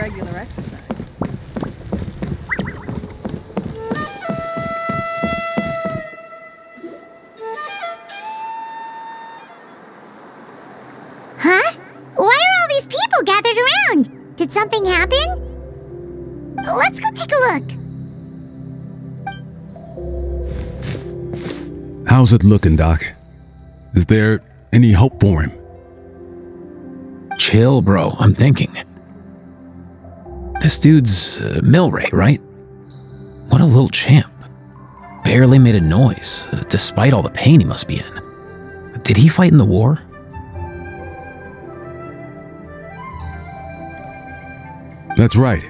regular exercise. Huh? Why are all these people gathered around? Did something happen? Let's go take a look. How's it looking, Doc? Is there any hope for him? Chill, bro. I'm thinking. This dude's Milray, right? What a little champ. Barely made a noise, despite all the pain he must be in. Did he fight in the war? That's right.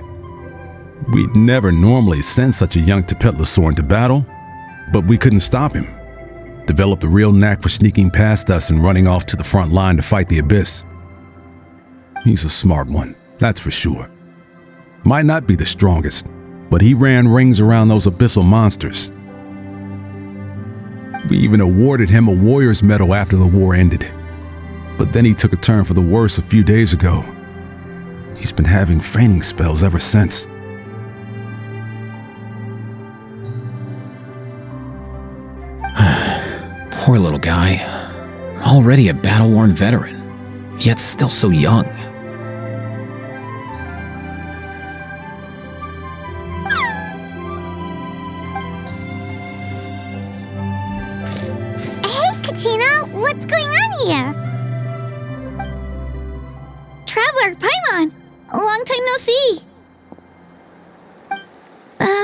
We'd never normally send such a young Tepetlosaur into battle, but we couldn't stop him. Developed a real knack for sneaking past us and running off to the front line to fight the Abyss. He's a smart one, that's for sure. Might not be the strongest, but he ran rings around those abyssal monsters. We even awarded him a warrior's medal after the war ended. But then he took a turn for the worse a few days ago. He's been having fainting spells ever since. Poor little guy. Already a battle-worn veteran, yet still so young. Kachina, what's going on here? Traveler, Paimon! Long time no see.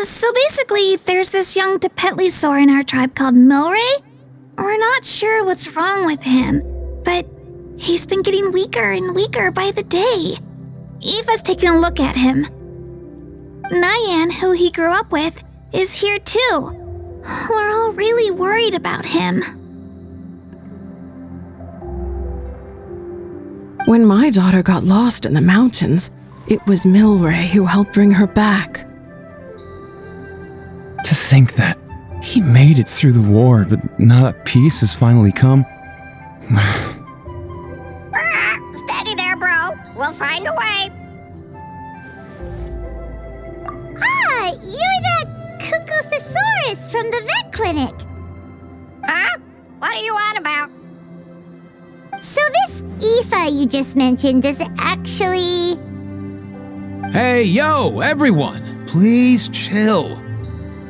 So basically, there's this young Tepetlosaur in our tribe called Milray. We're not sure what's wrong with him, but he's been getting weaker and weaker by the day. Aoife's taking a look at him. Nyan, who he grew up with, is here too. We're all really worried about him. When my daughter got lost in the mountains, it was Milray who helped bring her back. To think that he made it through the war, but now that peace has finally come. Steady there, bro. We'll find a way. Ah, you're that Cuckoo-thesaurus from the vet clinic. Huh? What are you on about? So this Aoife you just mentioned, does it actually... Hey, yo, everyone! Please chill.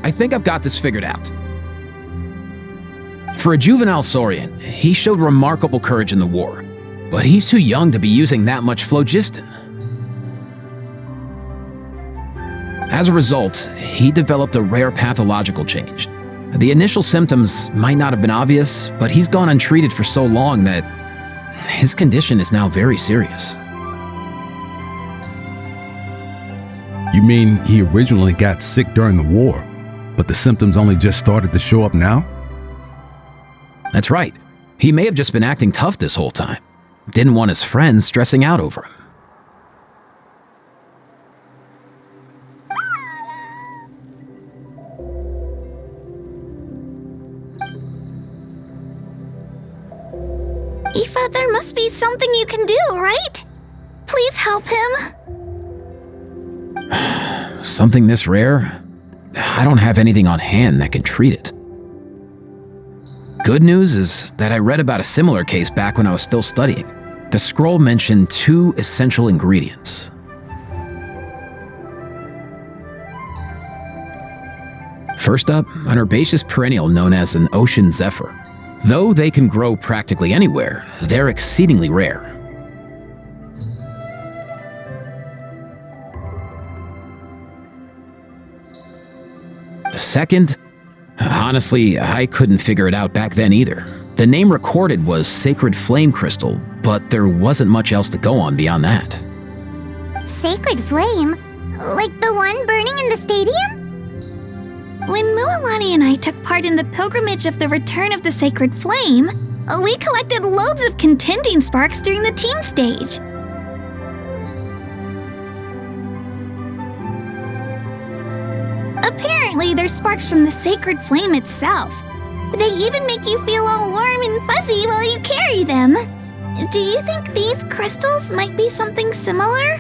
I think I've got this figured out. For a juvenile Saurian, he showed remarkable courage in the war, but he's too young to be using that much phlogiston. As a result, he developed a rare pathological change. The initial symptoms might not have been obvious, but he's gone untreated for so long that his condition is now very serious. You mean he originally got sick during the war, but the symptoms only just started to show up now? That's right. He may have just been acting tough this whole time. Didn't want his friends stressing out over him. Aoife, there must be something you can do, right? Please help him. Something this rare? I don't have anything on hand that can treat it. Good news is that I read about a similar case back when I was still studying. The scroll mentioned 2 essential ingredients. First up, an herbaceous perennial known as an ocean zephyr. Though they can grow practically anywhere, they're exceedingly rare. Second, honestly, I couldn't figure it out back then either. The name recorded was Sacred Flame Crystal, but there wasn't much else to go on beyond that. Sacred Flame? Like the one burning in the stadium? When Mualani and I took part in the pilgrimage of the Return of the Sacred Flame, we collected loads of contending sparks during the team stage. Apparently, they're sparks from the Sacred Flame itself. They even make you feel all warm and fuzzy while you carry them. Do you think these crystals might be something similar?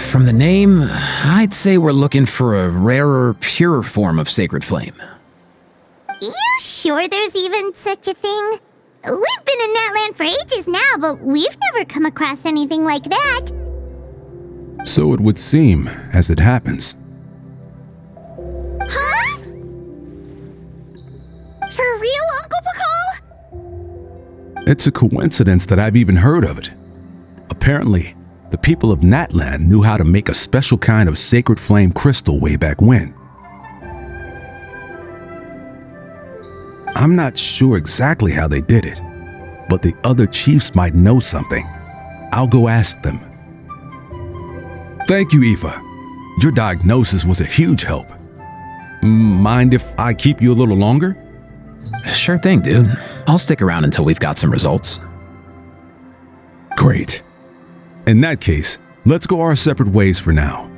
From the name, I'd say we're looking for a rarer, purer form of sacred flame. You sure there's even such a thing? We've been in Natlan for ages now, but we've never come across anything like that. So it would seem, as it happens. Huh? For real, Uncle Pakal? It's a coincidence that I've even heard of it. Apparently, the people of Natlan knew how to make a special kind of sacred flame crystal way back when. I'm not sure exactly how they did it, but the other chiefs might know something. I'll go ask them. Thank you, Aoife. Your diagnosis was a huge help. Mind if I keep you a little longer? Sure thing, dude. I'll stick around until we've got some results. Great. In that case, let's go our separate ways for now.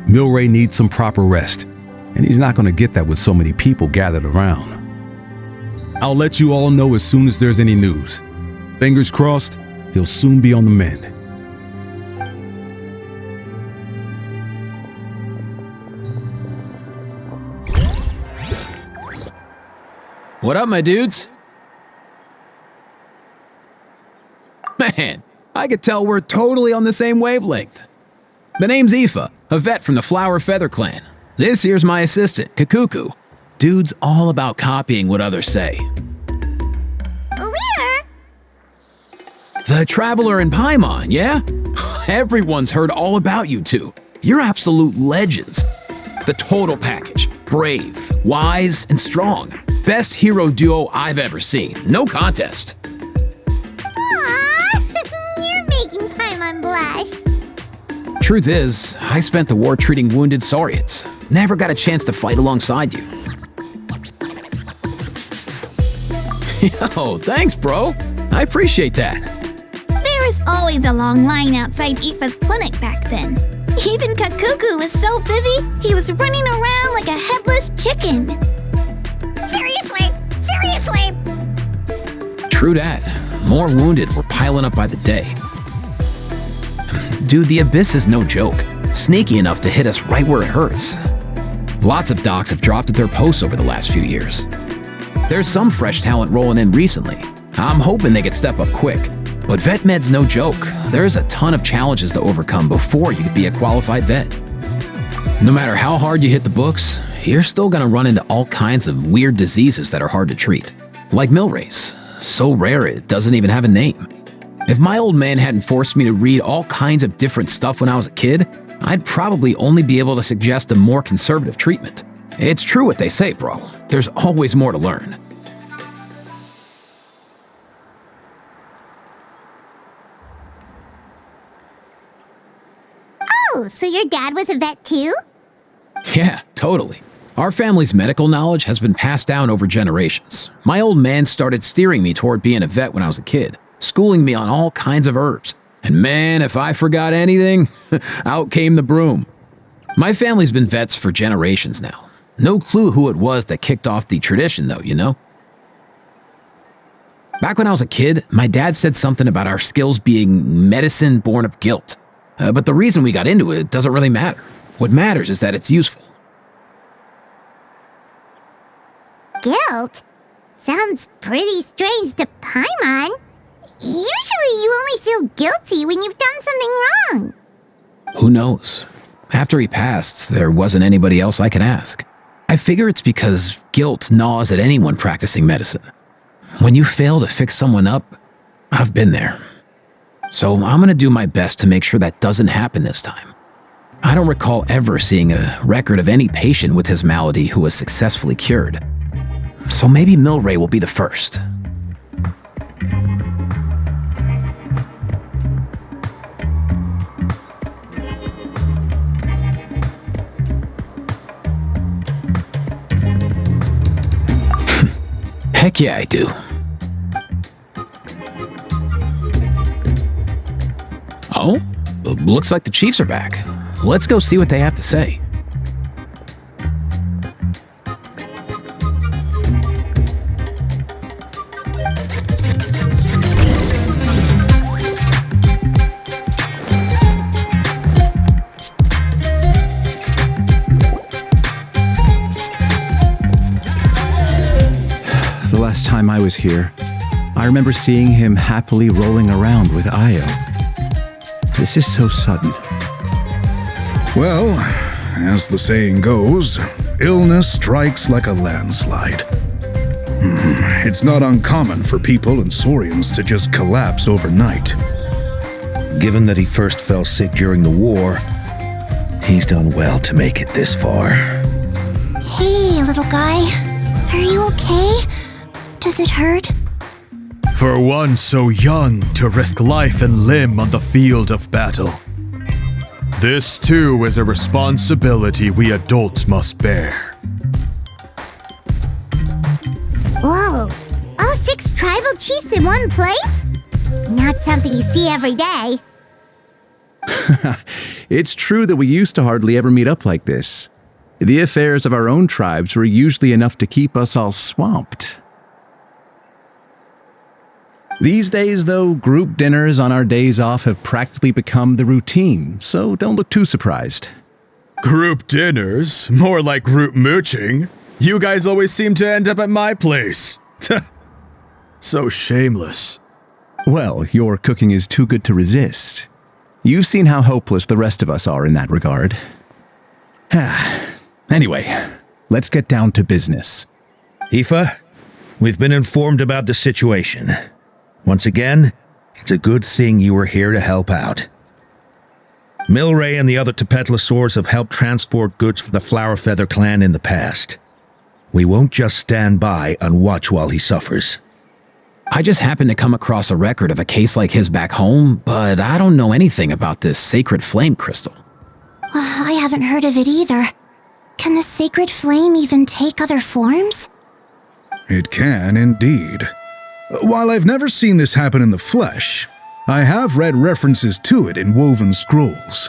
Milray needs some proper rest, and he's not going to get that with so many people gathered around. I'll let you all know as soon as there's any news. Fingers crossed, he'll soon be on the mend. What up, my dudes? Man, I could tell we're totally on the same wavelength. The name's Aoife, a vet from the Flower Feather clan. This here's my assistant, Kakuku. Dude's all about copying what others say. Where? The Traveler in Paimon, yeah? Everyone's heard all about you two. You're absolute legends. The total package. Brave, wise, and strong. Best hero duo I've ever seen. No contest. Aww, you're making Paimon blush. Truth is, I spent the war treating wounded Saurians. Never got a chance to fight alongside you. Yo, thanks, bro. I appreciate that. There was always a long line outside Aoife's clinic back then. Even Kakuku was so busy, he was running around like a headless chicken. Seriously? True dat. More wounded were piling up by the day. Dude, the Abyss is no joke. Sneaky enough to hit us right where it hurts. Lots of docs have dropped at their posts over the last few years. There's some fresh talent rolling in recently. I'm hoping they could step up quick. But vet med's no joke. There's a ton of challenges to overcome before you could be a qualified vet. No matter how hard you hit the books, you're still gonna run into all kinds of weird diseases that are hard to treat. Like Milray's. So rare it doesn't even have a name. If my old man hadn't forced me to read all kinds of different stuff when I was a kid, I'd probably only be able to suggest a more conservative treatment. It's true what they say, bro. There's always more to learn. Oh, so your dad was a vet too? Yeah, totally. Our family's medical knowledge has been passed down over generations. My old man started steering me toward being a vet when I was a kid, schooling me on all kinds of herbs. And man, if I forgot anything, out came the broom. My family's been vets for generations now. No clue who it was that kicked off the tradition though, you know? Back when I was a kid, my dad said something about our skills being medicine born of guilt. But the reason we got into it doesn't really matter. What matters is that it's useful. Guilt? Sounds pretty strange to Paimon. Usually you only feel guilty when you've done something wrong. Who knows? After he passed, there wasn't anybody else I could ask. I figure it's because guilt gnaws at anyone practicing medicine. When you fail to fix someone up, I've been there. So I'm gonna do my best to make sure that doesn't happen this time. I don't recall ever seeing a record of any patient with his malady who was successfully cured. So maybe Milray will be the first. Heck yeah, I do. Oh, looks like the Chiefs are back. Let's go see what they have to say. last time I was here. I remember seeing him happily rolling around with Io. This is so sudden. Well, as the saying goes, illness strikes like a landslide. It's not uncommon for people and Saurians to just collapse overnight. Given that he first fell sick during the war, he's done well to make it this far. Hey, little guy. Are you okay? Does it hurt? For one so young to risk life and limb on the field of battle. This too is a responsibility we adults must bear. Whoa, all 6 tribal chiefs in one place? Not something you see every day. It's true that we used to hardly ever meet up like this. The affairs of our own tribes were usually enough to keep us all swamped. These days, though, group dinners on our days off have practically become the routine, so don't look too surprised. Group dinners? More like group mooching. You guys always seem to end up at my place. So shameless. Well, your cooking is too good to resist. You've seen how hopeless the rest of us are in that regard. Anyway, let's get down to business. Aoife, we've been informed about the situation. Once again, it's a good thing you were here to help out. Milray and the other Tepetlosaurs have helped transport goods for the Flowerfeather clan in the past. We won't just stand by and watch while he suffers. I just happened to come across a record of a case like his back home, but I don't know anything about this sacred flame crystal. I haven't heard of it either. Can the sacred flame even take other forms? It can indeed. While I've never seen this happen in the flesh, I have read references to it in woven scrolls.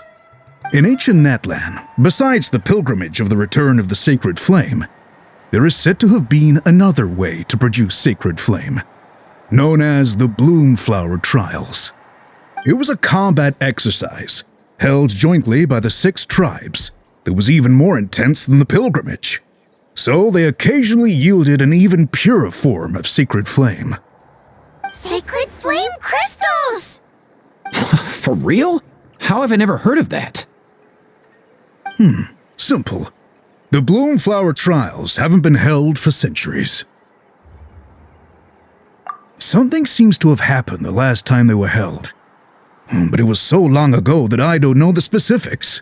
In ancient Natlan, besides the pilgrimage of the return of the sacred flame, there is said to have been another way to produce sacred flame, known as the Bloomflower Trials. It was a combat exercise, held jointly by the 6 tribes, that was even more intense than the pilgrimage. So they occasionally yielded an even purer form of sacred flame. Sacred flame crystals! For real? How have I never heard of that? Simple. The Bloomflower Trials haven't been held for centuries. Something seems to have happened the last time they were held. But it was so long ago that I don't know the specifics.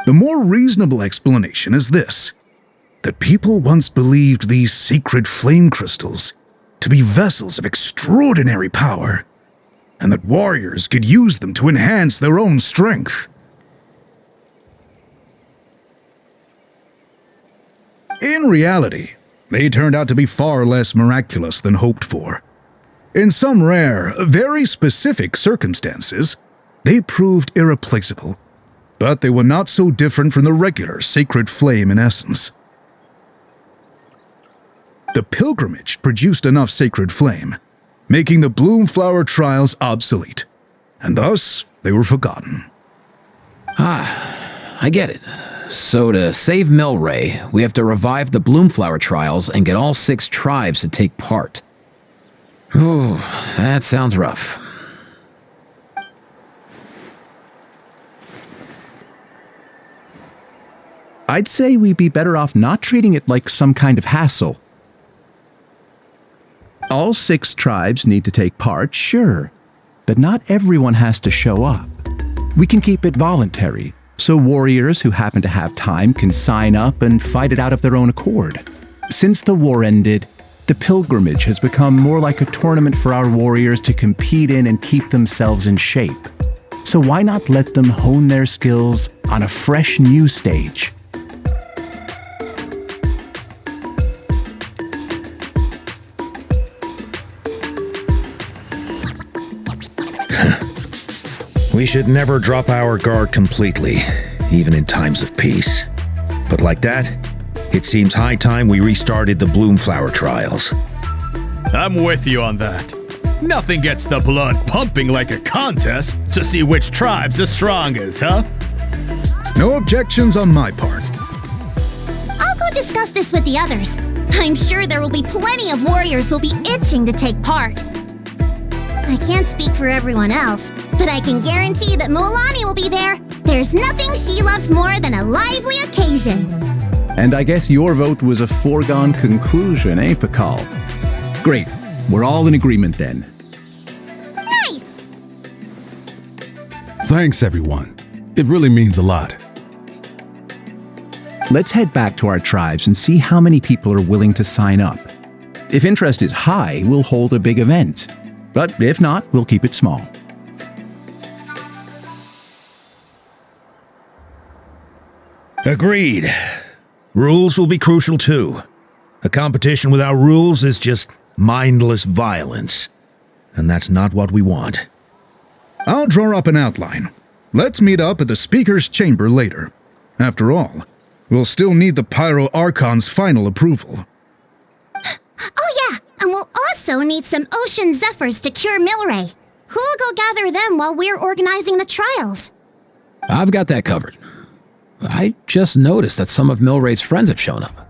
The more reasonable explanation is this: that people once believed these sacred flame crystals to be vessels of extraordinary power, and that warriors could use them to enhance their own strength. In reality, they turned out to be far less miraculous than hoped for. In some rare, very specific circumstances, they proved irreplaceable, but they were not so different from the regular sacred flame in essence. The pilgrimage produced enough sacred flame, making the Bloomflower Trials obsolete, and thus they were forgotten. I get it. So to save Milray, we have to revive the Bloomflower Trials and get all 6 tribes to take part. Ooh, that sounds rough. I'd say we'd be better off not treating it like some kind of hassle. All 6 tribes need to take part, sure, but not everyone has to show up. We can keep it voluntary, so warriors who happen to have time can sign up and fight it out of their own accord. Since the war ended, the pilgrimage has become more like a tournament for our warriors to compete in and keep themselves in shape. So why not let them hone their skills on a fresh new stage? We should never drop our guard completely, even in times of peace. But like that, it seems high time we restarted the Bloomflower Trials. I'm with you on that. Nothing gets the blood pumping like a contest to see which tribe's the strongest, huh? No objections on my part. I'll go I'll discuss this with the others. I'm sure there will be plenty of warriors who'll be itching to take part. I can't speak for everyone else, but I can guarantee that Mualani will be there. There's nothing she loves more than a lively occasion. And I guess your vote was a foregone conclusion, eh, Pakal? Great. We're all in agreement then. Nice! Thanks, everyone. It really means a lot. Let's head back to our tribes and see how many people are willing to sign up. If interest is high, we'll hold a big event. But if not, we'll keep it small. Agreed. Rules will be crucial too. A competition without rules is just mindless violence. And that's not what we want. I'll draw up an outline. Let's meet up at the Speaker's Chamber later. After all, we'll still need the Pyro Archon's final approval. Oh yeah, and we'll also need some Ocean Zephyrs to cure Milray. Who'll go gather them while we're organizing the trials? I've got that covered. I just noticed that some of Milray's friends have shown up.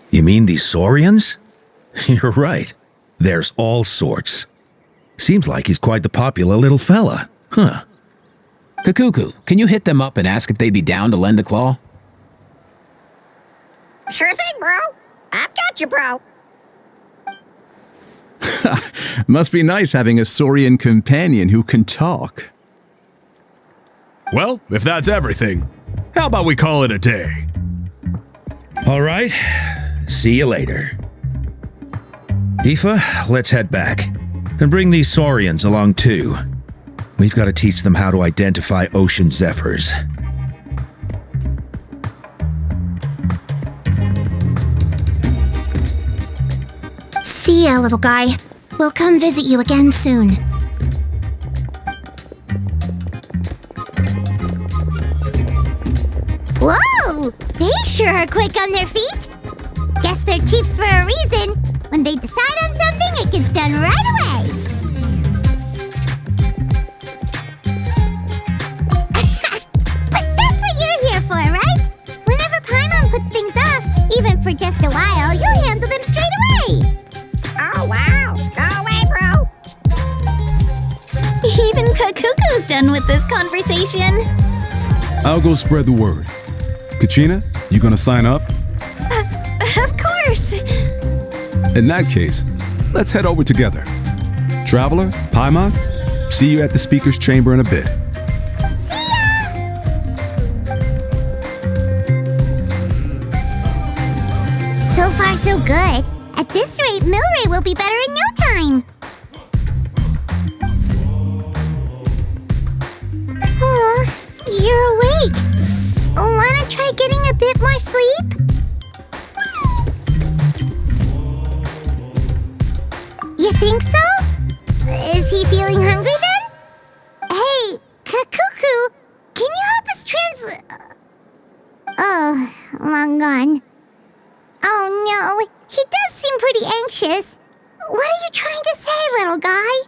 You mean these Saurians? You're right. There's all sorts. Seems like he's quite the popular little fella. Huh. Kakuku, can you hit them up and ask if they'd be down to lend a claw? Sure thing, bro. I've got you, bro. Must be nice having a Saurian companion who can talk. Well, if that's everything, how about we call it a day? All right. See you later. Aoife, let's head back. And bring these Saurians along too. We've got to teach them how to identify Ocean Zephyrs. See ya, little guy. We'll come visit you again soon. Whoa! They sure are quick on their feet. Guess they're chiefs for a reason. When they decide on something, it gets done right away. But that's what you're here for, right? Whenever Paimon puts things off, even for just a while, you'll handle them straight away. Oh, wow. Go away, bro. Even Kakuku's done with this conversation. I'll go spread the word. Kachina, you gonna sign up? Of course. In that case, let's head over together. Traveler, Paimon, see you at the Speaker's Chamber in a bit. So far, so good. At this rate, Milray will be better in no time. Oh, you're awake. Wanna try getting a bit more sleep? You think so? Is he feeling hungry then? Hey, Kakuku, can you help us translate? Oh, long gone. Oh no, he does seem pretty anxious. What are you trying to say, little guy?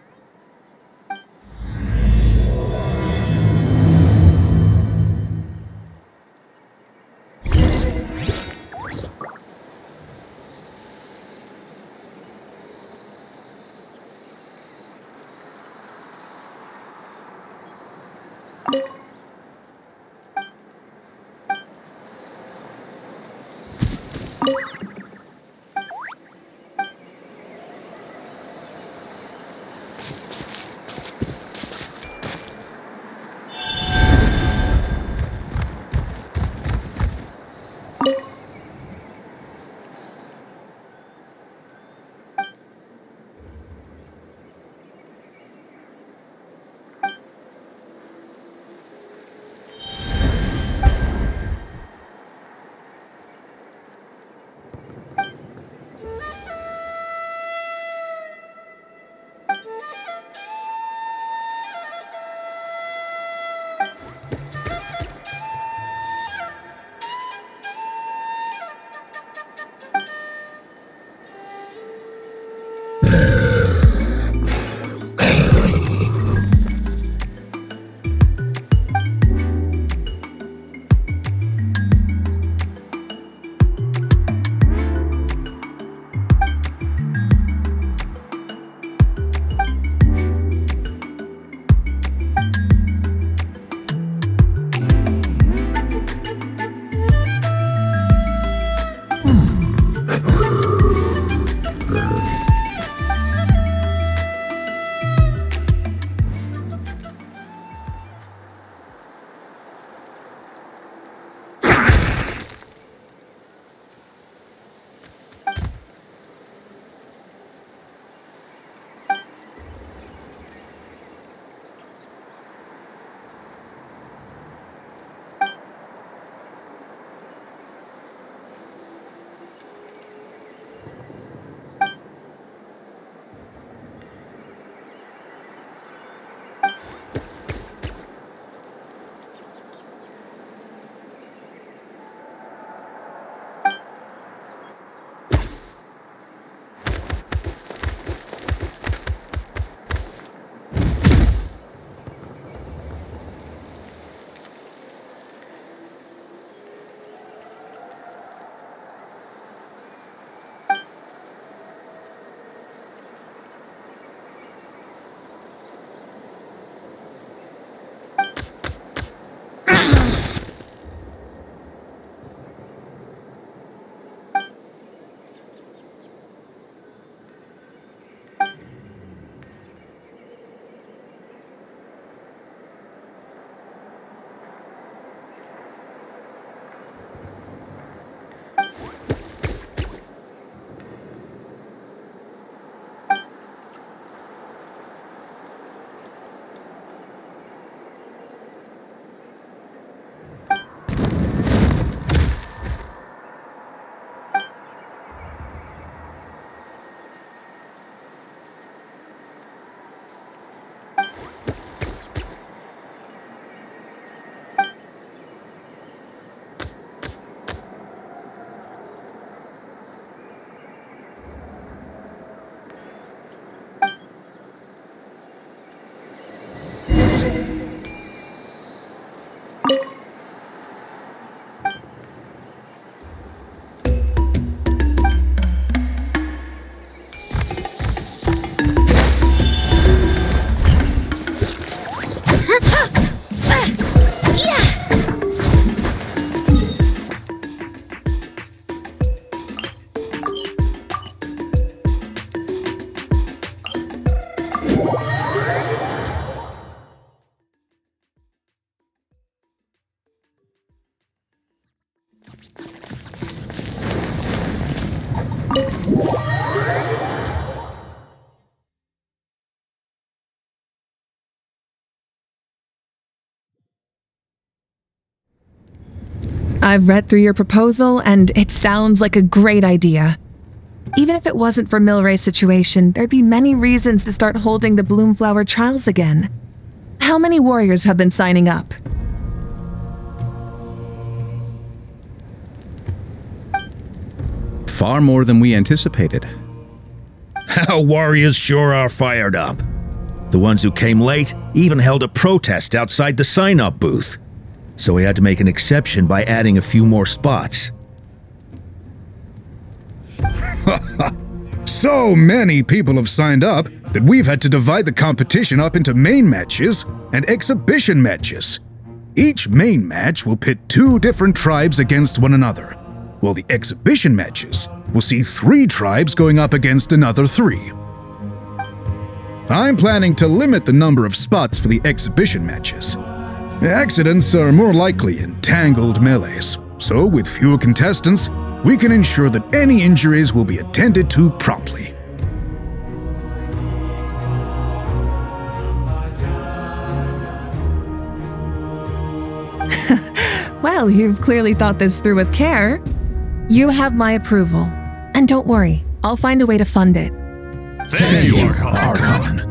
I've read through your proposal, and it sounds like a great idea. Even if it wasn't for Milray's situation, there'd be many reasons to start holding the Bloomflower trials again. How many warriors have been signing up? Far more than we anticipated. Our warriors sure are fired up. The ones who came late even held a protest outside the sign-up booth. So we had to make an exception by adding a few more spots. So many people have signed up that we've had to divide the competition up into main matches and exhibition matches. Each main match will pit 2 different tribes against one another, while the exhibition matches will see 3 tribes going up against another 3. I'm planning to limit the number of spots for the exhibition matches. Accidents are more likely in tangled melees, so with fewer contestants, we can ensure that any injuries will be attended to promptly. Well, you've clearly thought this through with care. You have my approval. And don't worry, I'll find a way to fund it. Thank you, Archon.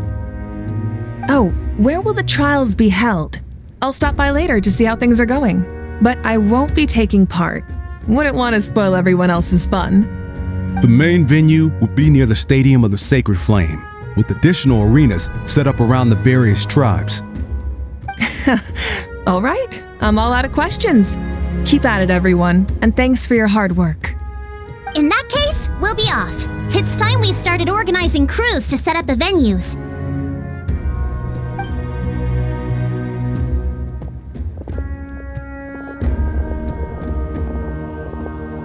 Oh, where will the trials be held? I'll stop by later to see how things are going. But I won't be taking part. Wouldn't want to spoil everyone else's fun. The main venue will be near the Stadium of the Sacred Flame, with additional arenas set up around the various tribes. All right, I'm all out of questions. Keep at it, everyone, and thanks for your hard work. In that case, we'll be off. It's time we started organizing crews to set up the venues.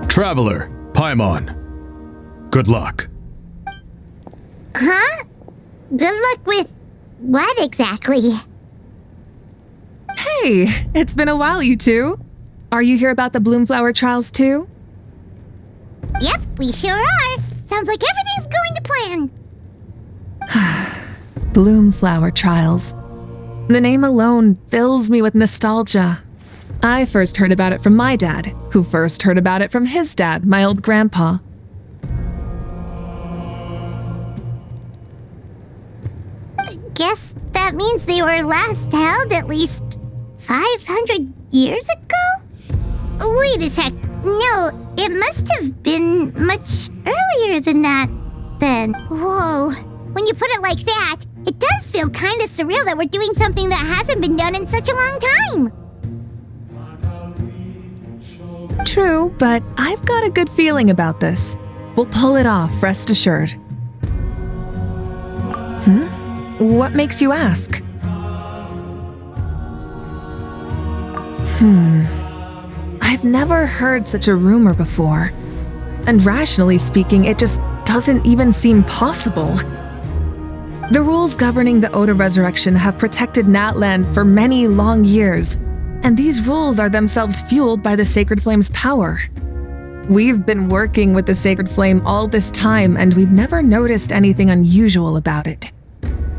Traveler, Paimon. Good luck. Huh? Good luck with what exactly? Hey, it's been a while, you two. Are you here about the Bloomflower trials too? Yep, we sure are. Sounds like everything's going to plan. Bloomflower trials. The name alone fills me with nostalgia. I first heard about it from my dad, who first heard about it from his dad, my old grandpa. Guess that means they were last held at least 500 years ago? Wait a sec. No, it must have been much earlier than that, then. Whoa. When you put it like that, it does feel kind of surreal that we're doing something that hasn't been done in such a long time. True, but I've got a good feeling about this. We'll pull it off, rest assured. What makes you ask? I've never heard such a rumor before. And rationally speaking, it just doesn't even seem possible. The rules governing the Oda resurrection have protected Natlan for many long years, and these rules are themselves fueled by the Sacred Flame's power. We've been working with the Sacred Flame all this time, and we've never noticed anything unusual about it.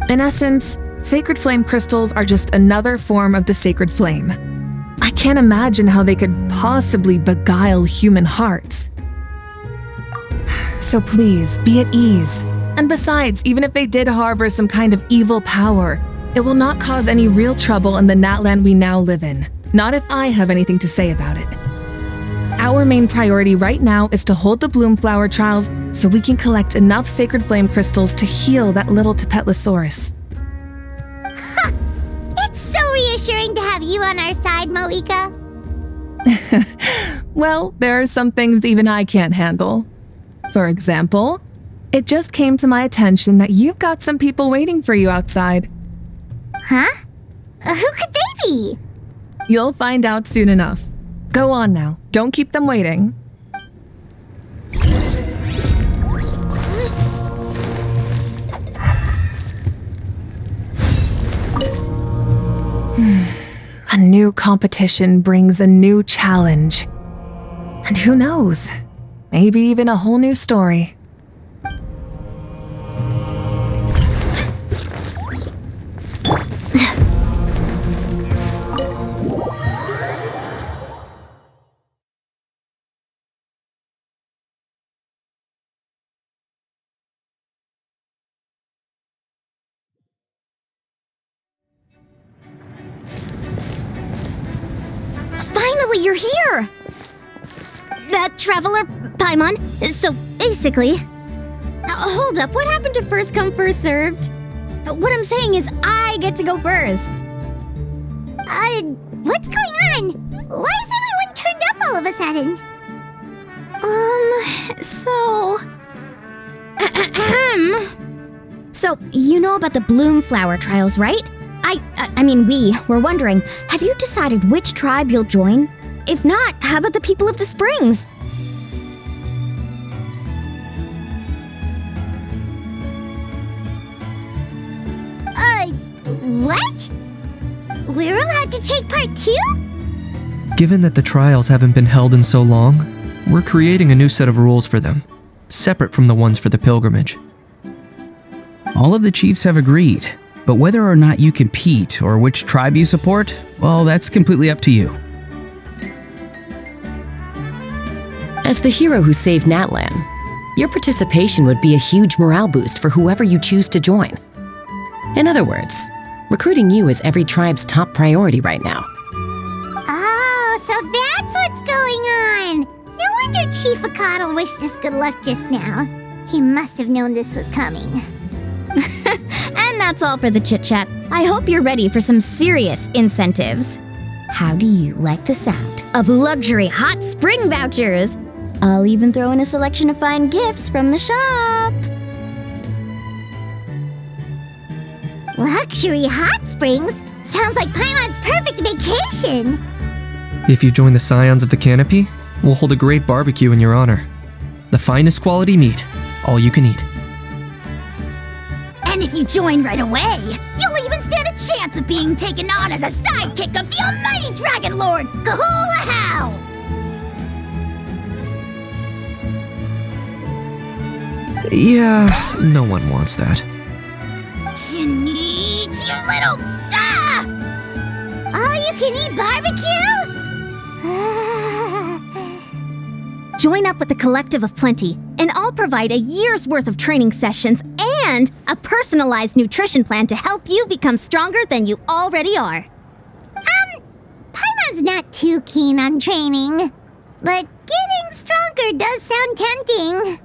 In essence, Sacred Flame crystals are just another form of the Sacred Flame. I can't imagine how they could possibly beguile human hearts. So please, be at ease. And besides, even if they did harbor some kind of evil power, it will not cause any real trouble in the Natlan we now live in. Not if I have anything to say about it. Our main priority right now is to hold the Bloomflower trials so we can collect enough Sacred Flame crystals to heal that little Tapetlosaurus. It's so reassuring to have you on our side, Moika. Well, there are some things even I can't handle. For example, it just came to my attention that you've got some people waiting for you outside. Huh? Who could they be? You'll find out soon enough. Go on now. Don't keep them waiting. A new competition brings a new challenge. And who knows? maybe even a whole new story. Finally, you're here! Traveler Paimon, so basically... hold up, what happened to first come, first served? What I'm saying is I get to go first. What's going on? Why is everyone turned up all of a sudden? So, you know about the Bloomflower trials, right? I mean, we were wondering, have you decided which tribe you'll join? If not, how about the people of the springs? What? We're allowed to take part too? Given that the trials haven't been held in so long, we're creating a new set of rules for them, separate from the ones for the pilgrimage. All of the chiefs have agreed, but whether or not you compete or which tribe you support, well, that's completely up to you. As the hero who saved Natlan, your participation would be a huge morale boost for whoever you choose to join. In other words, recruiting you is every tribe's top priority right now. Oh, so that's what's going on! No wonder Chief Akatl wished us good luck just now. He must have known this was coming. And that's all for the chit-chat. I hope you're ready for some serious incentives. How do you like the sound of luxury hot spring vouchers? I'll even throw in a selection of fine gifts from the shop. Luxury hot springs? Sounds like Paimon's perfect vacation! If you join the Scions of the Canopy, we'll hold a great barbecue in your honor. The finest quality meat, all you can eat. And if you join right away, you'll even stand a chance of being taken on as a sidekick of the almighty Dragon Lord, Kahula-How! Yeah, no one wants that. You little... All-you-can-eat barbecue? Join up with the Collective of Plenty, and I'll provide a year's worth of training sessions and a personalized nutrition plan to help you become stronger than you already are. Paimon's not too keen on training, but getting stronger does sound tempting.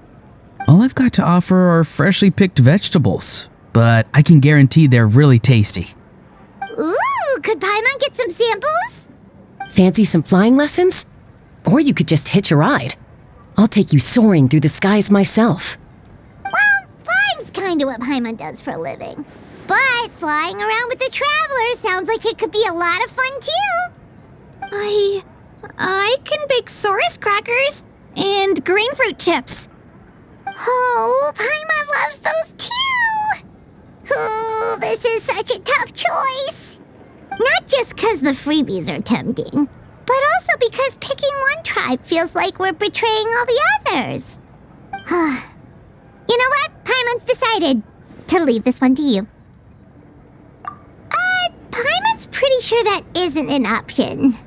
All I've got to offer are freshly picked vegetables, but I can guarantee they're really tasty. Ooh, could Paimon get some samples? Fancy some flying lessons? Or you could just hitch a ride. I'll take you soaring through the skies myself. Well, flying's kinda what Paimon does for a living. But flying around with the Traveler sounds like it could be a lot of fun too. I can bake Saurus crackers and green fruit chips. Oh, Paimon loves those too! Ooh, this is such a tough choice. Not just because the freebies are tempting, but also because picking one tribe feels like we're betraying all the others. You know what? Paimon's decided to leave this one to you. Paimon's pretty sure that isn't an option.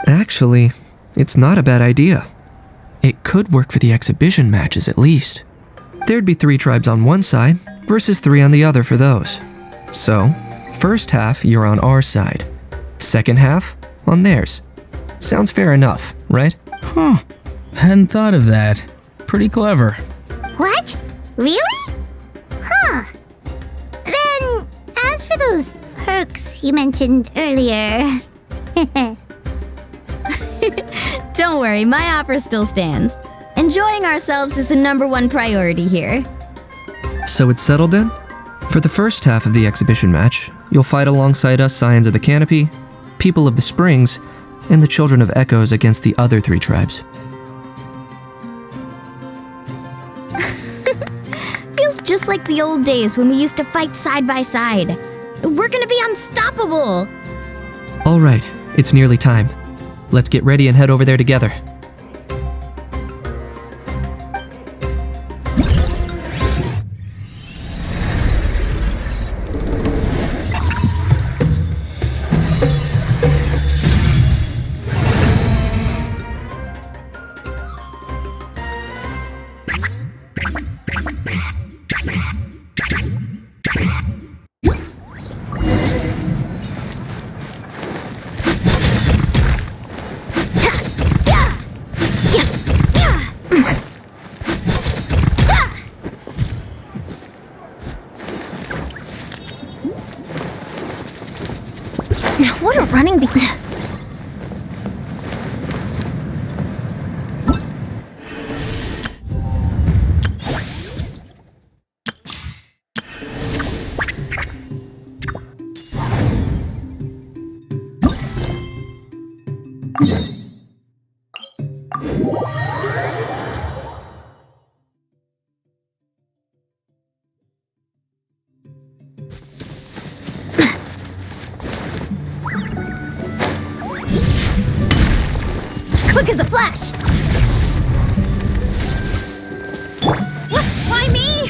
Actually, it's not a bad idea. It could work for the exhibition matches at least. There'd be 3 tribes on one side versus 3 on the other for those. So, first half you're on our side, second half on theirs. Sounds fair enough, right? Huh. Hadn't thought of that. Pretty clever. What? Really? Huh. Then, as for those perks you mentioned earlier... Don't worry, my offer still stands. Enjoying ourselves is the #1 priority here. So it's settled then? For the first half of the exhibition match, you'll fight alongside us Scions of the Canopy, People of the Springs, and the Children of Echoes against the other 3 tribes. Feels just like the old days when we used to fight side by side. We're gonna be unstoppable! All right, it's nearly time. Let's get ready and head over there together. Quick as a flash! What? Why me?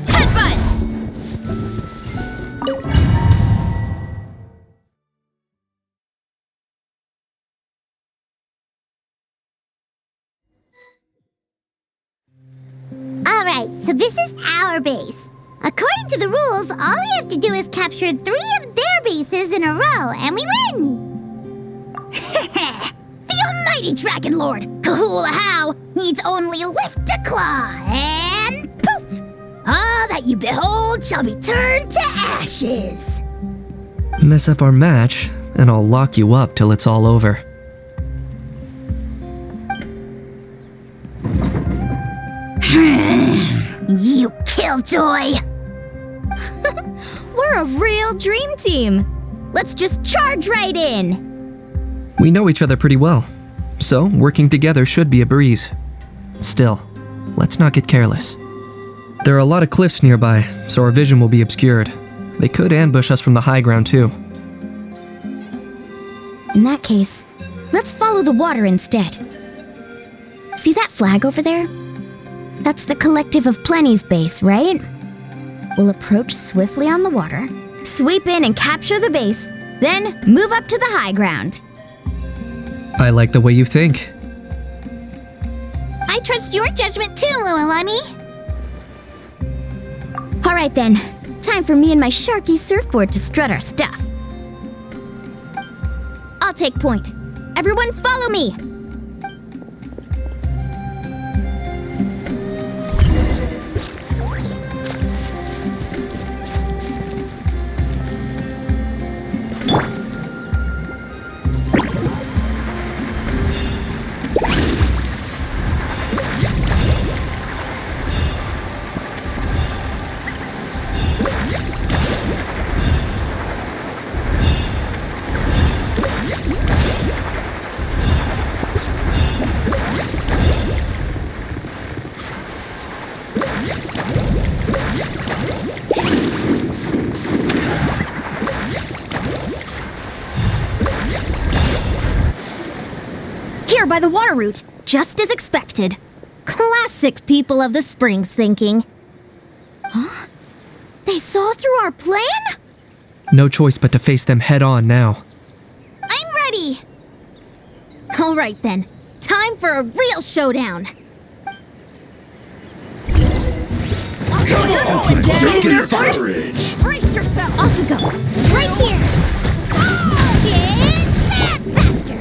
Headbutt! Alright, so this is our base. According to the rules, all we have to do is capture 3 of their bases in a row, and we win! The almighty Dragon Lord, Kahula-How, needs only lift a claw, and poof! All that you behold shall be turned to ashes. Mess up our match, and I'll lock you up till it's all over. You killjoy! We're a real dream team. Let's just charge right in. We know each other pretty well, so working together should be a breeze. Still, let's not get careless. There are a lot of cliffs nearby, so our vision will be obscured. They could ambush us from the high ground too. In that case, let's follow the water instead. See that flag over there? That's the Collective of Plenty's base, right? We'll approach swiftly on the water, sweep in and capture the base, then move up to the high ground. I like the way you think. I trust your judgment too, Lualani. Alright then, time for me and my Sharky surfboard to strut our stuff. I'll take point. Everyone follow me! By the water route, just as expected. Classic people of the Springs thinking. Huh? They saw through our plan? No choice but to face them head on now. I'm ready! Alright then, time for a real showdown! Come on, show your courage! Brace yourself! Off we go! Right here! Get that faster!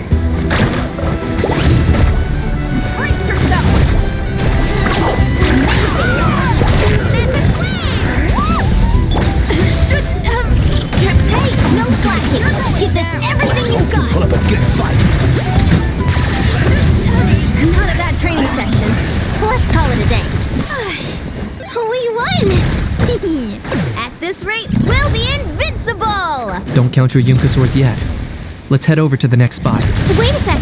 Brace yourself! Shouldn't have skipped. Hey, no slacking! Give this everything you've got! Pull up a good fight. Not a bad training session. Let's call it a day. We won! At this rate, we'll be invincible! Don't count your Yunkasaurs yet. Let's head over to the next spot. Wait a sec!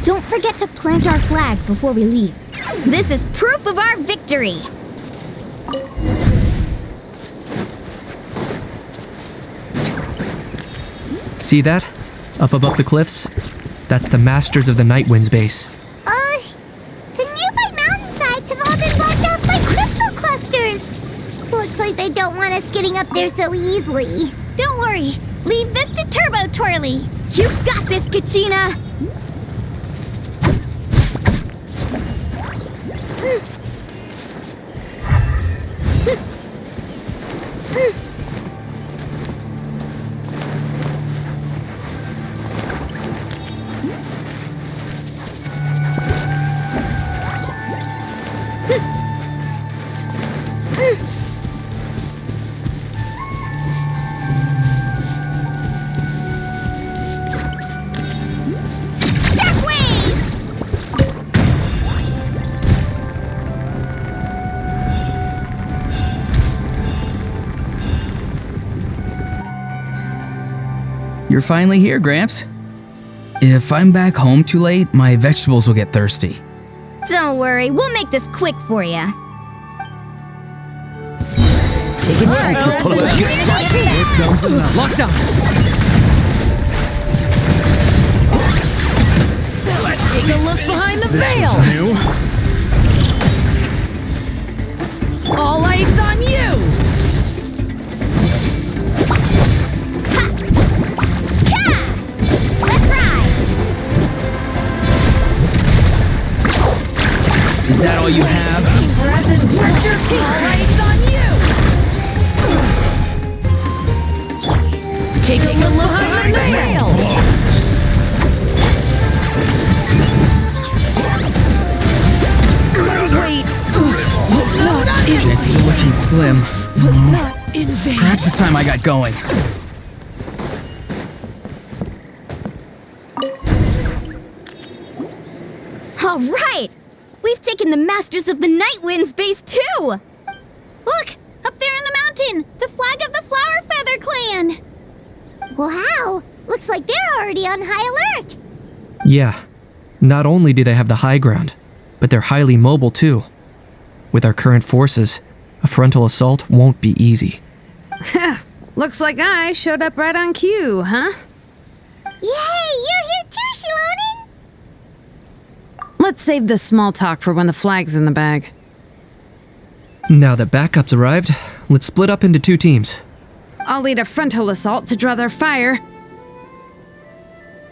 Don't forget to plant our flag before we leave. This is proof of our victory! See that? Up above the cliffs? That's the Masters of the Night Wind's base. The nearby mountainsides have all been blocked off by crystal clusters. Looks like they don't want us getting up there so easily. Don't worry. Leave this to Turbo Twirly. You got this, Kachina! You're finally here, Gramps. If I'm back home too late, my vegetables will get thirsty. Don't worry, we'll make this quick for you. Take it back. Locked up. Let's take a look behind the veil. All ice on you. Is that all you have? Take a look behind the veil. Wait. Chances are looking slim. Was not in vain. Perhaps it's time I got going. All right! We've taken the Masters of the Night Wind's base too! Look! Up there in the mountain! The flag of the Flower Feather Clan! Wow! Looks like they're already on high alert! Yeah. Not only do they have the high ground, but they're highly mobile too. With our current forces, a frontal assault won't be easy. Looks like I showed up right on cue, huh? Yay! You're here too, Shilonen! Let's save this small talk for when the flag's in the bag. Now that backup's arrived, let's split up into 2 teams. I'll lead a frontal assault to draw their fire.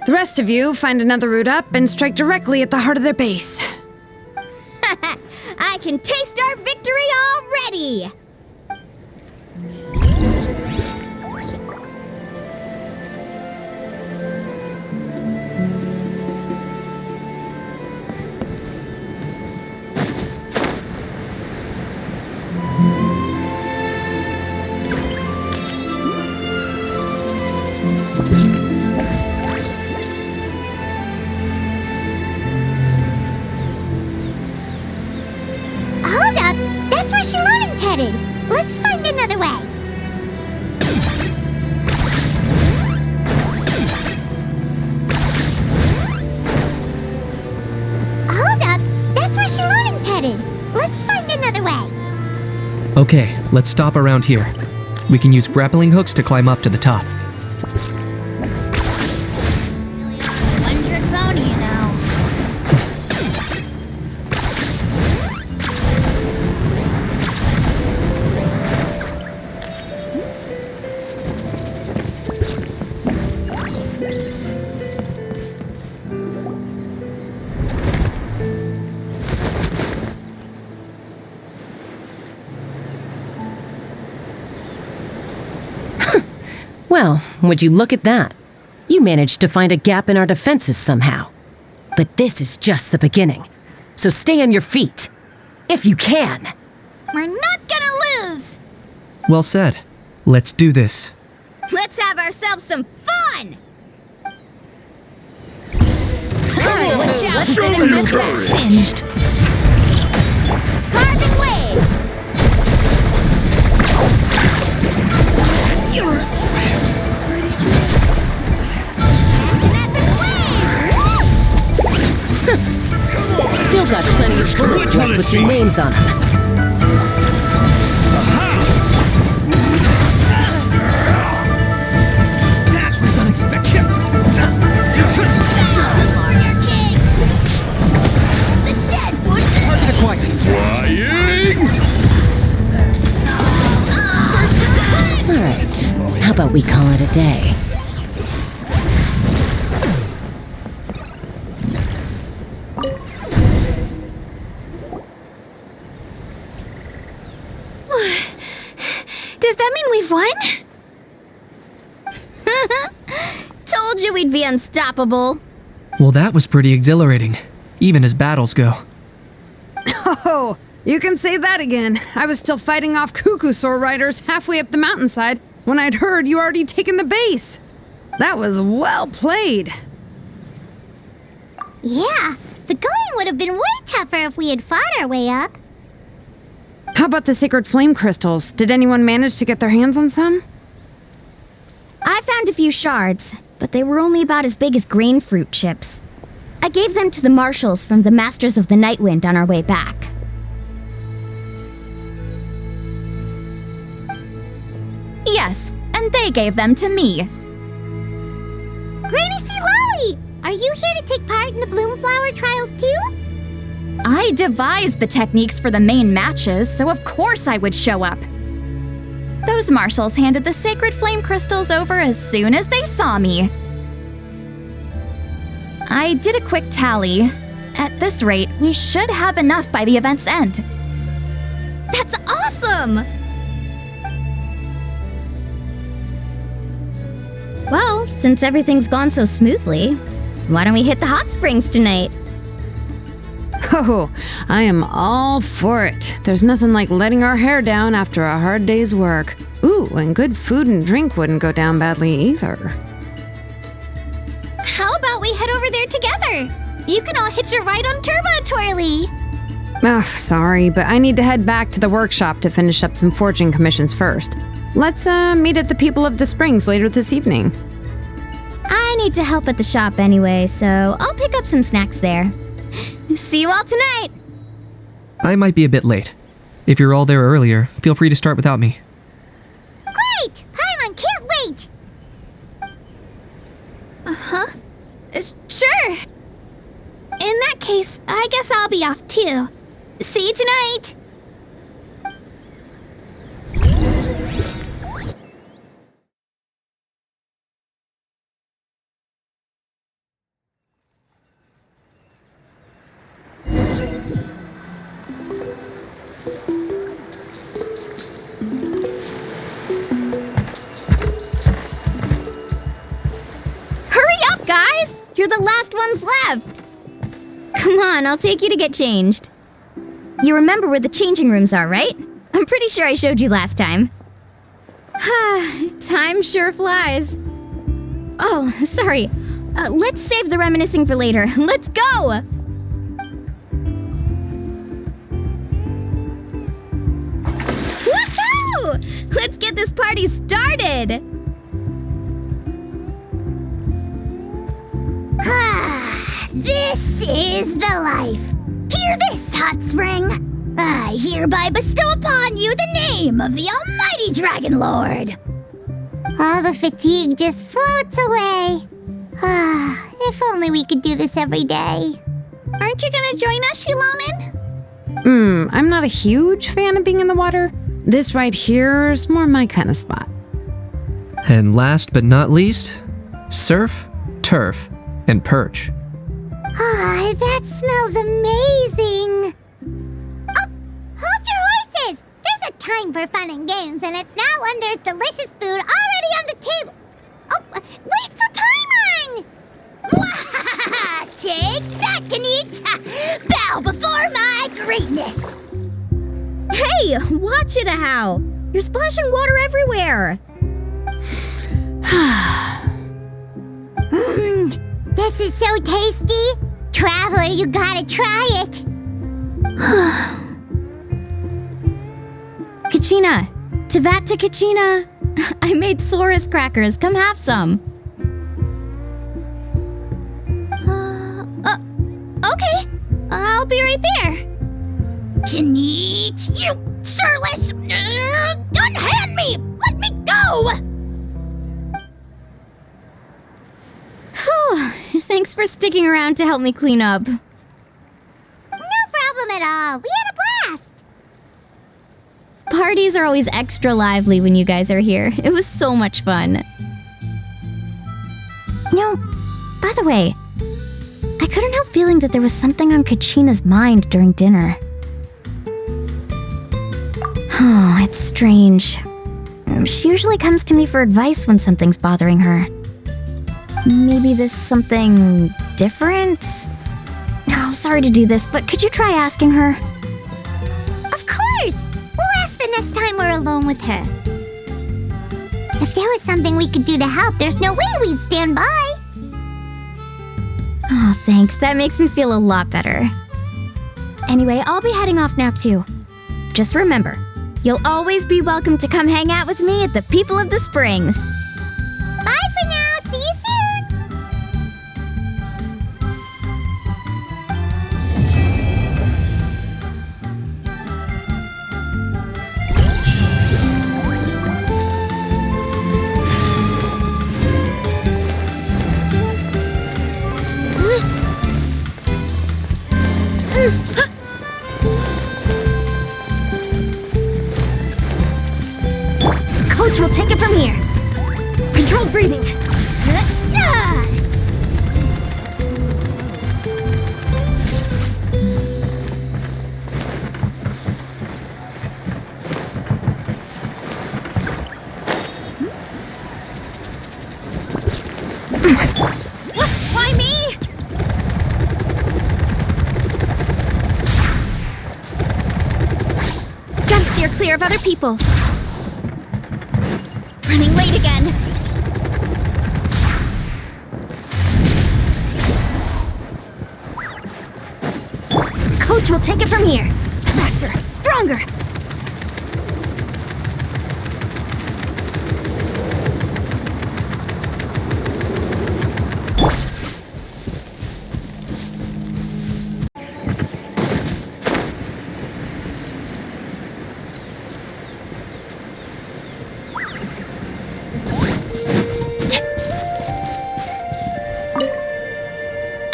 The rest of you find another route up and strike directly at the heart of their base. I can taste our victory already! Hold up! That's where Shilonen's headed! Let's find another way! Hold up! That's where Shilonen's headed! Let's find another way! Okay, let's stop around here. We can use grappling hooks to climb up to the top. One-trick pony, you know. Well, would you look at that? You managed to find a gap in our defenses somehow. But this is just the beginning. So stay on your feet. If you can. We're not gonna lose! Well said. Let's do this. Let's have ourselves some fun! Alright, watch out! Finish this guy. Singed. Carving waves! Still got plenty of bullets left with your names on them. That was unexpected. Warrior King! The dead would Target acquired. Alright, how about we call it a day? Does that mean we've won? Told you we'd be unstoppable. Well, that was pretty exhilarating, even as battles go. Oh, you can say that again. I was still fighting off Cuckoosaur riders halfway up the mountainside when I'd heard you already taken the base. That was well played. Yeah, the going would have been way tougher if we had fought our way up. How about the sacred flame crystals? Did anyone manage to get their hands on some? I found a few shards. but they were only about as big as grain fruit chips. I gave them to the marshals from the Masters of the Nightwind on our way back. Yes, and they gave them to me. Granny C. Lolly! Are you here to take part in the Bloomflower trials too? I devised the techniques for the main matches, so of course I would show up. Those marshals handed the sacred flame crystals over as soon as they saw me. I did a quick tally. At this rate, we should have enough by the event's end. That's awesome! Well, since everything's gone so smoothly, why don't we hit the hot springs tonight? Oh, I am all for it. There's nothing like letting our hair down after a hard day's work. Ooh, and good food and drink wouldn't go down badly either. How about we head over there together? You can all hitch a ride on Turbo Twirly. Ugh, sorry, but I need to head back to the workshop to finish up some forging commissions first. Let's meet at the People of the Springs later this evening. I need to help at the shop anyway, so I'll pick up some snacks there. See you all tonight! I might be a bit late. If you're all there earlier, feel free to start without me. Great! Paimon can't wait! Uh-huh. Sure. In that case, I guess I'll be off too. See you tonight! Guys, you're the last ones left. Come on, I'll take you to get changed. You remember where the changing rooms are, right? I'm pretty sure I showed you last time. Time sure flies. Oh, sorry. Let's save the reminiscing for later. Let's go! Woohoo! Let's get this party started! This is the life. Hear this, Hot Spring. I hereby bestow upon you the name of the Almighty Dragon Lord. All the fatigue just floats away. If only we could do this every day. Aren't you gonna join us, Shilonin? I'm not a huge fan of being in the water. This right here is more my kind of spot. And last but not least, surf, turf, and perch. That smells amazing. Oh, hold your horses. There's a time for fun and games, and it's now when there's delicious food already on the table. Oh, wait for Paimon! Take that, Kanich! Bow before my greatness! Hey, watch it, How! You're splashing water everywhere! This is so tasty! Traveler, you gotta try it! Kachina! Tevat to Kachina! I made Saurus crackers, come have some! Okay, I'll be right there! Kanich, you surless! Unhand me! Let me go! Whew, thanks for sticking around to help me clean up. No problem at all. We had a blast. Parties are always extra lively when you guys are here. It was so much fun. No, by the way, I couldn't help feeling that there was something on Kachina's mind during dinner. Oh, it's strange. She usually comes to me for advice when something's bothering her. Maybe this something different? No, sorry to do this, but could you try asking her? Of course! We'll ask the next time we're alone with her. If there was something we could do to help, there's no way we'd stand by. Oh, thanks. That makes me feel a lot better. Anyway, I'll be heading off now too. Just remember, you'll always be welcome to come hang out with me at the People of the Springs. Bye for now. See you soon. of other people. Running late again. Coach will take it from here. Faster, stronger.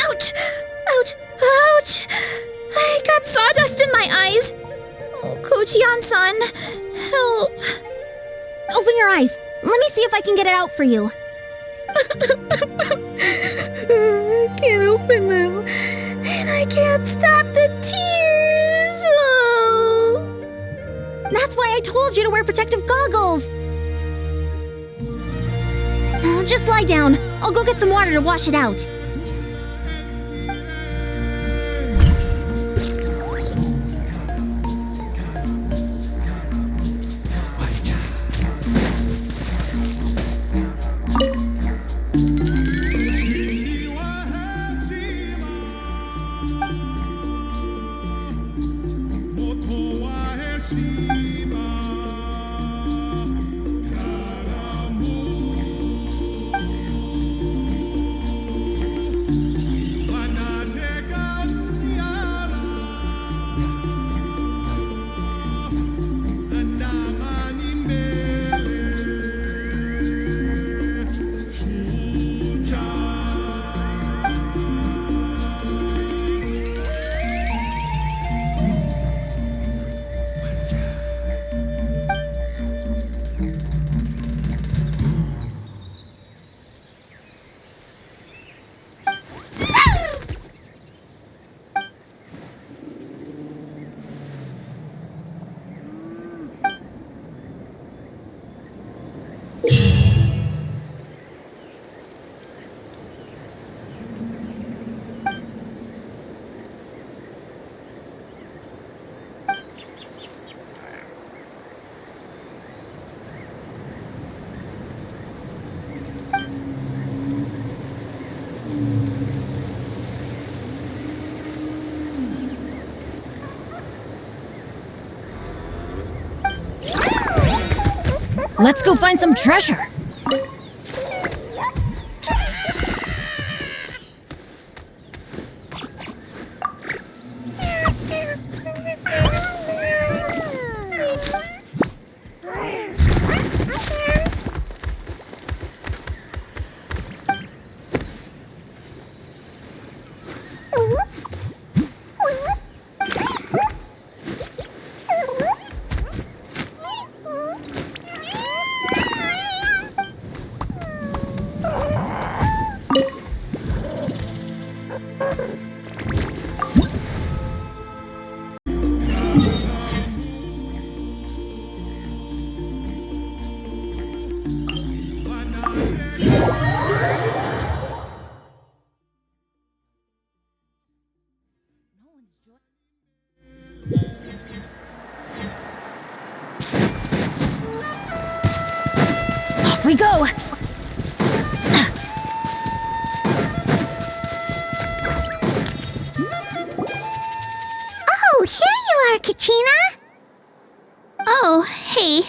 Ouch! Ouch! Ouch! I got sawdust in my eyes. Oh, Coach Yan-san, help. Open your eyes. Let me see if I can get it out for you. I can't open them. And I can't stop the tears. Oh. That's why I told you to wear protective goggles. Just lie down. I'll go get some water to wash it out. Let's go find some treasure. Off we go! Oh, here you are, Katrina! Oh, hey.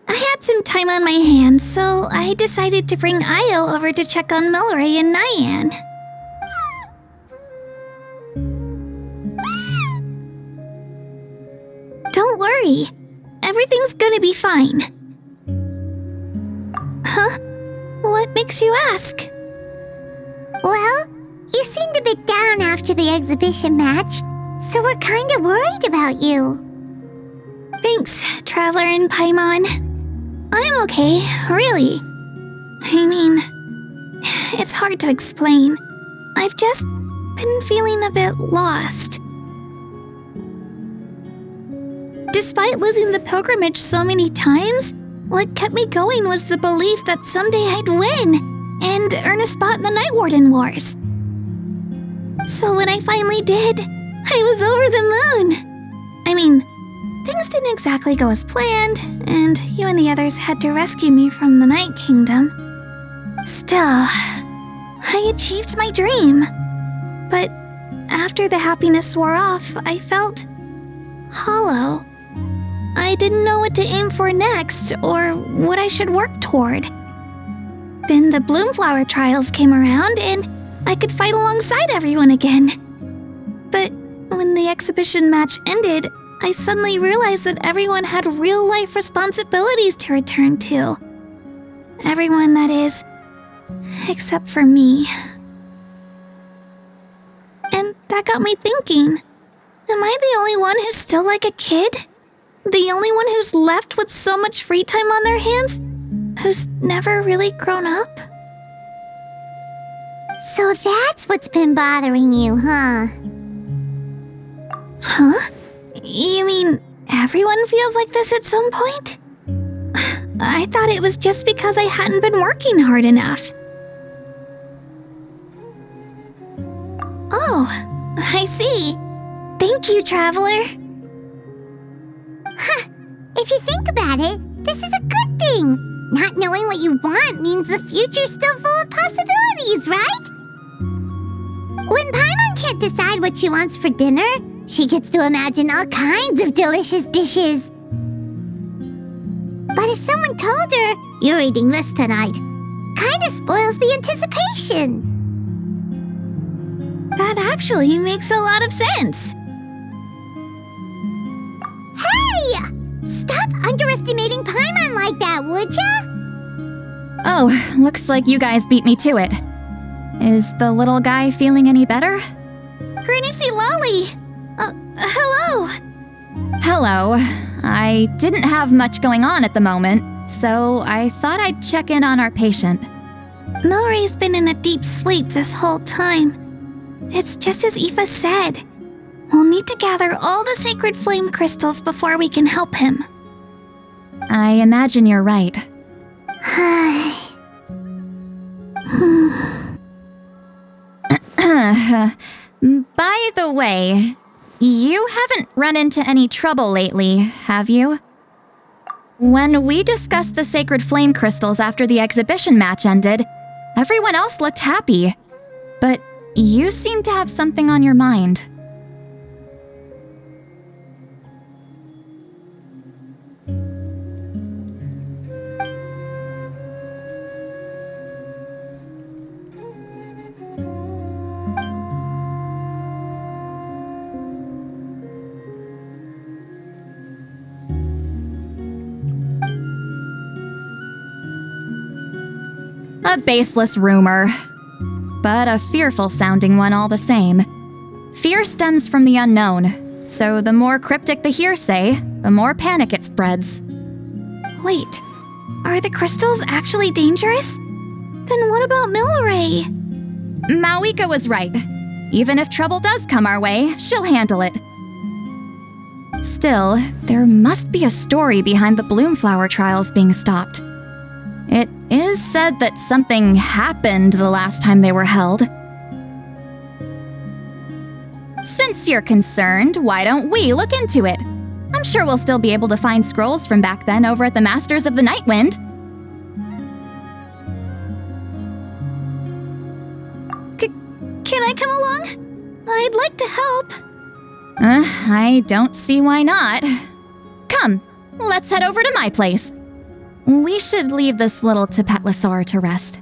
I had some time on my hands, so I decided to bring Io over to check on Milray and Nyan. Don't worry. Everything's gonna be fine. Huh? What makes you ask? Well, you seemed a bit down after the exhibition match, so we're kinda worried about you. Thanks, Traveler and Paimon. I'm okay, really. I mean, it's hard to explain. I've just been feeling a bit lost. Despite losing the pilgrimage so many times, what kept me going was the belief that someday I'd win and earn a spot in the Night Warden Wars. So when I finally did, I was over the moon. I mean, things didn't exactly go as planned, and you and the others had to rescue me from the Night Kingdom. Still, I achieved my dream. But after the happiness wore off, I felt hollow. I didn't know what to aim for next, or what I should work toward. Then the Bloomflower trials came around, and I could fight alongside everyone again. But when the exhibition match ended, I suddenly realized that everyone had real-life responsibilities to return to. Everyone, that is, except for me. And that got me thinking, am I the only one who's still like a kid? The only one who's left with so much free time on their hands? Who's never really grown up? So that's what's been bothering you, huh? Huh? You mean everyone feels like this at some point? I thought it was just because I hadn't been working hard enough. Oh, I see. Thank you, Traveler. Huh. If you think about it, this is a good thing. Not knowing what you want means the future's still full of possibilities, right? When Paimon can't decide what she wants for dinner, she gets to imagine all kinds of delicious dishes. But if someone told her, "You're eating this tonight," kinda spoils the anticipation. That actually makes a lot of sense. Hey! Stop underestimating Paimon like that, would ya? Oh, looks like you guys beat me to it. Is the little guy feeling any better? Granny C. Lolly! Hello! Hello. I didn't have much going on at the moment, so I thought I'd check in on our patient. Milray's been in a deep sleep this whole time. It's just as Aoife said. We'll need to gather all the sacred flame crystals before we can help him. I imagine you're right. By the way, you haven't run into any trouble lately, have you? When we discussed the sacred flame crystals after the exhibition match ended, everyone else looked happy. But you seem to have something on your mind. A baseless rumor, but a fearful-sounding one all the same. Fear stems from the unknown, so the more cryptic the hearsay, the more panic it spreads. Wait, are the crystals actually dangerous? Then what about Milray? Mawika was right. Even if trouble does come our way, she'll handle it. Still, there must be a story behind the Bloomflower trials being stopped. It is said that something happened the last time they were held. Since you're concerned, why don't we look into it? I'm sure we'll still be able to find scrolls from back then over at the Masters of the Nightwind. Can I come along? I'd like to help. I don't see why not. Come, let's head over to my place. We should leave this little Tapetlosaur to rest.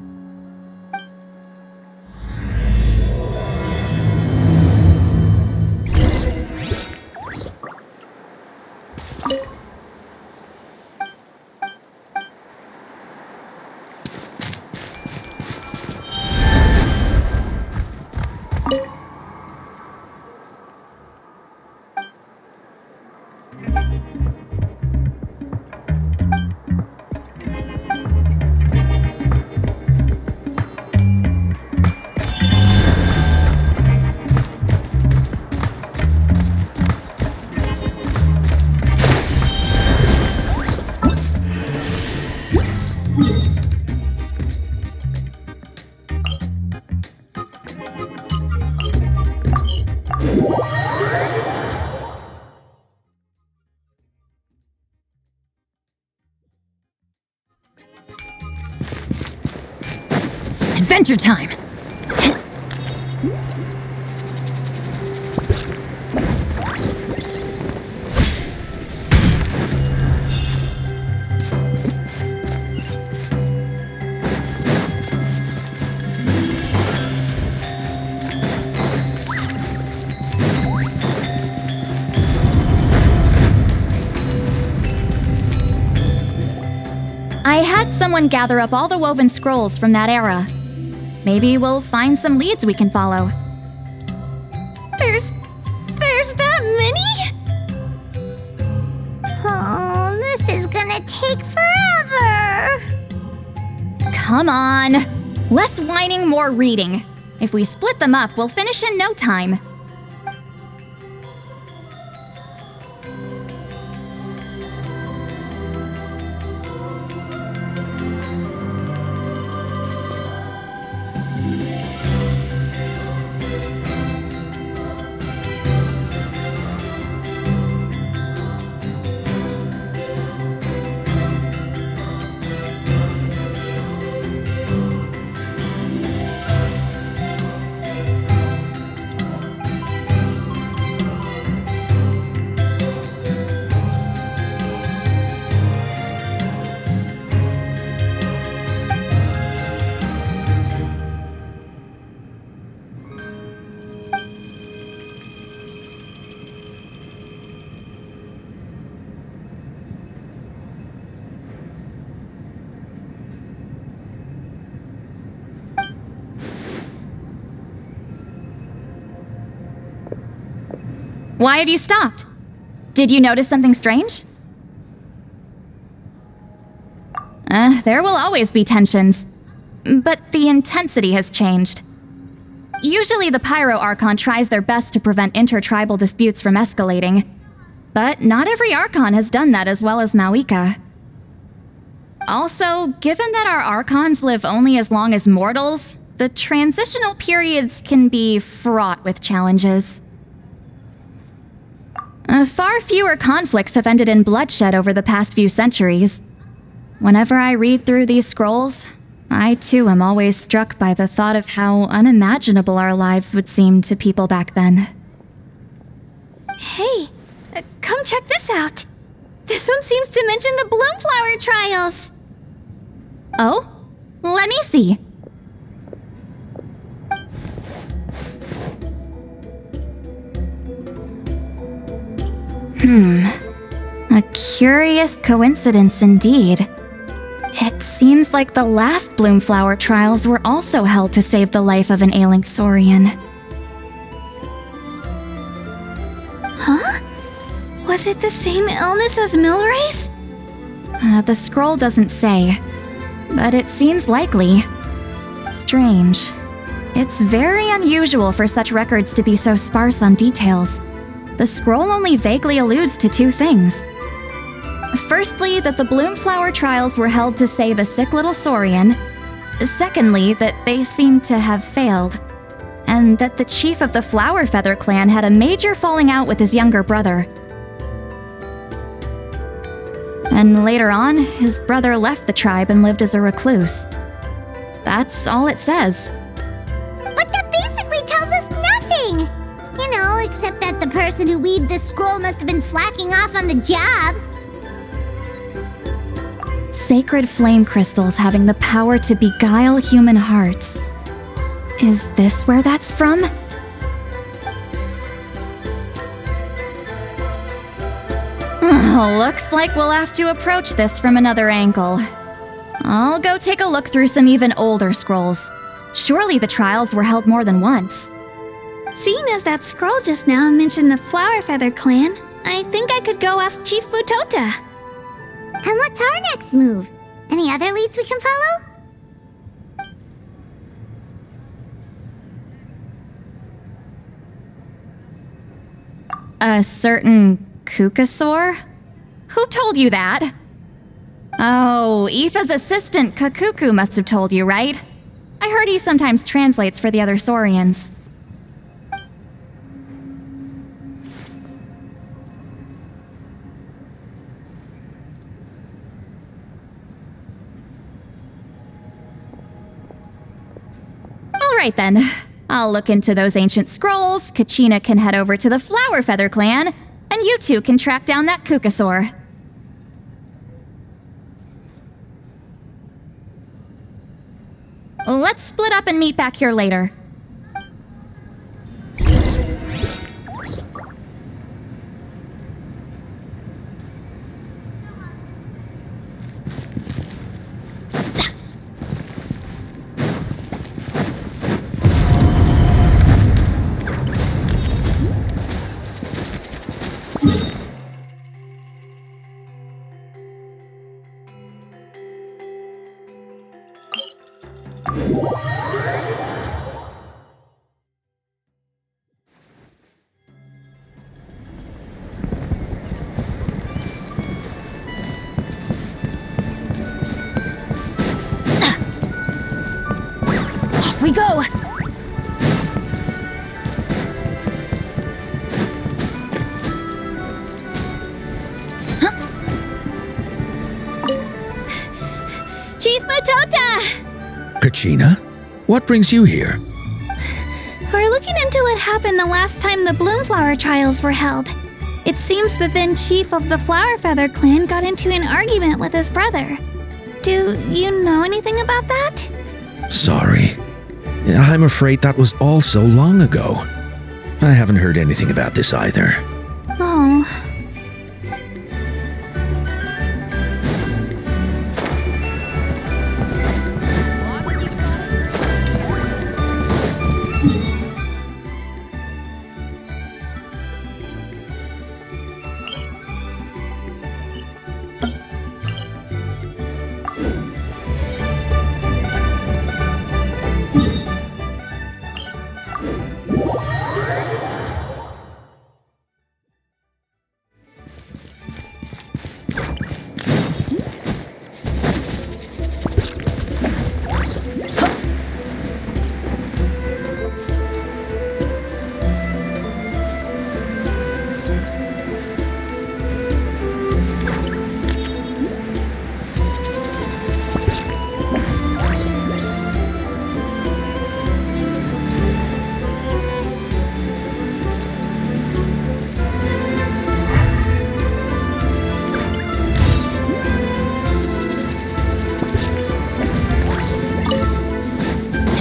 adventure time! I had someone gather up all the woven scrolls from that era. Maybe we'll find some leads we can follow. There's that many? Oh, this is gonna take forever. Come on! Less whining, more reading. If we split them up, we'll finish in no time. Why have you stopped? Did you notice something strange? There will always be tensions. But the intensity has changed. Usually the Pyro Archon tries their best to prevent intertribal disputes from escalating. But not every Archon has done that as well as Mauika. Also, given that our Archons live only as long as mortals, the transitional periods can be fraught with challenges. Far fewer conflicts have ended in bloodshed over the past few centuries. Whenever I read through these scrolls, I too am always struck by the thought of how unimaginable our lives would seem to people back then. Hey, come check this out. This one seems to mention the Bloomflower trials. Oh? Let me see. A curious coincidence indeed. It seems like the last Bloomflower trials were also held to save the life of an ailing Saurian. Huh? Was it the same illness as Milray's? The scroll doesn't say, but it seems likely. Strange. It's very unusual for such records to be so sparse on details. The scroll only vaguely alludes to two things. Firstly, that the Bloomflower trials were held to save a sick little Saurian. Secondly, that they seem to have failed. And that the chief of the Flower Feather clan had a major falling out with his younger brother. And later on, his brother left the tribe and lived as a recluse. That's all it says. But that basically tells us nothing! You know, except that the person who weaved this scroll must have been slacking off on the job. Sacred flame crystals having the power to beguile human hearts. Is this where that's from? Looks like we'll have to approach this from another angle. I'll go take a look through some even older scrolls. Surely the trials were held more than once. Seeing as that scroll just now mentioned the Flower Feather clan, I think I could go ask Chief Mutota. And what's our next move? Any other leads we can follow? A certain Kukasaur? Who told you that? Oh, Aoife's assistant Kakuku must have told you, right? I heard he sometimes translates for the other Saurians. right then. I'll look into those ancient scrolls, Kachina can head over to the Flower Feather clan, and you two can track down that Kukasaur. Let's split up and meet back here later. Off we go! Chief Matota! Kachina? What brings you here? We're looking into what happened the last time the Bloomflower trials were held. It seems the then chief of the Flower Feather clan got into an argument with his brother. Do you know anything about that? Sorry. I'm afraid that was all so long ago. I haven't heard anything about this either. Oh.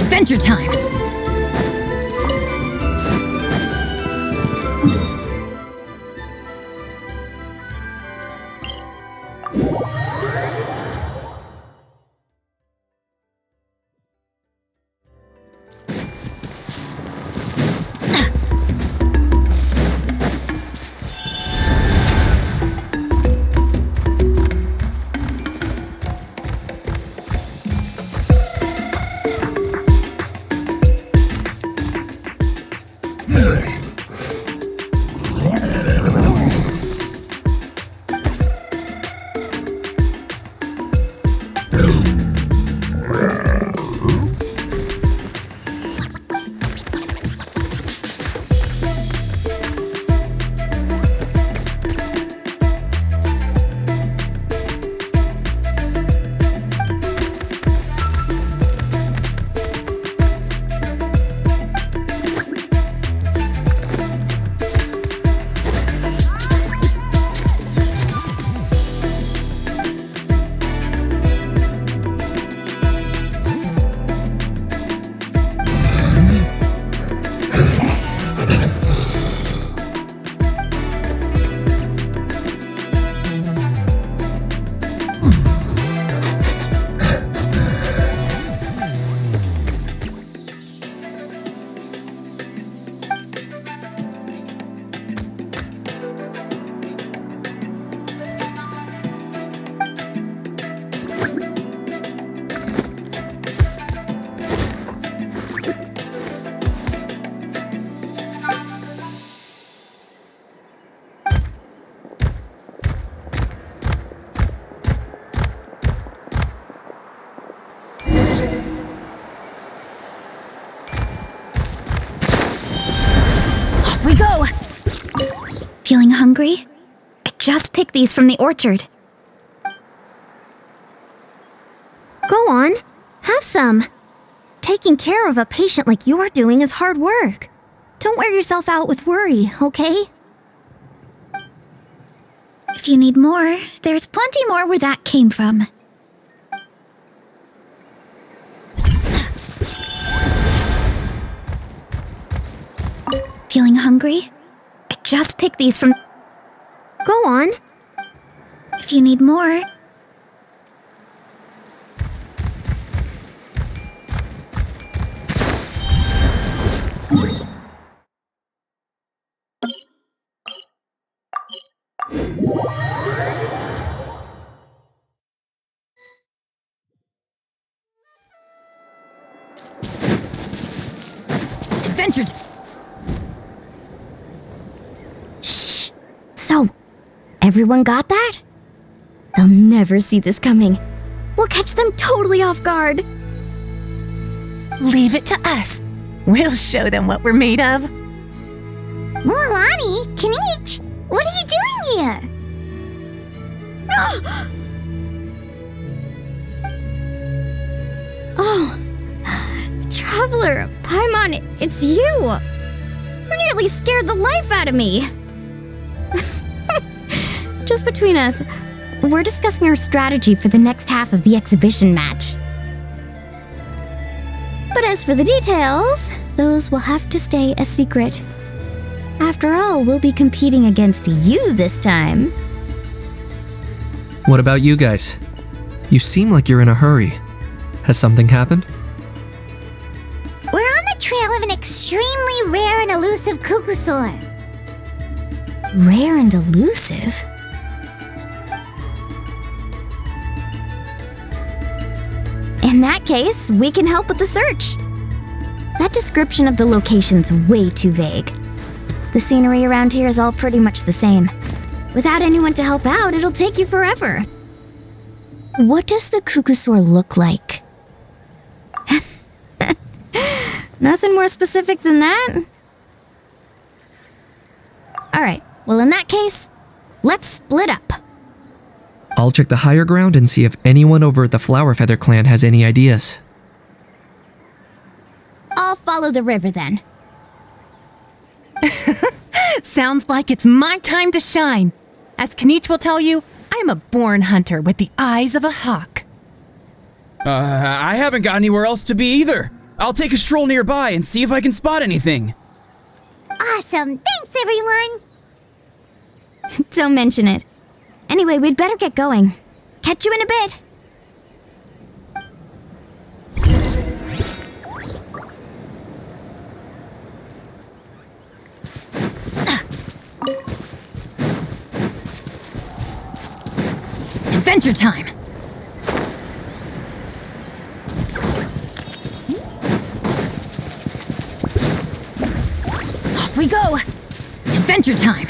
Adventure time! We go! Feeling hungry? I just picked these from the orchard. Go on, have some. Taking care of a patient like you're doing is hard work. Don't wear yourself out with worry, okay? If you need more, there's plenty more where that came from. Feeling hungry? I just picked these from... Go on. If you need more... Adventure. Shh. So, everyone got that? They'll never see this coming. We'll catch them totally off guard. Leave it to us. We'll show them what we're made of. Mulani, Kinich, what are you doing here? Oh, Traveler, Paimon, it's you! You nearly scared the life out of me! Just between us, we're discussing our strategy for the next half of the exhibition match. But as for the details, those will have to stay a secret. After all, we'll be competing against you this time. What about you guys? You seem like you're in a hurry. Has something happened? We're on the trail of an extremely rare and elusive cuckoosaur. Rare and elusive? In that case, we can help with the search. That description of the location's way too vague. The scenery around here is all pretty much the same. Without anyone to help out, it'll take you forever. What does the cuckoosaur look like? Nothing more specific than that? Alright, well in that case, let's split up. I'll check the higher ground and see if anyone over at the Flower Feather clan has any ideas. I'll follow the river then. Sounds like it's my time to shine. As Kinich will tell you, I'm a born hunter with the eyes of a hawk. I haven't got anywhere else to be either. I'll take a stroll nearby and see if I can spot anything. Awesome, thanks everyone! Don't mention it. Anyway, we'd better get going. Catch you in a bit. Adventure time! Off we go! Adventure time!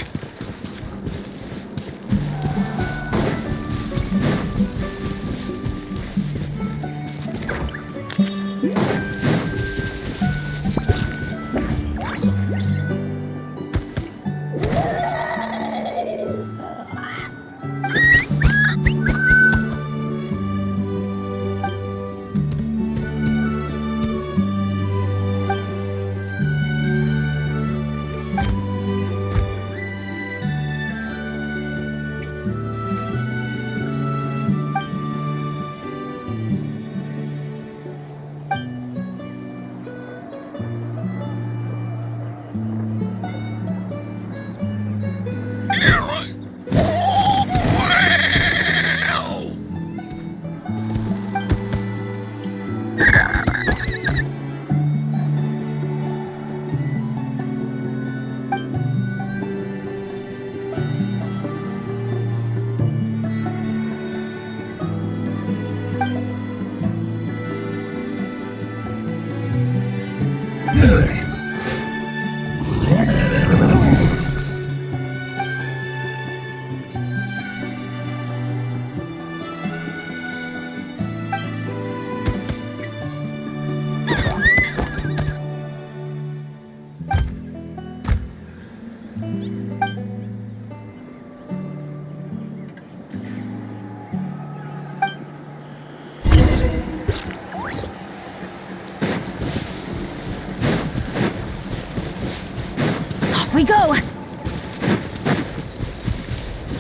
Off we go!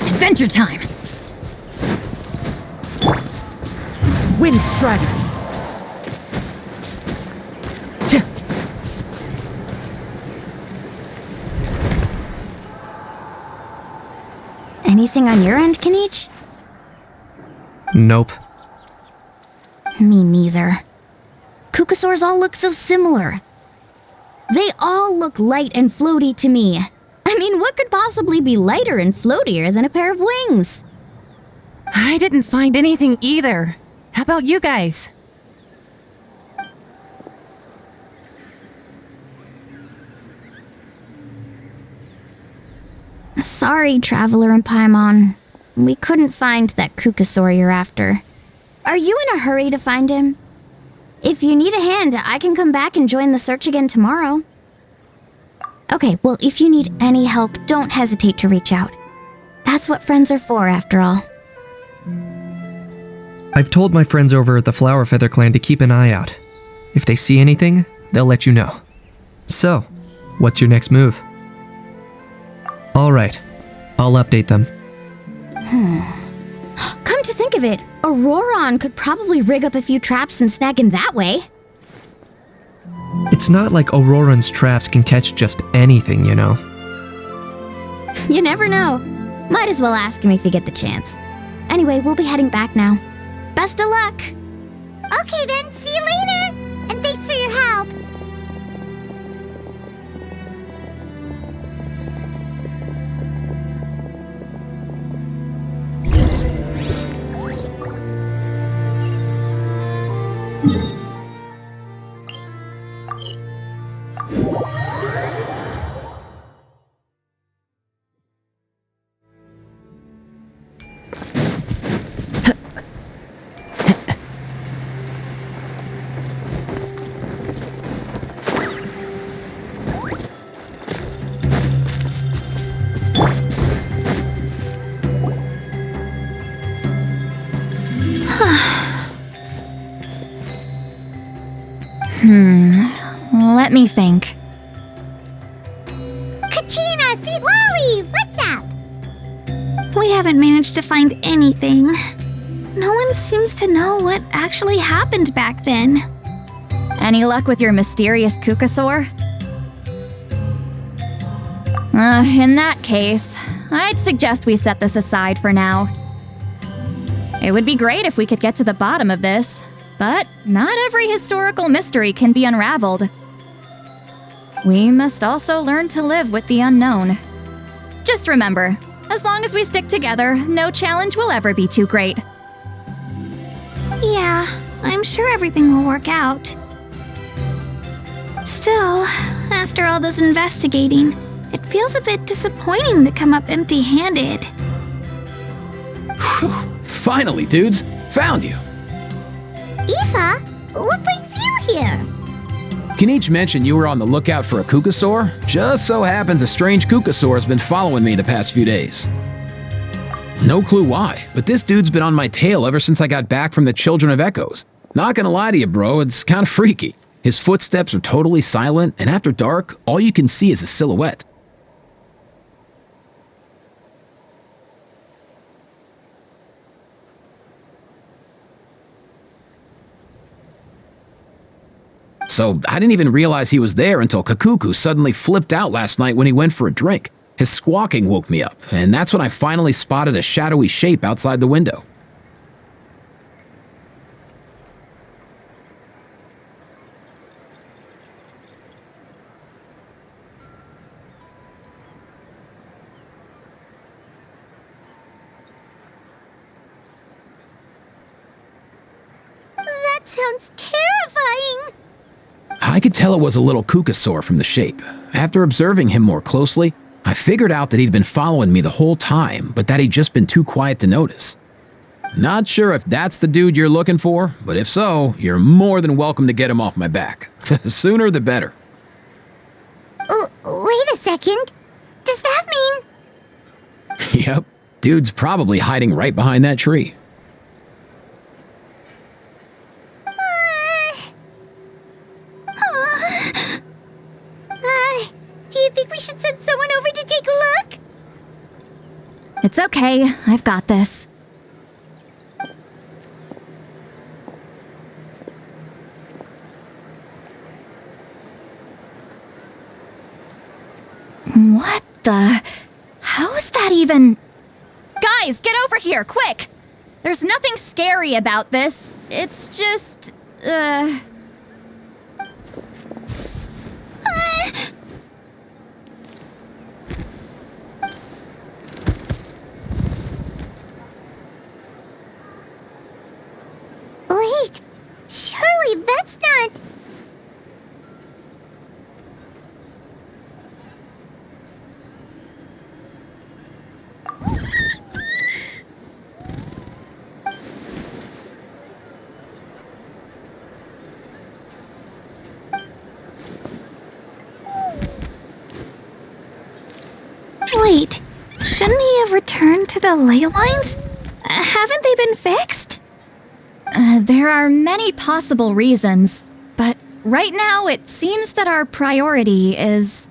Adventure time! Wind Strider! Anything on your end, Kanich? Nope. Me neither. Kukasaurs all look so similar. They all look light and floaty to me. I mean, what could possibly be lighter and floatier than a pair of wings? I didn't find anything either. How about you guys? Sorry, Traveler and Paimon. We couldn't find that Kukasaur you're after. Are you in a hurry to find him? If you need a hand, I can come back and join the search again tomorrow. Okay, well, if you need any help, don't hesitate to reach out. That's what friends are for, after all. I've told my friends over at the Flower Feather Clan to keep an eye out. If they see anything, they'll let you know. So, what's your next move? Alright, I'll update them. Come to think of it, Auroron could probably rig up a few traps and snag him that way. It's not like Auroran's traps can catch just anything, you know. You never know. Might as well ask him if you get the chance. Anyway, we'll be heading back now. Best of luck! Okay then, see you later! And thanks for your help! Let me think. Kachina, Sweet Lolly, what's up? We haven't managed to find anything. No one seems to know what actually happened back then. Any luck with your mysterious Kukasaur? In that case, I'd suggest we set this aside for now. It would be great if we could get to the bottom of this, but not every historical mystery can be unraveled. We must also learn to live with the unknown. Just remember, as long as we stick together, no challenge will ever be too great. Yeah, I'm sure everything will work out. Still, after all this investigating, it feels a bit disappointing to come up empty-handed. Finally, dudes, found you. Aoife, what brings you here? Kanich mentioned you were on the lookout for a Kukasaur. Just so happens a strange Kukasaur has been following me the past few days. No clue why, but this dude's been on my tail ever since I got back from the Children of Echoes. Not gonna lie to you, bro, it's kinda freaky. His footsteps are totally silent, and after dark, all you can see is a silhouette. So I didn't even realize he was there until Kakuku suddenly flipped out last night when he went for a drink. His squawking woke me up, and that's when I finally spotted a shadowy shape outside the window. That sounds terrifying! I could tell it was a little Kukasaur from the shape. After observing him more closely, I figured out that he'd been following me the whole time, but that he'd just been too quiet to notice. Not sure if that's the dude you're looking for, but if so, you're more than welcome to get him off my back. The sooner the better. Wait a second. Does that mean... Yep, dude's probably hiding right behind that tree. Do you think we should send someone It's okay, I've got this. What the? How is that even? Guys, get over here, quick! There's nothing scary about this. It's just, Wait, surely that's not... Wait, shouldn't he have returned to the ley lines? Haven't they been fixed? There are many possible reasons, but right now it seems that our priority is...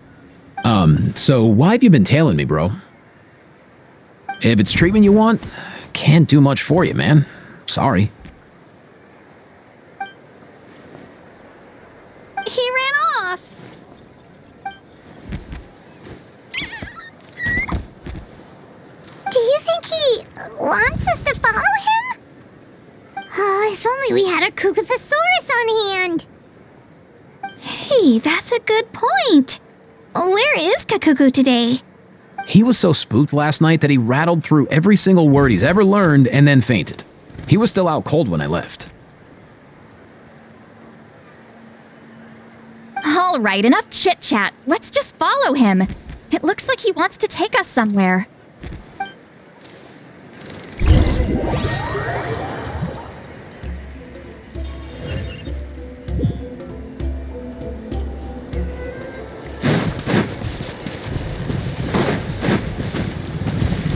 So why have you been tailing me, bro? If it's treatment you want, can't do much for you, man. Sorry. He ran off. Do you think he wants us to follow him? Oh, if only we had a Cucuthosaurus on hand. Hey, that's a good point. Where is Kakuku today? He was so spooked last night that he rattled through every single word he's ever learned and then fainted. He was still out cold when I left. All right, enough chit-chat. Let's just follow him. It looks like he wants to take us somewhere.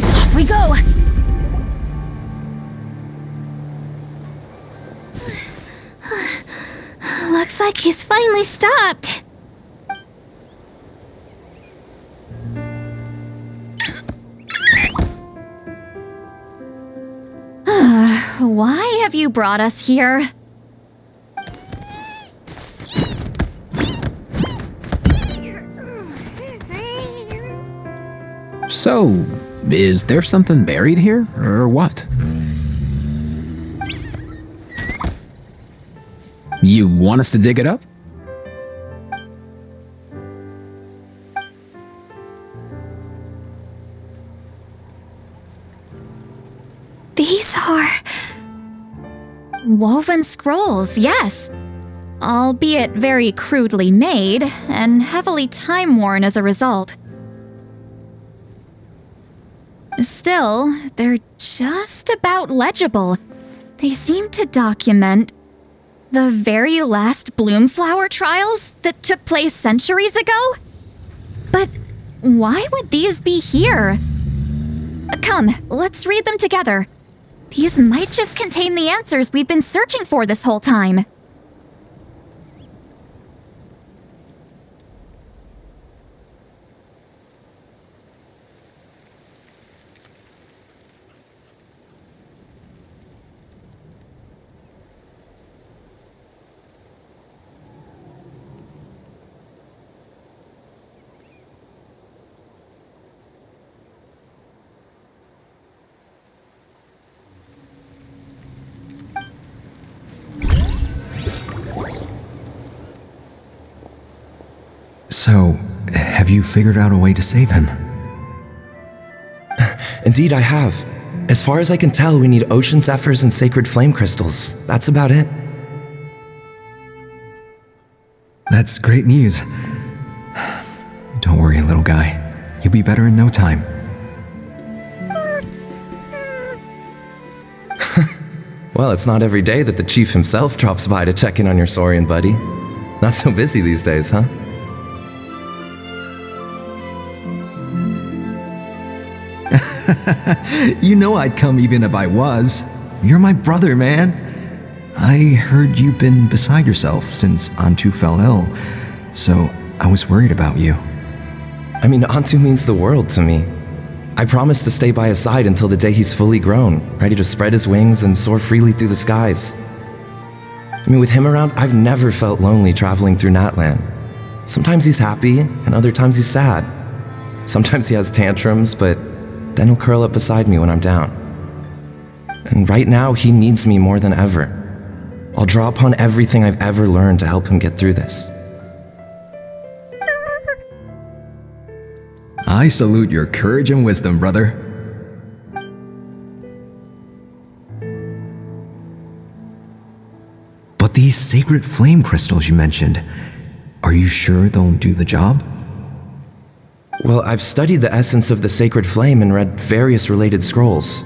Off we go! Looks like he's finally stopped. Why have you brought us here? So, is there something buried here, or what? You want us to dig it up? These are... Woven scrolls, yes. Albeit very crudely made, and heavily time-worn as a result. Still, they're just about legible. They seem to document the very last Bloomflower trials that took place centuries ago? But why would these be here? Come, let's read them together. These might just contain the answers we've been searching for this whole time. So, have you figured out a way to save him? Indeed, I have. As far as I can tell, we need ocean zephyrs and sacred flame crystals. That's about it. That's great news. Don't worry, little guy. You'll be better in no time. Well, it's not every day that the chief himself drops by to check in on your Saurian buddy. Not so busy these days, huh? You know I'd come even if I was. You're my brother, man. I heard you've been beside yourself since Antu fell ill, so I was worried about you. I mean, Antu means the world to me. I promised to stay by his side until the day he's fully grown, ready to spread his wings and soar freely through the skies. I mean, with him around, I've never felt lonely traveling through Natlan. Sometimes he's happy, and other times he's sad. Sometimes he has tantrums, but then he'll curl up beside me when I'm down. And right now, he needs me more than ever. I'll draw upon everything I've ever learned to help him get through this. I salute your courage and wisdom, brother. But these sacred flame crystals you mentioned, are you sure they'll do the job? Well, I've studied the essence of the sacred flame and read various related scrolls.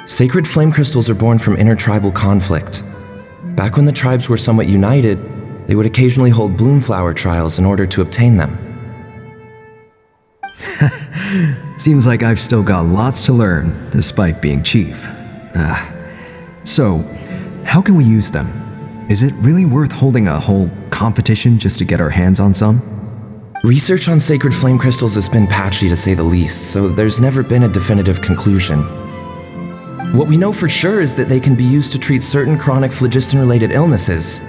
Sacred flame crystals are born from intertribal conflict. Back when the tribes were somewhat united, they would occasionally hold Bloomflower trials in order to obtain them. Seems like I've still got lots to learn, despite being chief. So, how can we use them? Is it really worth holding a whole competition just to get our hands on some? Research on sacred flame crystals has been patchy to say the least, so there's never been a definitive conclusion. What we know for sure is that they can be used to treat certain chronic phlogiston-related illnesses.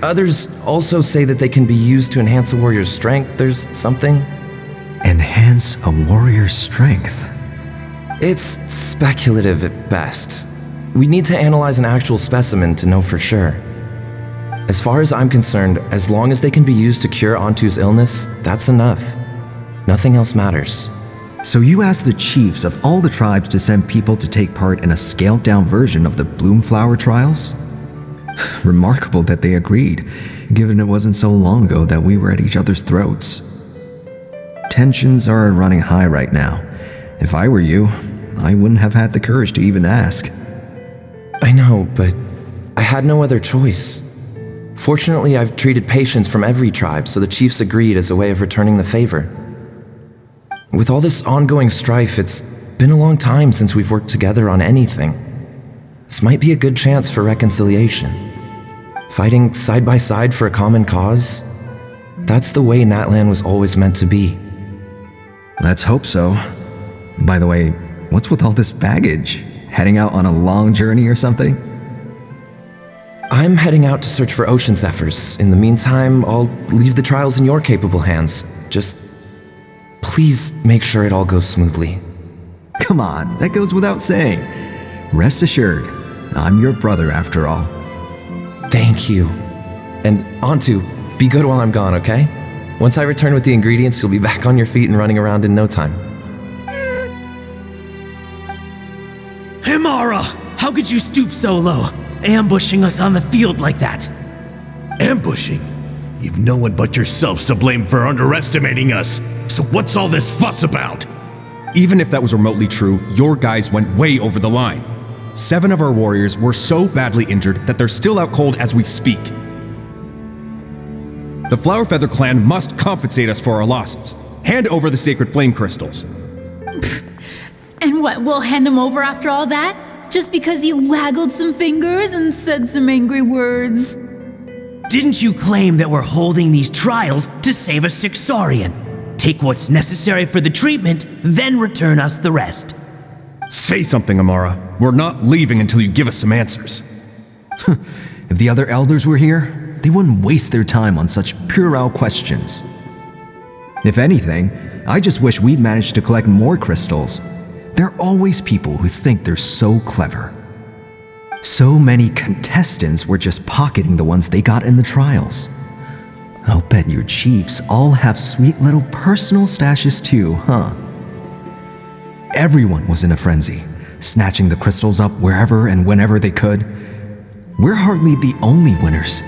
Others also say that they can be used to enhance a warrior's strength. There's something. Enhance a warrior's strength? It's speculative at best. We need to analyze an actual specimen to know for sure. As far as I'm concerned, as long as they can be used to cure Antu's illness, that's enough. Nothing else matters. So you asked the chiefs of all the tribes to send people to take part in a scaled-down version of the Bloomflower trials? Remarkable that they agreed, given it wasn't so long ago that we were at each other's throats. Tensions are running high right now. If I were you, I wouldn't have had the courage to even ask. I know, but I had no other choice. Fortunately, I've treated patients from every tribe, so the chiefs agreed as a way of returning the favor. With all this ongoing strife, it's been a long time since we've worked together on anything. This might be a good chance for reconciliation. Fighting side by side for a common cause? That's the way Natlan was always meant to be. Let's hope so. By the way, what's with all this baggage? Heading out on a long journey or something? I'm heading out to search for ocean zephyrs. In the meantime, I'll leave the trials in your capable hands. Just please make sure it all goes smoothly. Come on, that goes without saying. Rest assured, I'm your brother after all. Thank you. And Antu, be good while I'm gone, okay? Once I return with the ingredients, you'll be back on your feet and running around in no time. Himara! How could you stoop so low, ambushing us on the field like that? Ambushing? You've no one but yourself to blame for underestimating us. So what's all this fuss about? Even if that was remotely true, your guys went way over the line. 7 of our warriors were so badly injured that they're still out cold as we speak. The Flower Feather clan must compensate us for our losses. Hand over the sacred flame crystals. And what, we'll hand them over after all that? Just because you waggled some fingers and said some angry words? Didn't you claim that we're holding these trials to save a sick Saurian? Take what's necessary for the treatment, then return us the rest. Say something, Amara. We're not leaving until you give us some answers. If the other elders were here, they wouldn't waste their time on such puerile questions. If anything, I just wish we'd managed to collect more crystals. There are always people who think they're so clever. So many contestants were just pocketing the ones they got in the trials. I'll bet your chiefs all have sweet little personal stashes too, huh? Everyone was in a frenzy, snatching the crystals up wherever and whenever they could. We're hardly the only winners.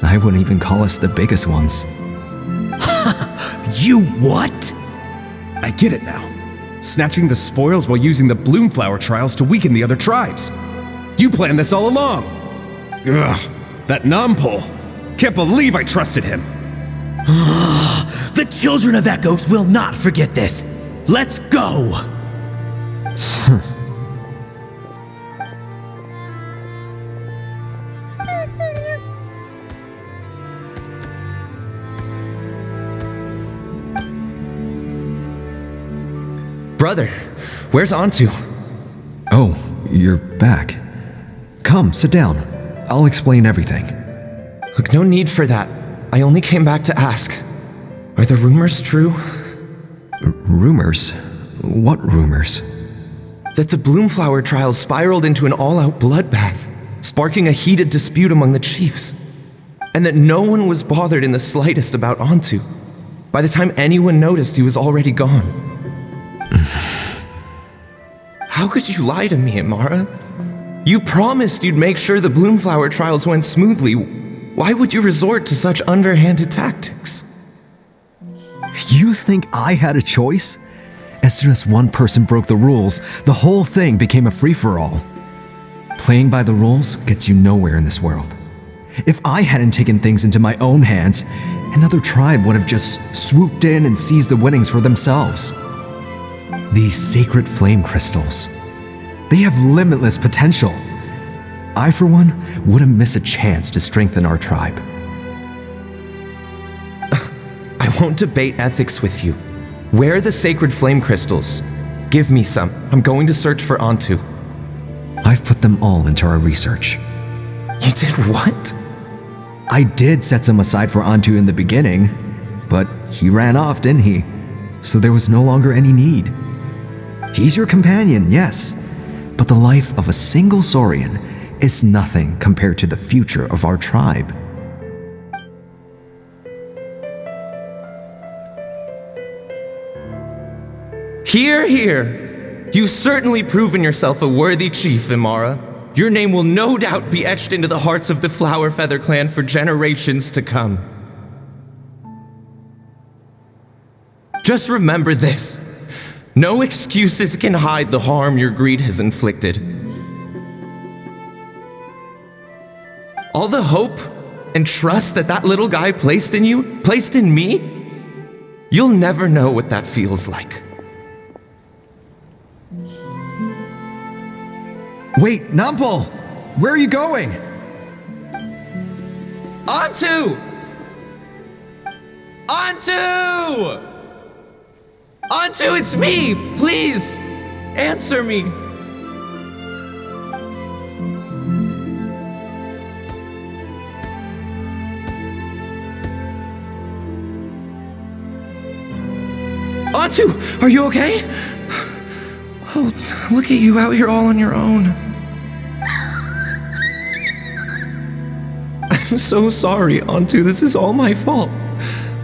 I wouldn't even call us the biggest ones. You what? I get it now. Snatching the spoils while using the Bloomflower trials to weaken the other tribes. You planned this all along. Ugh, that Nampol. Can't believe I trusted him. The children of Echoes will not forget this. Let's go! Brother, where's Antu? Oh, you're back. Come, sit down. I'll explain everything. Look, no need for that. I only came back to ask. Are the rumors true? Rumors? What rumors? That the Bloomflower trial spiraled into an all-out bloodbath, sparking a heated dispute among the chiefs. And that no one was bothered in the slightest about Antu. By the time anyone noticed, he was already gone. How could you lie to me, Amara? You promised you'd make sure the Bloomflower trials went smoothly. Why would you resort to such underhanded tactics? You think I had a choice? As soon as one person broke the rules, the whole thing became a free-for-all. Playing by the rules gets you nowhere in this world. If I hadn't taken things into my own hands, another tribe would have just swooped in and seized the winnings for themselves. These sacred flame crystals, they have limitless potential. I, for one, wouldn't miss a chance to strengthen our tribe. I won't debate ethics with you. Where are the sacred flame crystals? Give me some. I'm going to search for Antu. I've put them all into our research. You did what? I did set some aside for Antu in the beginning, but he ran off, didn't he? So there was no longer any need. He's your companion, yes, but the life of a single Saurian is nothing compared to the future of our tribe. Hear, hear! You've certainly proven yourself a worthy chief, Imara. Your name will no doubt be etched into the hearts of the Flower Feather clan for generations to come. Just remember this. No excuses can hide the harm your greed has inflicted. All the hope and trust that little guy placed in you, placed in me, you'll never know what that feels like. Wait, Nampal! Where are you going? Antu! Antu! Antu, it's me! Please! Answer me! Antu, are you okay? Oh, look at you out here all on your own. I'm so sorry, Antu. This is all my fault.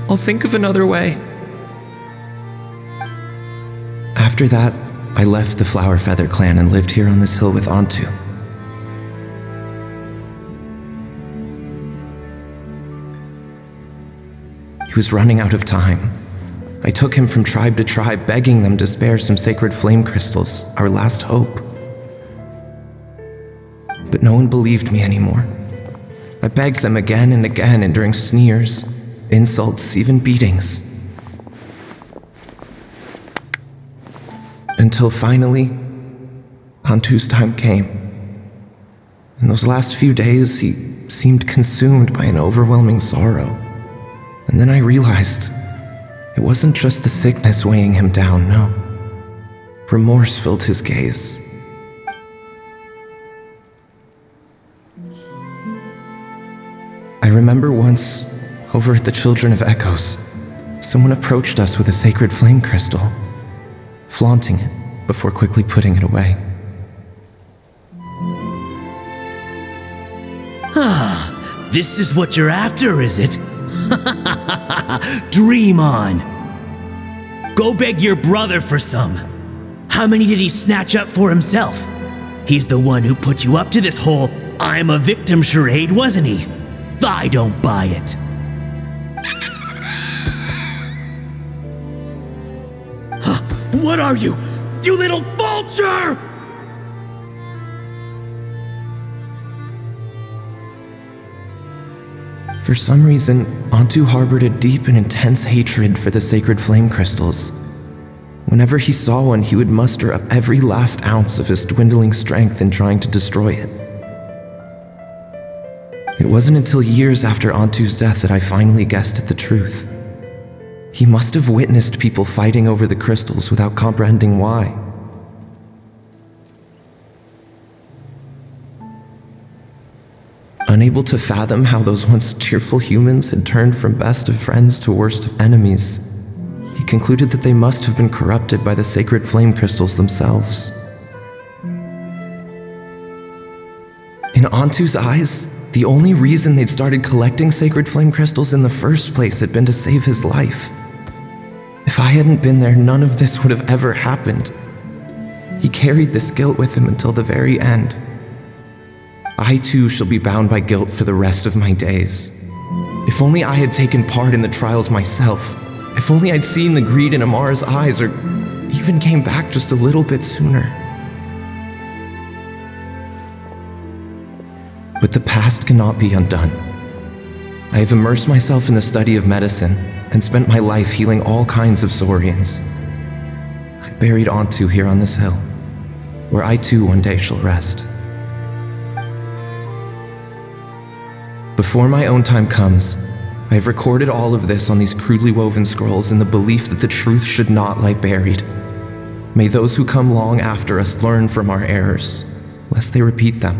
I'll think of another way. After that, I left the Flower Feather clan and lived here on this hill with Antu. He was running out of time. I took him from tribe to tribe, begging them to spare some sacred flame crystals, our last hope. But no one believed me anymore. I begged them again and again, enduring sneers, insults, even beatings. Until finally, Antu's time came. In those last few days, he seemed consumed by an overwhelming sorrow. And then I realized it wasn't just the sickness weighing him down, no. Remorse filled his gaze. I remember once, over at the Children of Echoes, someone approached us with a sacred flame crystal, flaunting it before quickly putting it away. Ah, this is what you're after, is it? Dream on. Go beg your brother for some. How many did he snatch up for himself? He's the one who put you up to this whole I'm a victim charade, wasn't he? I don't buy it. What are you, you little vulture? For some reason, Antu harbored a deep and intense hatred for the sacred flame crystals. Whenever he saw one, he would muster up every last ounce of his dwindling strength in trying to destroy it. It wasn't until years after Antu's death that I finally guessed at the truth. He must have witnessed people fighting over the crystals without comprehending why. Unable to fathom how those once cheerful humans had turned from best of friends to worst of enemies, he concluded that they must have been corrupted by the sacred flame crystals themselves. In Antu's eyes, the only reason they'd started collecting sacred flame crystals in the first place had been to save his life. If I hadn't been there, none of this would have ever happened. He carried this guilt with him until the very end. I too shall be bound by guilt for the rest of my days. If only I had taken part in the trials myself. If only I'd seen the greed in Amara's eyes, or even came back just a little bit sooner. But the past cannot be undone. I have immersed myself in the study of medicine and spent my life healing all kinds of Saurians. I buried Antu here on this hill, where I too one day shall rest. Before my own time comes, I have recorded all of this on these crudely woven scrolls in the belief that the truth should not lie buried. May those who come long after us learn from our errors, lest they repeat them.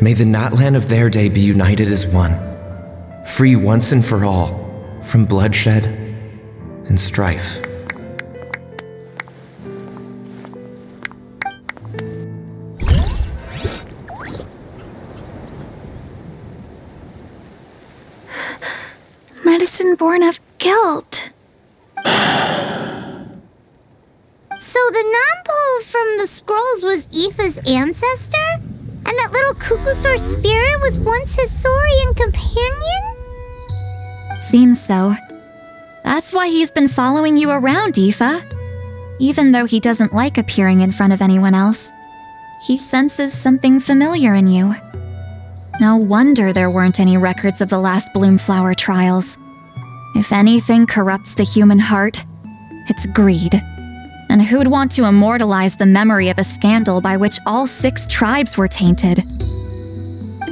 May the Natlan of their day be united as one, free once and for all from bloodshed and strife. Medicine born of guilt. So the non-pole from the scrolls was Aoife's ancestor? And that little Cuckoosaur spirit was once his Saurian companion? Seems so. That's why he's been following you around, Aoife. Even though he doesn't like appearing in front of anyone else, he senses something familiar in you. No wonder there weren't any records of the last Bloomflower trials. If anything corrupts the human heart, it's greed. And who'd want to immortalize the memory of a scandal by which all 6 tribes were tainted?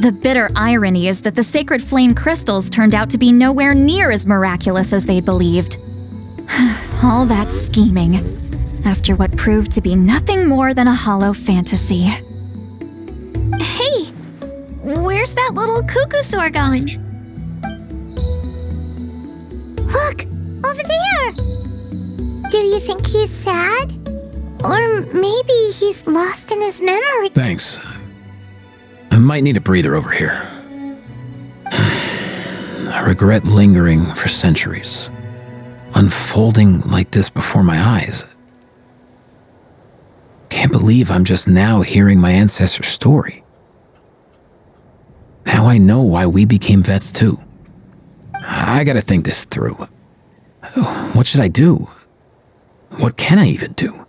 The bitter irony is that the sacred flame crystals turned out to be nowhere near as miraculous as they believed. All that scheming, after what proved to be nothing more than a hollow fantasy. Hey, where's that little Cuckoosaur going? Look, over there! Do you think he's sad? Or maybe he's lost in his memory? Thanks. I might need a breather over here. I regret lingering for centuries, unfolding like this before my eyes. Can't believe I'm just now hearing my ancestor's story. Now I know why we became vets too. I gotta think this through. What should I do? What can I even do?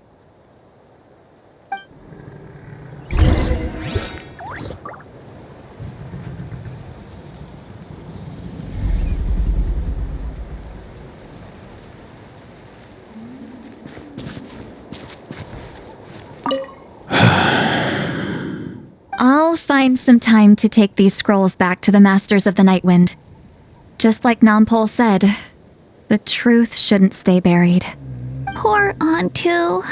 I'll find some time to take these scrolls back to the Masters of the Nightwind. Just like Nampol said, the truth shouldn't stay buried. Poor Antu.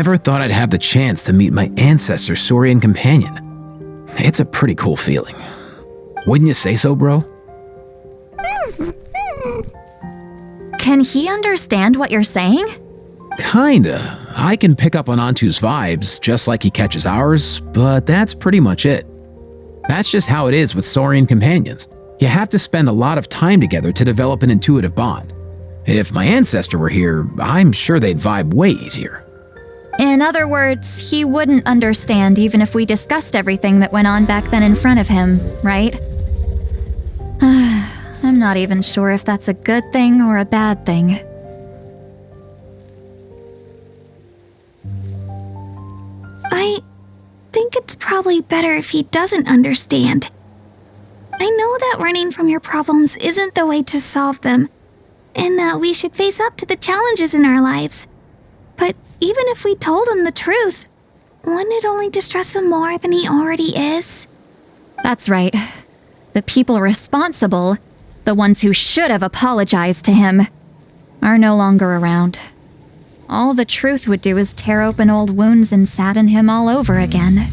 never thought I'd have the chance to meet my ancestor Saurian companion. It's a pretty cool feeling. Wouldn't you say so, bro? Can he understand what you're saying? Kinda. I can pick up on Antu's vibes, just like he catches ours, but that's pretty much it. That's just how it is with Saurian companions. You have to spend a lot of time together to develop an intuitive bond. If my ancestor were here, I'm sure they'd vibe way easier. In other words, he wouldn't understand even if we discussed everything that went on back then in front of him, right? I'm not even sure if that's a good thing or a bad thing. I think it's probably better if he doesn't understand. I know that running from your problems isn't the way to solve them, and that we should face up to the challenges in our lives. But even if we told him the truth, wouldn't it only distress him more than he already is? That's right. The people responsible, the ones who should have apologized to him, are no longer around. All the truth would do is tear open old wounds and sadden him all over again.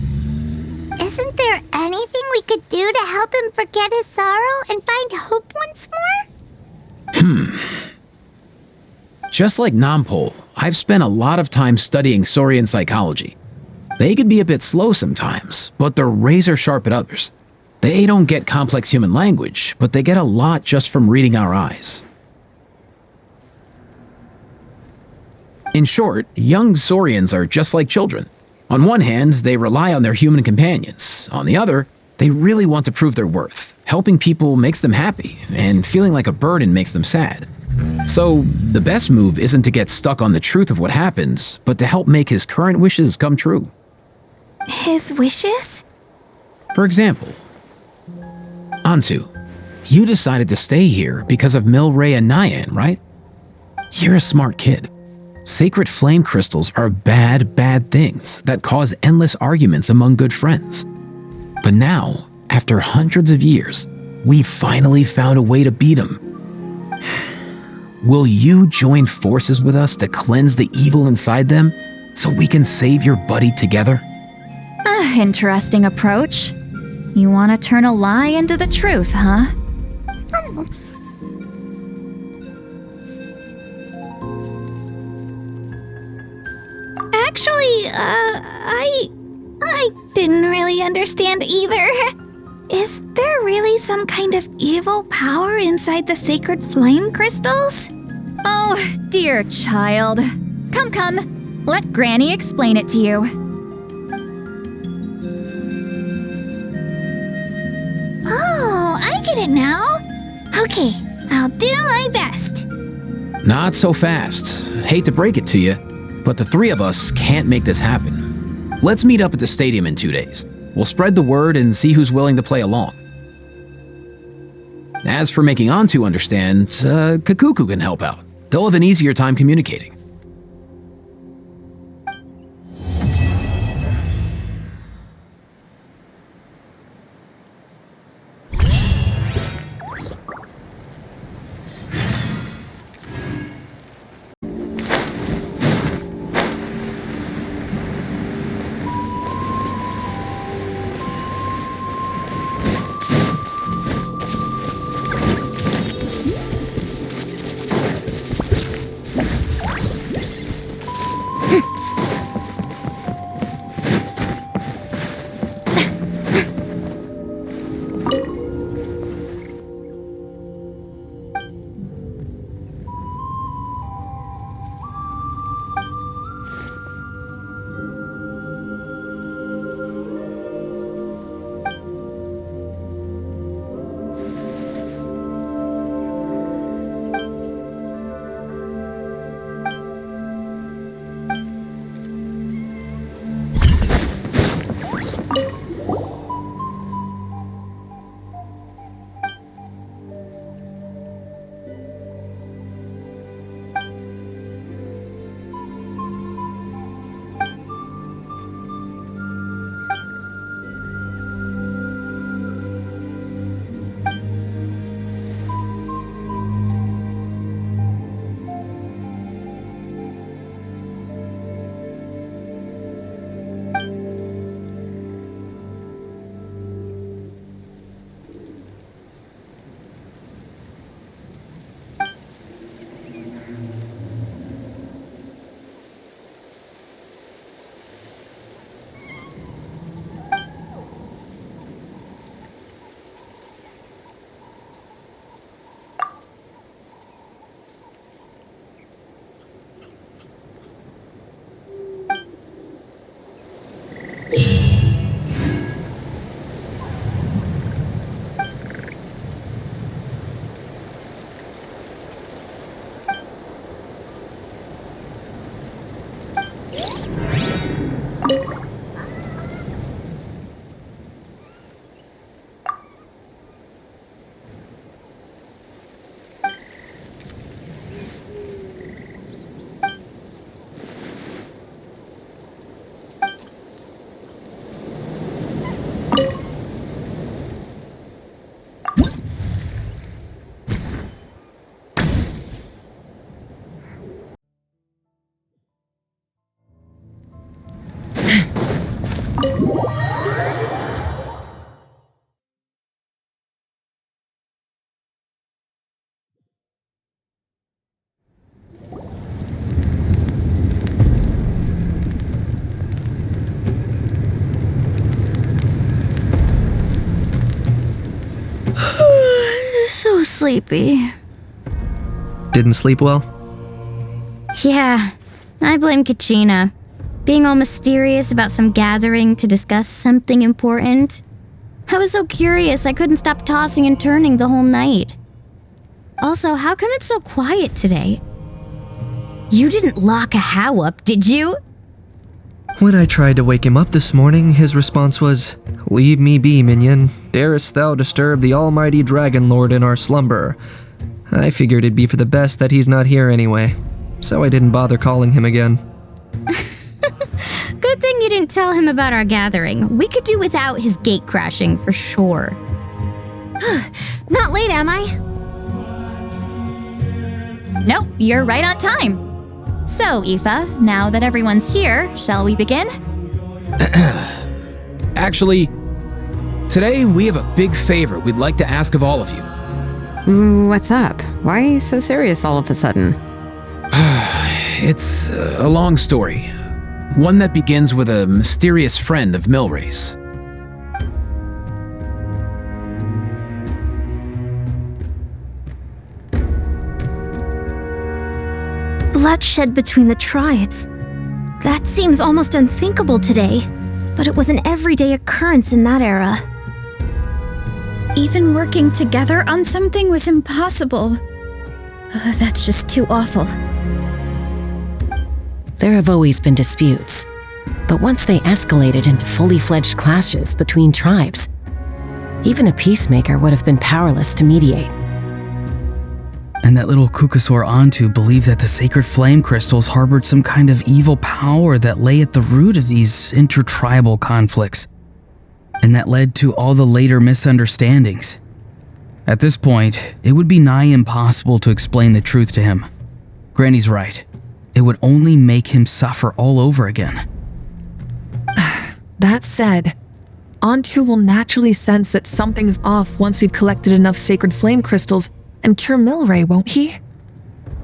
Isn't there anything we could do to help him forget his sorrow and find hope once more? Just like Nampol, I've spent a lot of time studying Saurian psychology. They can be a bit slow sometimes, but they're razor sharp at others. They don't get complex human language, but they get a lot just from reading our eyes. In short, young Saurians are just like children. On one hand, they rely on their human companions. On the other, they really want to prove their worth. Helping people makes them happy, and feeling like a burden makes them sad. So, the best move isn't to get stuck on the truth of what happens, but to help make his current wishes come true. His wishes? For example, Antu, you decided to stay here because of Milray and Nyan, right? You're a smart kid. Sacred flame crystals are bad, bad things that cause endless arguments among good friends. But now, after hundreds of years, we finally found a way to beat them. Will you join forces with us to cleanse the evil inside them so we can save your buddy together? Interesting approach. You want to turn a lie into the truth, huh? Actually, I didn't really understand either. Is there really some kind of evil power inside the sacred flame crystals? Oh, dear child. Come. Let Granny explain it to you. Oh, I get it now. Okay, I'll do my best. Not so fast. Hate to break it to you, but the three of us can't make this happen. Let's meet up at the stadium in 2 days. We'll spread the word and see who's willing to play along. As for making Antu understand, Kakuku can help out. They'll have an easier time communicating. sleepy. Didn't sleep well? Yeah, I blame Kachina. Being all mysterious about some gathering to discuss something important. I was so curious I couldn't stop tossing and turning the whole night. Also, how come it's so quiet today? You didn't lock a How up, did you? When I tried to wake him up this morning, his response was, "Leave me be, minion. Darest thou disturb the almighty Dragon Lord in our slumber?" I figured it'd be for the best that he's not here anyway, so I didn't bother calling him again. Good thing you didn't tell him about our gathering. We could do without his gate crashing for sure. Not late, am I? Nope, you're right on time. So, Aoife, now that everyone's here, shall we begin? Actually, today we have a big favor we'd like to ask of all of you. What's up? Why so serious all of a sudden? It's a long story. One that begins with a mysterious friend of Milray's. Bloodshed between the tribes. That seems almost unthinkable today, but it was an everyday occurrence in that era. Even working together on something was impossible. That's just too awful. There have always been disputes, but once they escalated into fully fledged clashes between tribes, even a peacemaker would have been powerless to mediate. And that little Kukusaur Antu believed that the sacred flame crystals harbored some kind of evil power that lay at the root of these intertribal conflicts. And that led to all the later misunderstandings. At this point, it would be nigh impossible to explain the truth to him. Granny's right. It would only make him suffer all over again. That said, Antu will naturally sense that something's off once you've collected enough sacred flame crystals and cure Milray, won't he?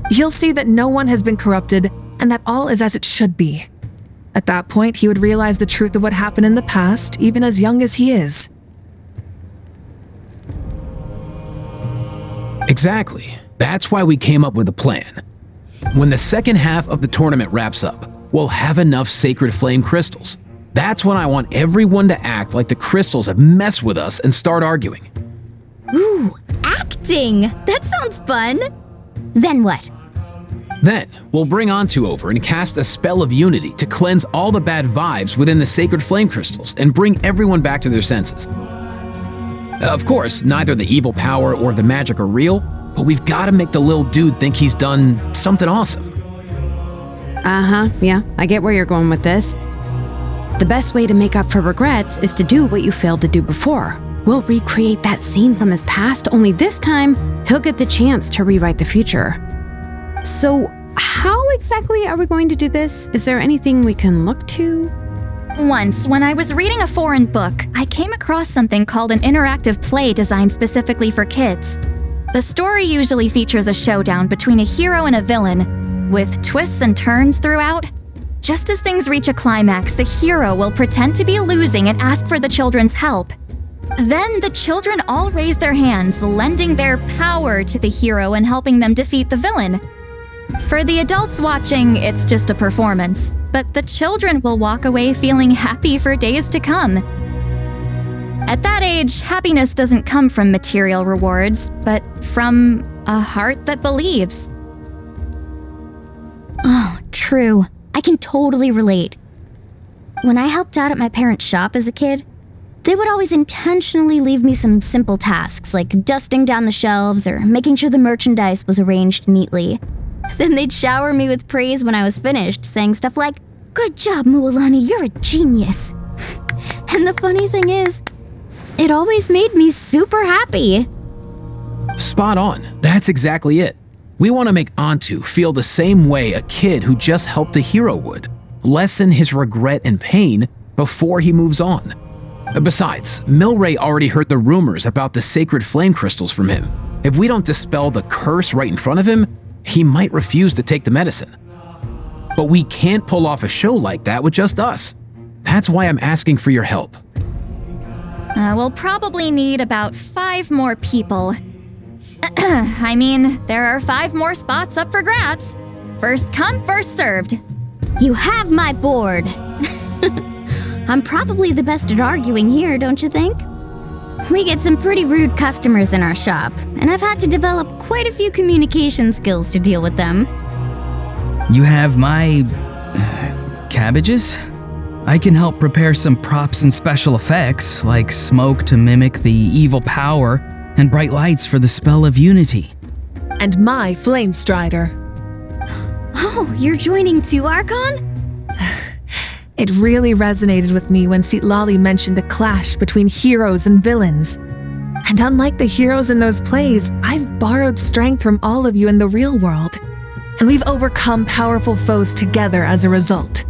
He'll see that no one has been corrupted and that all is as it should be. At that point, he would realize the truth of what happened in the past, even as young as he is. Exactly. That's why we came up with a plan. When the second half of the tournament wraps up, we'll have enough sacred flame crystals. That's when I want everyone to act like the crystals have messed with us and start arguing. Ooh, acting! That sounds fun! Then what? Then, we'll bring Antu over and cast a spell of unity to cleanse all the bad vibes within the sacred flame crystals and bring everyone back to their senses. Of course, neither the evil power or the magic are real, but we've got to make the little dude think he's done something awesome. Yeah, I get where you're going with this. The best way to make up for regrets is to do what you failed to do before. We'll recreate that scene from his past, only this time, he'll get the chance to rewrite the future. So, how exactly are we going to do this? Is there anything we can look to? Once, when I was reading a foreign book, I came across something called an interactive play designed specifically for kids. The story usually features a showdown between a hero and a villain, with twists and turns throughout. Just as things reach a climax, the hero will pretend to be losing and ask for the children's help. Then the children all raise their hands, lending their power to the hero and helping them defeat the villain. For the adults watching, it's just a performance, but the children will walk away feeling happy for days to come. At that age, happiness doesn't come from material rewards, but from a heart that believes. Oh, true. I can totally relate. When I helped out at my parents' shop as a kid, they would always intentionally leave me some simple tasks like dusting down the shelves or making sure the merchandise was arranged neatly. Then they'd shower me with praise when I was finished, saying stuff like, "Good job, Mualani, you're a genius." And the funny thing is, it always made me super happy. Spot on. That's exactly it. We want to make Antu feel the same way a kid who just helped a hero would. Lessen his regret and pain before he moves on. Besides, Milray already heard the rumors about the sacred flame crystals from him. If we don't dispel the curse right in front of him, he might refuse to take the medicine. But we can't pull off a show like that with just us. That's why I'm asking for your help. We'll probably need about 5 more people. I mean, there are 5 more spots up for grabs. First come, first served. You have my board. I'm probably the best at arguing here, don't you think? We get some pretty rude customers in our shop, and I've had to develop quite a few communication skills to deal with them. You have my... cabbages? I can help prepare some props and special effects, like smoke to mimic the evil power, and bright lights for the spell of unity. And my flame strider. Oh, you're joining too, Archon? It really resonated with me when Citlali mentioned a clash between heroes and villains. And unlike the heroes in those plays, I've borrowed strength from all of you in the real world. And we've overcome powerful foes together as a result.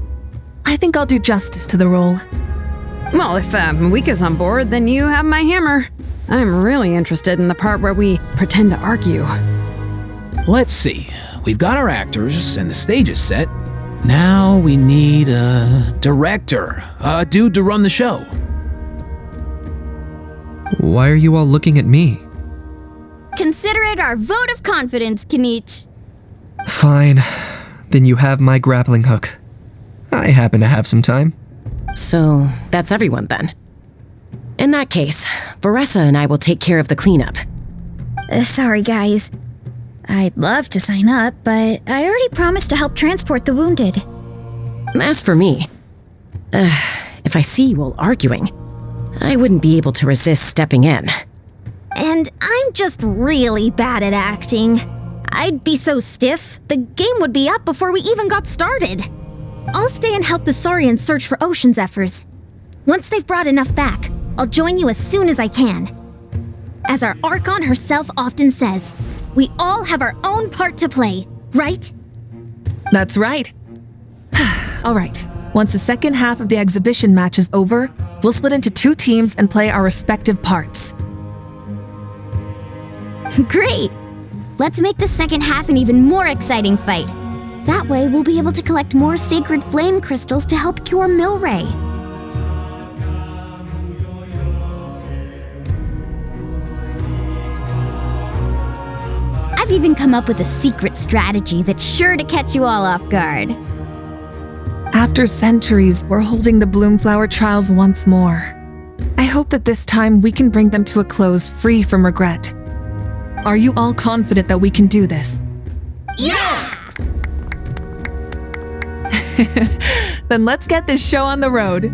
I think I'll do justice to the role. Well, if Mika's on board, then you have my hammer. I'm really interested in the part where we pretend to argue. Let's see. We've got our actors and the stage is set. Now we need a director, a dude to run the show. Why are you all looking at me? Consider it our vote of confidence, Kinich. Fine. Then you have my grappling hook. I happen to have some time. So, that's everyone then. In that case, Varessa and I will take care of the cleanup. Sorry, guys. I'd love to sign up, but I already promised to help transport the wounded. As for me, if I see you all arguing, I wouldn't be able to resist stepping in. And I'm just really bad at acting. I'd be so stiff, the game would be up before we even got started. I'll stay and help the Saurians search for Ocean Zephyrs. Once they've brought enough back, I'll join you as soon as I can. As our Archon herself often says, we all have our own part to play, right? That's right. All right, once the second half of the exhibition match is over, we'll split into 2 teams and play our respective parts. Great! Let's make the second half an even more exciting fight. That way, we'll be able to collect more sacred flame crystals to help cure Milray. I've even come up with a secret strategy that's sure to catch you all off guard. After centuries, we're holding the Bloomflower trials once more. I hope that this time we can bring them to a close free from regret. Are you all confident that we can do this? Yeah! Then let's get this show on the road.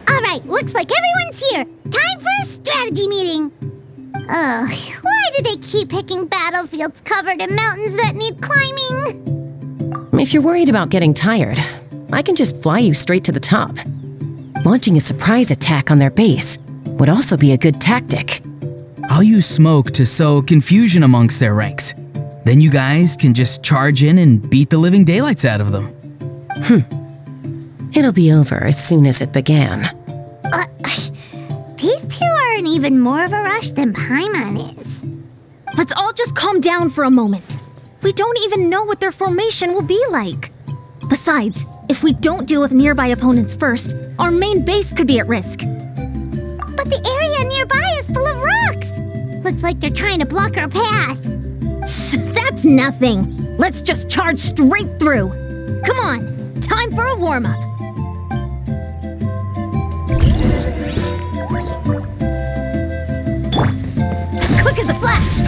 Alright, looks like everyone's here. Time for a strategy meeting. Ugh, why do they keep picking battlefields covered in mountains that need climbing? If you're worried about getting tired, I can just fly you straight to the top. Launching a surprise attack on their base would also be a good tactic. I'll use smoke to sow confusion amongst their ranks. Then you guys can just charge in and beat the living daylights out of them. It'll be over as soon as it began. These two are in even more of a rush than Paimon is. Let's all just calm down for a moment. We don't even know what their formation will be like. Besides, if we don't deal with nearby opponents first, our main base could be at risk. But the area nearby is full of rocks. Looks like they're trying to block our path. That's nothing. Let's just charge straight through. Come on, time for a warm-up. Quick as a flash.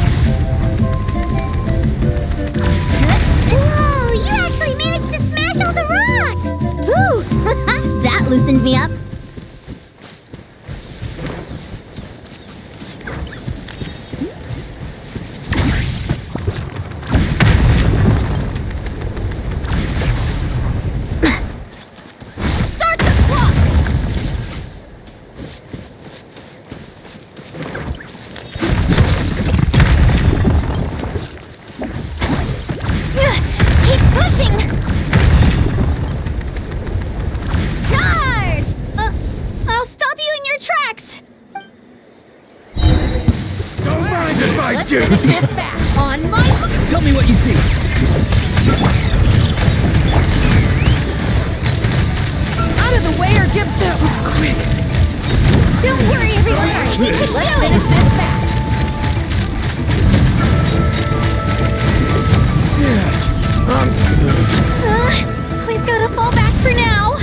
Whoa, you actually managed to smash all the rocks! Woo! That loosened me up. Start the clock! Keep pushing! Charge! I do. Let's finish this fast. On my... Tell me what you see. Out of the way or get... That was quick. Don't worry, everyone. We can Let's do finish it. this fast. We've got to fall back for now.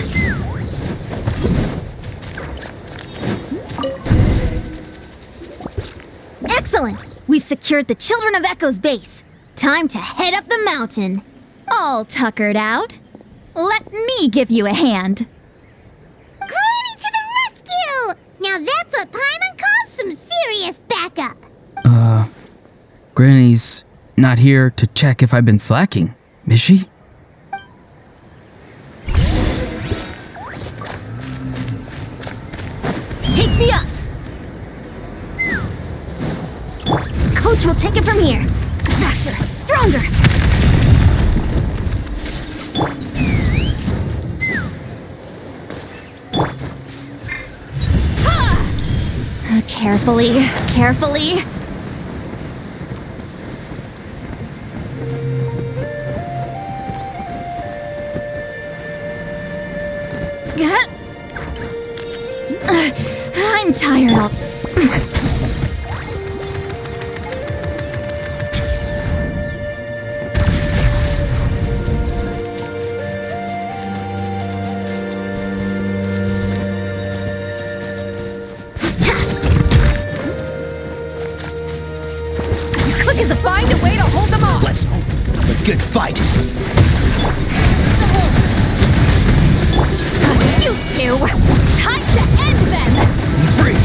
Excellent. We've secured the Children of Echo's base. Time to head up the mountain. All tuckered out. Let me give you a hand. Granny to the rescue! Now that's what Paimon calls some serious backup. Granny's not here to check if I've been slacking, is she? Take me up. Coach will take it from here. Faster, stronger. Carefully, carefully. I'm tired. Quick as a find a way to hold them off. Let's hope a good fight. You two! Time to end them! He's free.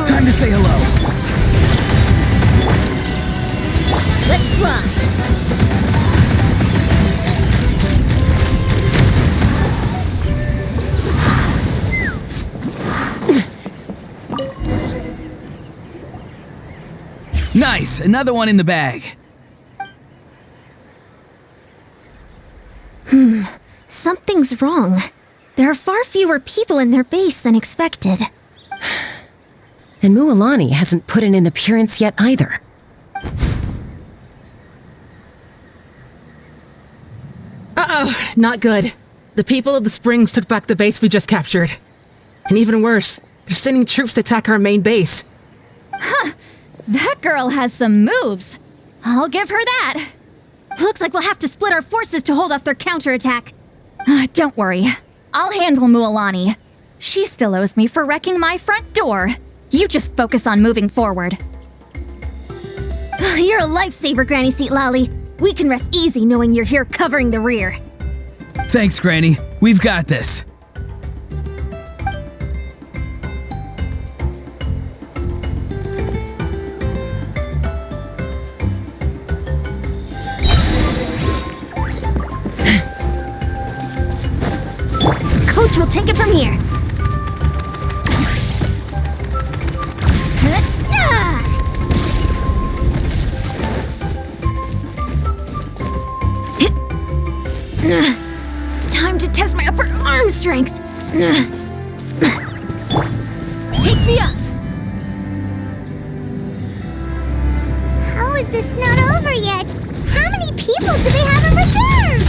Time to say hello. Let's fly. Nice, another one in the bag. Something's wrong. There are far fewer people in their base than expected. And Mualani hasn't put in an appearance yet either. Uh-oh, not good. The people of the Springs took back the base we just captured. And even worse, they're sending troops to attack our main base. Huh! That girl has some moves. I'll give her that. Looks like we'll have to split our forces to hold off their counterattack. Don't worry. I'll handle Mualani. She still owes me for wrecking my front door. You just focus on moving forward. You're a lifesaver, Granny Seat Lolly. We can rest easy knowing you're here covering the rear. Thanks, Granny. We've got this. Coach will take it from here. Time to test my upper arm strength. Take me up. How is this not over yet? How many people do they have in reserve?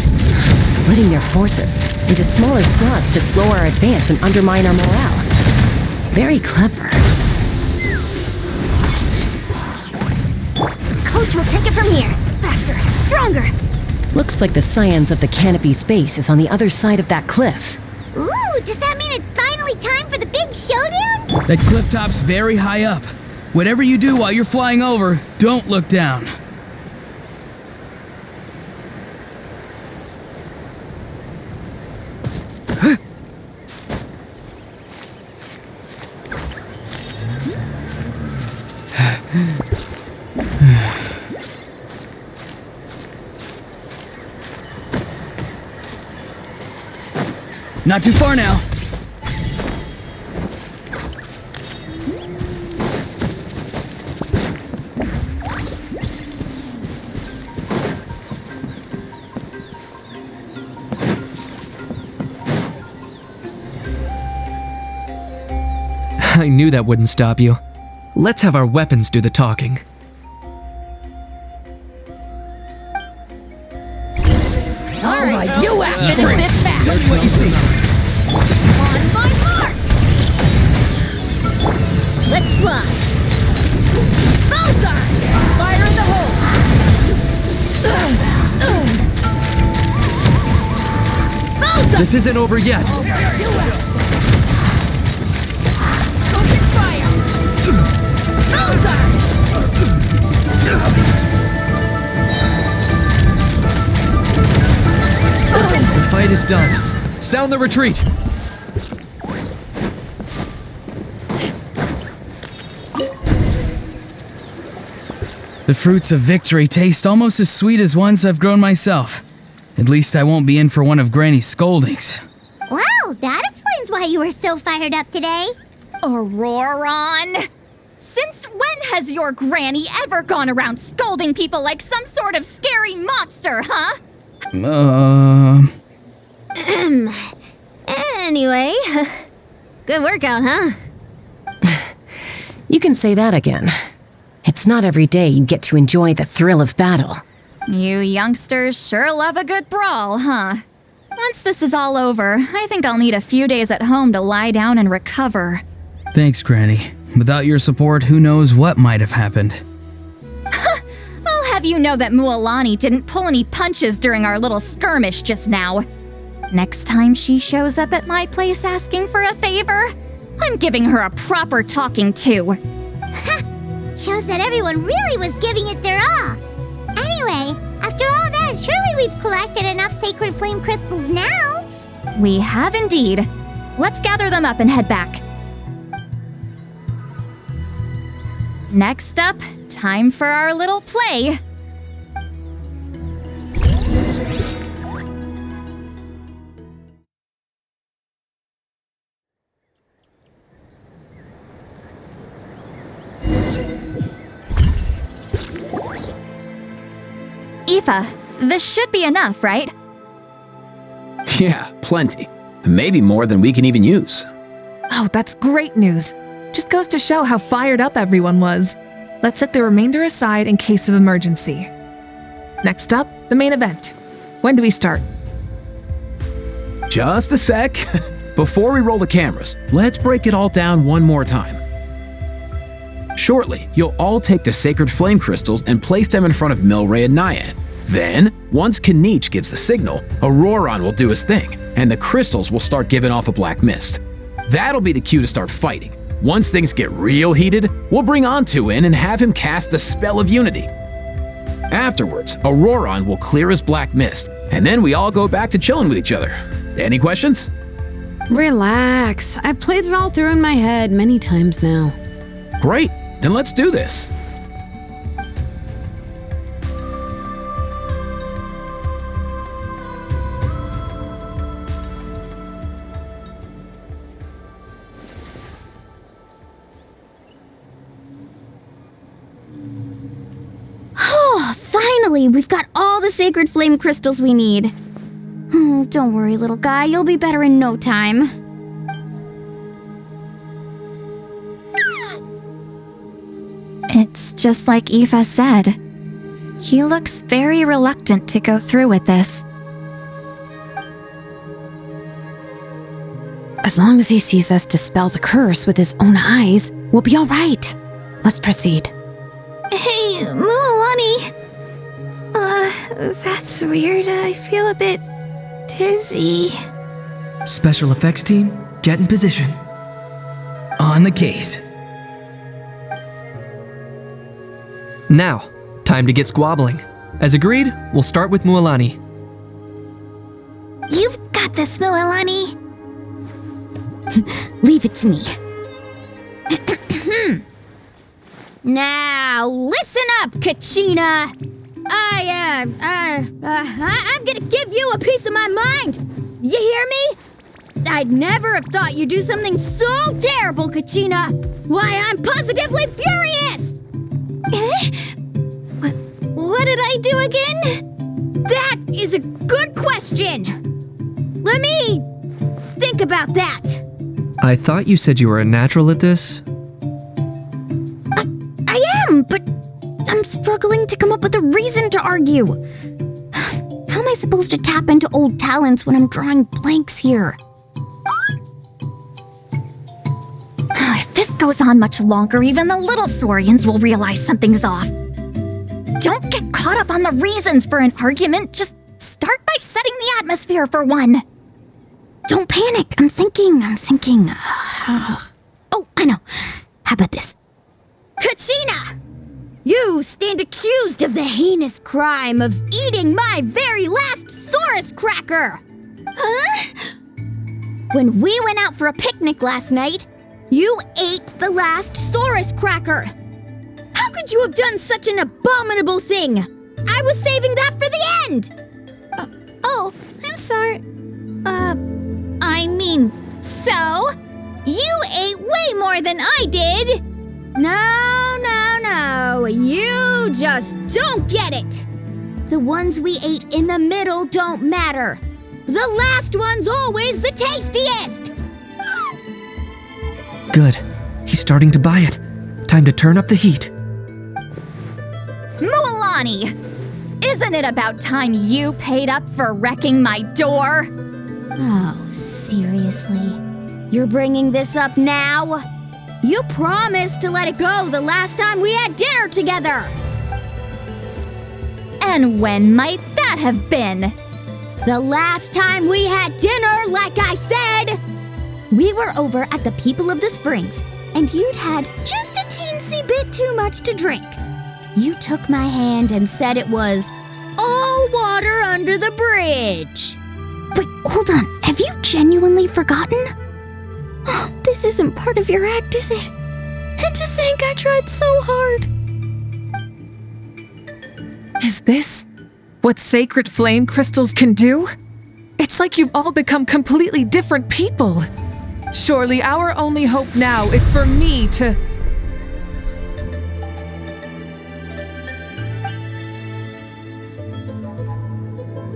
Splitting their forces into smaller squads to slow our advance and undermine our morale. Very clever. Coach will take it from here. Faster, stronger. Looks like the Scions of the Canopy Space is on the other side of that cliff. Ooh, does that mean it's finally time for the big showdown? That cliff top's very high up. Whatever you do while you're flying over, don't look down. Not too far now. I knew that wouldn't stop you. Let's have our weapons do the talking. All right, you asked for this fast. Tell me what you see. On my mark. Let's fly. Bullseye! Fire in the hole. Bullseye! This isn't over yet. Open fire. Bullseye! The fight is done. Sound the retreat. The fruits of victory taste almost as sweet as ones I've grown myself. At least I won't be in for one of Granny's scoldings. Wow, that explains why you were so fired up today. Auroron! Since when has your granny ever gone around scolding people like some sort of scary monster, huh? Anyway, good workout, huh? You can say that again. It's not every day you get to enjoy the thrill of battle. You youngsters sure love a good brawl, huh? Once this is all over, I think I'll need a few days at home to lie down and recover. Thanks, Granny. Without your support, who knows what might have happened. I'll have you know that Mualani didn't pull any punches during our little skirmish just now. Next time she shows up at my place asking for a favor, I'm giving her a proper talking to. Shows that everyone really was giving it their all. Anyway, after all that, surely we've collected enough sacred flame crystals now. We have indeed. Let's gather them up and head back. Next up, time for our little play. Aoife, this should be enough, right? Yeah, plenty. Maybe more than we can even use. Oh, that's great news. Just goes to show how fired up everyone was. Let's set the remainder aside in case of emergency. Next up, the main event. When do we start? Just a sec. Before we roll the cameras, let's break it all down one more time. Shortly, you'll all take the sacred flame crystals and place them in front of Milray and Nyan. Then, once Kanich gives the signal, Auroron will do his thing, and the crystals will start giving off a black mist. That'll be the cue to start fighting. Once things get real heated, we'll bring Antu in and have him cast the spell of unity. Afterwards, Auroron will clear his black mist, and then we all go back to chilling with each other. Any questions? Relax. I've played it all through in my head many times now. Great, then let's do this. Oh, finally! We've got all the sacred flame crystals we need. Oh, don't worry, little guy. You'll be better in no time. It's just like Aoife said. He looks very reluctant to go through with this. As long as he sees us dispel the curse with his own eyes, we'll be all right. Let's proceed. Hey, Mualani. That's weird. I feel a bit dizzy. Special effects team, get in position. On the case. Now, time to get squabbling. As agreed, we'll start with Mualani. You've got this, Mualani. Leave it to me. Now, listen up, Kachina. I'm gonna give you a piece of my mind. You hear me? I'd never have thought you'd do something so terrible, Kachina. Why, I'm positively furious. What did I do again? That is a good question. Let me think about that. I thought you said you were a natural at this. but I'm struggling to come up with a reason to argue. How am I supposed to tap into old talents when I'm drawing blanks here? If this goes on much longer, even the little Saurians will realize something's off. Don't get caught up on the reasons for an argument. Just start by setting the atmosphere for one. Don't panic. I'm thinking. Oh, I know. How about this? Kachina! You stand accused of the heinous crime of eating my very last Saurus cracker! Huh? When we went out for a picnic last night, you ate the last Saurus cracker! How could you have done such an abominable thing? I was saving that for the end! Oh, I'm sorry. So? You ate way more than I did! No, you just don't get it! The ones we ate in the middle don't matter. The last one's always the tastiest! Good. He's starting to buy it. Time to turn up the heat. Mualani! Isn't it about time you paid up for wrecking my door? Oh, seriously? You're bringing this up now? You promised to let it go the last time we had dinner together! And when might that have been? The last time we had dinner, like I said! We were over at the People of the Springs, and you'd had just a teensy bit too much to drink. You took my hand and said it was all water under the bridge. Wait, hold on. Have you genuinely forgotten? Oh, this isn't part of your act, is it? And to think I tried so hard. Is this what sacred flame crystals can do? It's like you've all become completely different people. Surely our only hope now is for me to...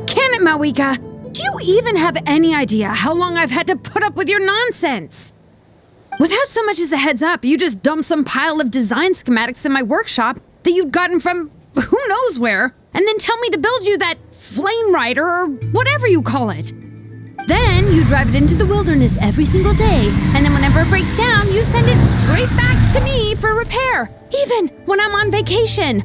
Can it, Mawika? Do you even have any idea how long I've had to put up with your nonsense? Without so much as a heads up, you just dumped some pile of design schematics in my workshop that you'd gotten from who knows where, and then tell me to build you that flame rider or whatever you call it. Then you drive it into the wilderness every single day, and then whenever it breaks down, you send it straight back to me for repair, even when I'm on vacation.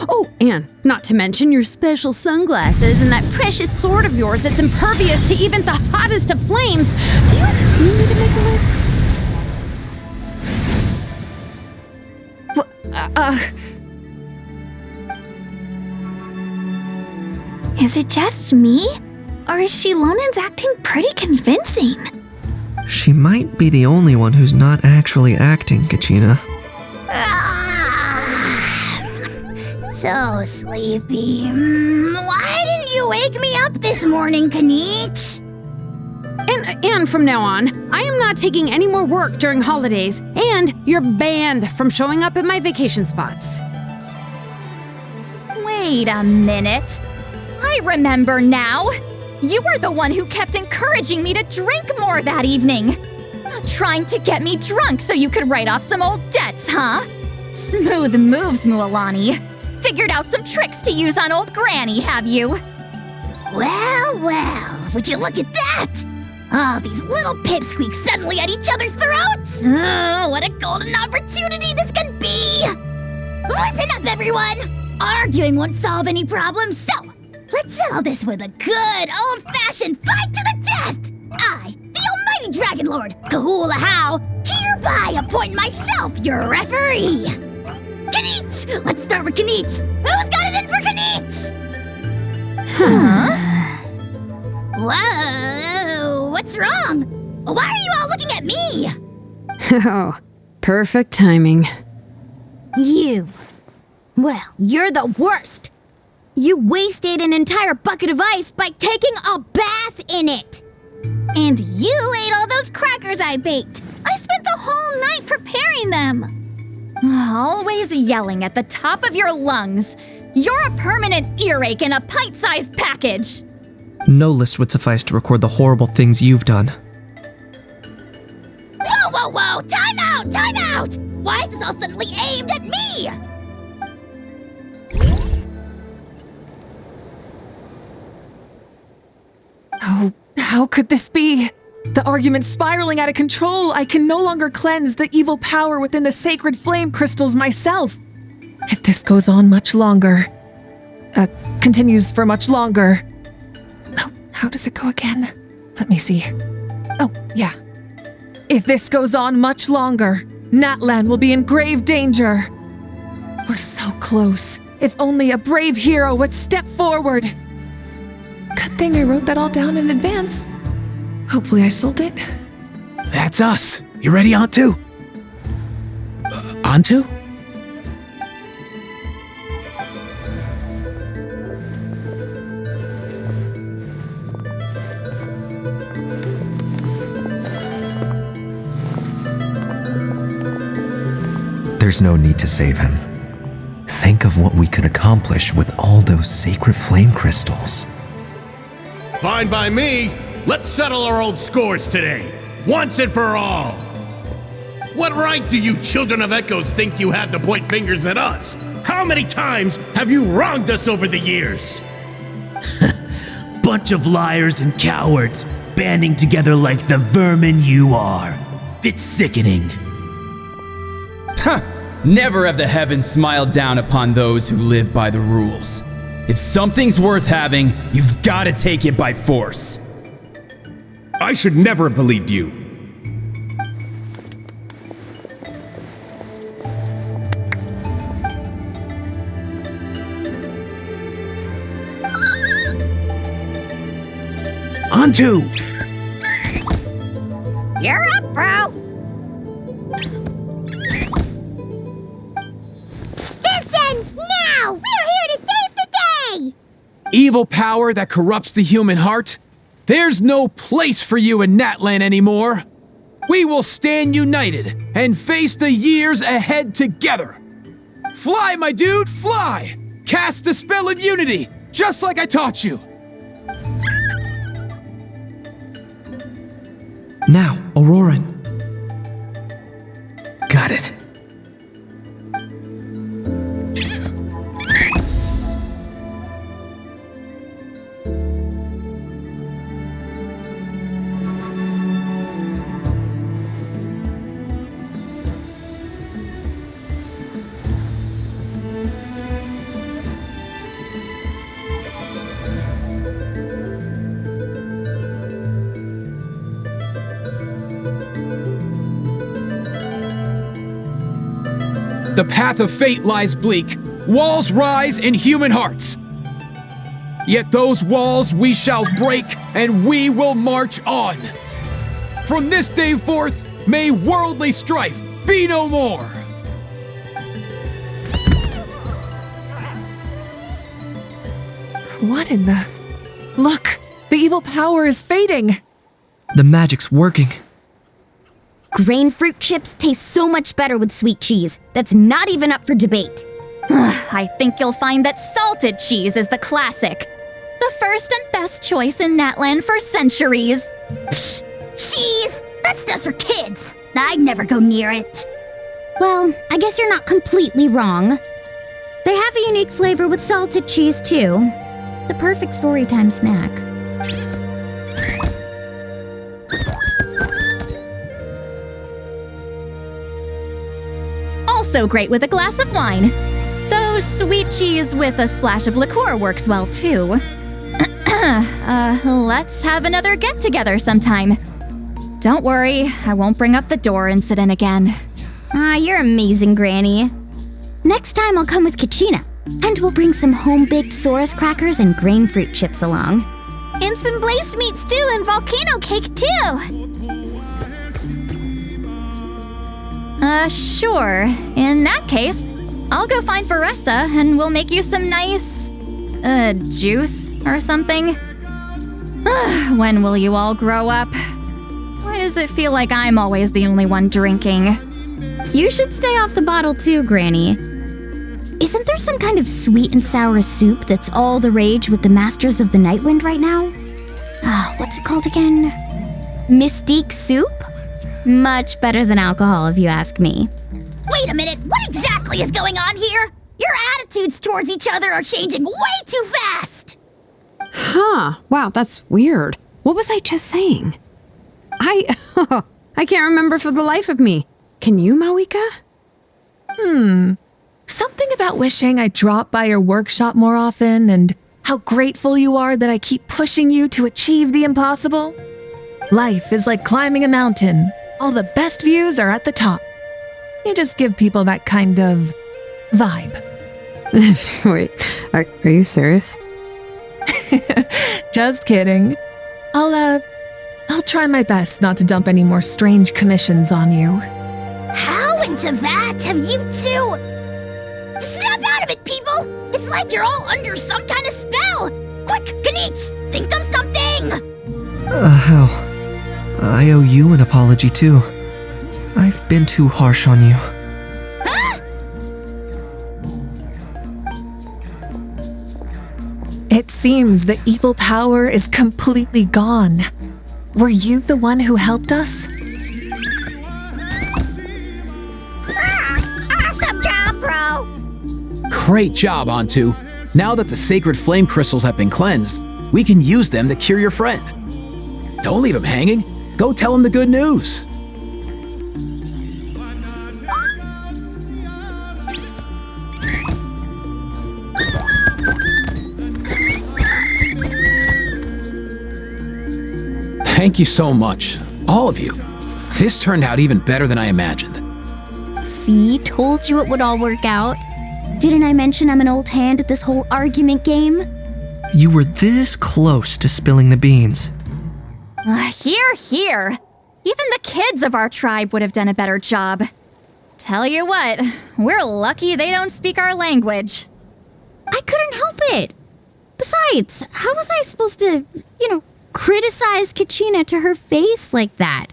Oh, and not to mention your special sunglasses and that precious sword of yours that's impervious to even the hottest of flames. Do you need me to make a list? Is it just me? Or is Shilonen's acting pretty convincing? She might be the only one who's not actually acting, Kachina. So sleepy. Why didn't you wake me up this morning, Kanich? And from now on, I am not taking any more work during holidays, and you're banned from showing up at my vacation spots. Wait a minute. I remember now. You were the one who kept encouraging me to drink more that evening. Trying to get me drunk so you could write off some old debts, huh? Smooth moves, Mualani. Figured out some tricks to use on old Granny, have you? Well, would you look at that? Oh, these little pipsqueaks suddenly at each other's throats! Oh, what a golden opportunity this could be! Listen up, everyone! Arguing won't solve any problems, so let's settle this with a good old-fashioned fight to the death! I, the almighty Dragon Lord, Kahula-How, hereby appoint myself your referee! Kanich! Let's start with Kanich! Who's got it in for Kanich? Huh? Whoa, what's wrong? Why are you all looking at me? Oh, perfect timing. Well, you're the worst! You wasted an entire bucket of ice by taking a bath in it! And you ate all those crackers I baked. I spent the whole night preparing them. Always yelling at the top of your lungs. You're a permanent earache in a pint-sized package. No list would suffice to record the horrible things you've done. Whoa! Time out! Why is this all suddenly aimed at me? be! Oh, how could this be? The argument's spiraling out of control. I can no longer cleanse the evil power within the sacred flame crystals myself. If this goes on much longer, continues for much longer. Oh, how does it go again? Let me see. Oh, yeah. If this goes on much longer, Natlan will be in grave danger. We're so close. If only a brave hero would step forward. Good thing I wrote that all down in advance. Hopefully I sold it. That's us. You ready, Antu? Antu? There's no need to save him. Think of what we could accomplish with all those sacred flame crystals. Fine by me. Let's settle our old scores today, once and for all. What right do you children of Echoes think you have to point fingers at us? How many times have you wronged us over the years? Bunch of liars and cowards, banding together like the vermin you are. It's sickening. Huh! Never have the heavens smiled down upon those who live by the rules. If something's worth having, you've got to take it by force. I should never have believed you. Antu! You're up, bro! This ends now! We're here to save the day! Evil power that corrupts the human heart? There's no place for you in Natlan anymore. We will stand united and face the years ahead together. Fly, my dude, fly! Cast the spell of unity, just like I taught you. Now, Auroran. Got it. The path of fate lies bleak. Walls rise in human hearts. Yet those walls we shall break, and we will march on. From this day forth, may worldly strife be no more. What in the... Look! The evil power is fading! The magic's working. Grain fruit chips taste so much better with sweet cheese. That's not even up for debate. I think you'll find that salted cheese is the classic. The first and best choice in Natlan for centuries. Psh, cheese! That stuff's for kids. I'd never go near it. Well, I guess you're not completely wrong. They have a unique flavor with salted cheese, too. The perfect storytime snack. Also great with a glass of wine. Though sweet cheese with a splash of liqueur works well too. Let's have another get-together sometime. Don't worry, I won't bring up the door incident again. You're amazing, Granny. Next time I'll come with Kachina, and we'll bring some home-baked Saurus crackers and grain fruit chips along. And some blazed meat stew and volcano cake too! Sure. In that case, I'll go find Varessa and we'll make you some nice, juice or something. When will you all grow up? Why does it feel like I'm always the only one drinking? You should stay off the bottle too, Granny. Isn't there some kind of sweet and sour soup that's all the rage with the Masters of the Nightwind right now? What's it called again? Mystique soup? Much better than alcohol, if you ask me. Wait a minute, what exactly is going on here? Your attitudes towards each other are changing way too fast! Huh. Wow, that's weird. What was I just saying? I can't remember for the life of me. Can you, Mawika? Something about wishing I dropped by your workshop more often and how grateful you are that I keep pushing you to achieve the impossible. Life is like climbing a mountain. All the best views are at the top. You just give people that kind of vibe. Wait, are you serious? Just kidding. I'll try my best not to dump any more strange commissions on you. How into that have you two? Snap out of it, people! It's like you're all under some kind of spell! Quick, Kanich, think of something! Hell. I owe you an apology too. I've been too harsh on you. Huh? It seems the evil power is completely gone. Were you the one who helped us? Awesome job, bro! Great job, Antu. Now that the sacred flame crystals have been cleansed, we can use them to cure your friend. Don't leave him hanging. Go tell him the good news. Thank you so much, all of you. This turned out even better than I imagined. See, told you it would all work out. Didn't I mention I'm an old hand at this whole argument game? You were this close to spilling the beans. Here. Even the kids of our tribe would have done a better job. Tell you what, we're lucky they don't speak our language. I couldn't help it. Besides, how was I supposed to, criticize Kachina to her face like that?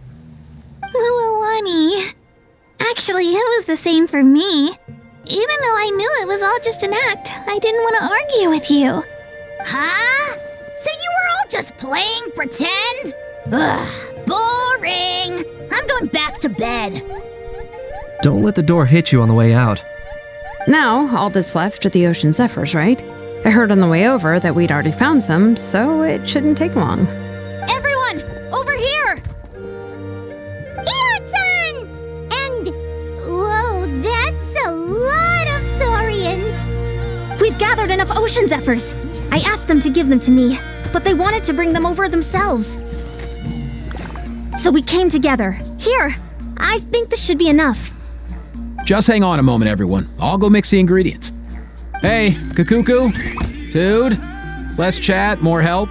Mualani. Actually, it was the same for me. Even though I knew it was all just an act, I didn't want to argue with you. Huh? So you were all just playing pretend? Ugh, boring! I'm going back to bed. Don't let the door hit you on the way out. Now, all that's left are the ocean zephyrs, right? I heard on the way over that we'd already found some, so it shouldn't take long. Everyone, over here! Ian-san! And, whoa, that's a lot of saurians. We've gathered enough ocean zephyrs. I asked them to give them to me, but they wanted to bring them over themselves. So we came together. Here, I think this should be enough. Just hang on a moment, everyone. I'll go mix the ingredients. Hey, Kakuku? Dude? Less chat, more help?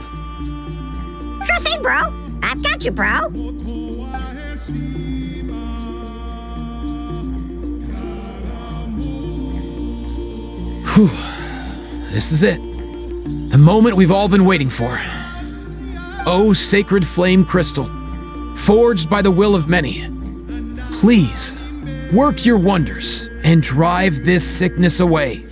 Sure thing, bro. I've got you, bro. Whew. This is it. The moment we've all been waiting for. Oh, sacred flame crystal, forged by the will of many. Please, work your wonders and drive this sickness away.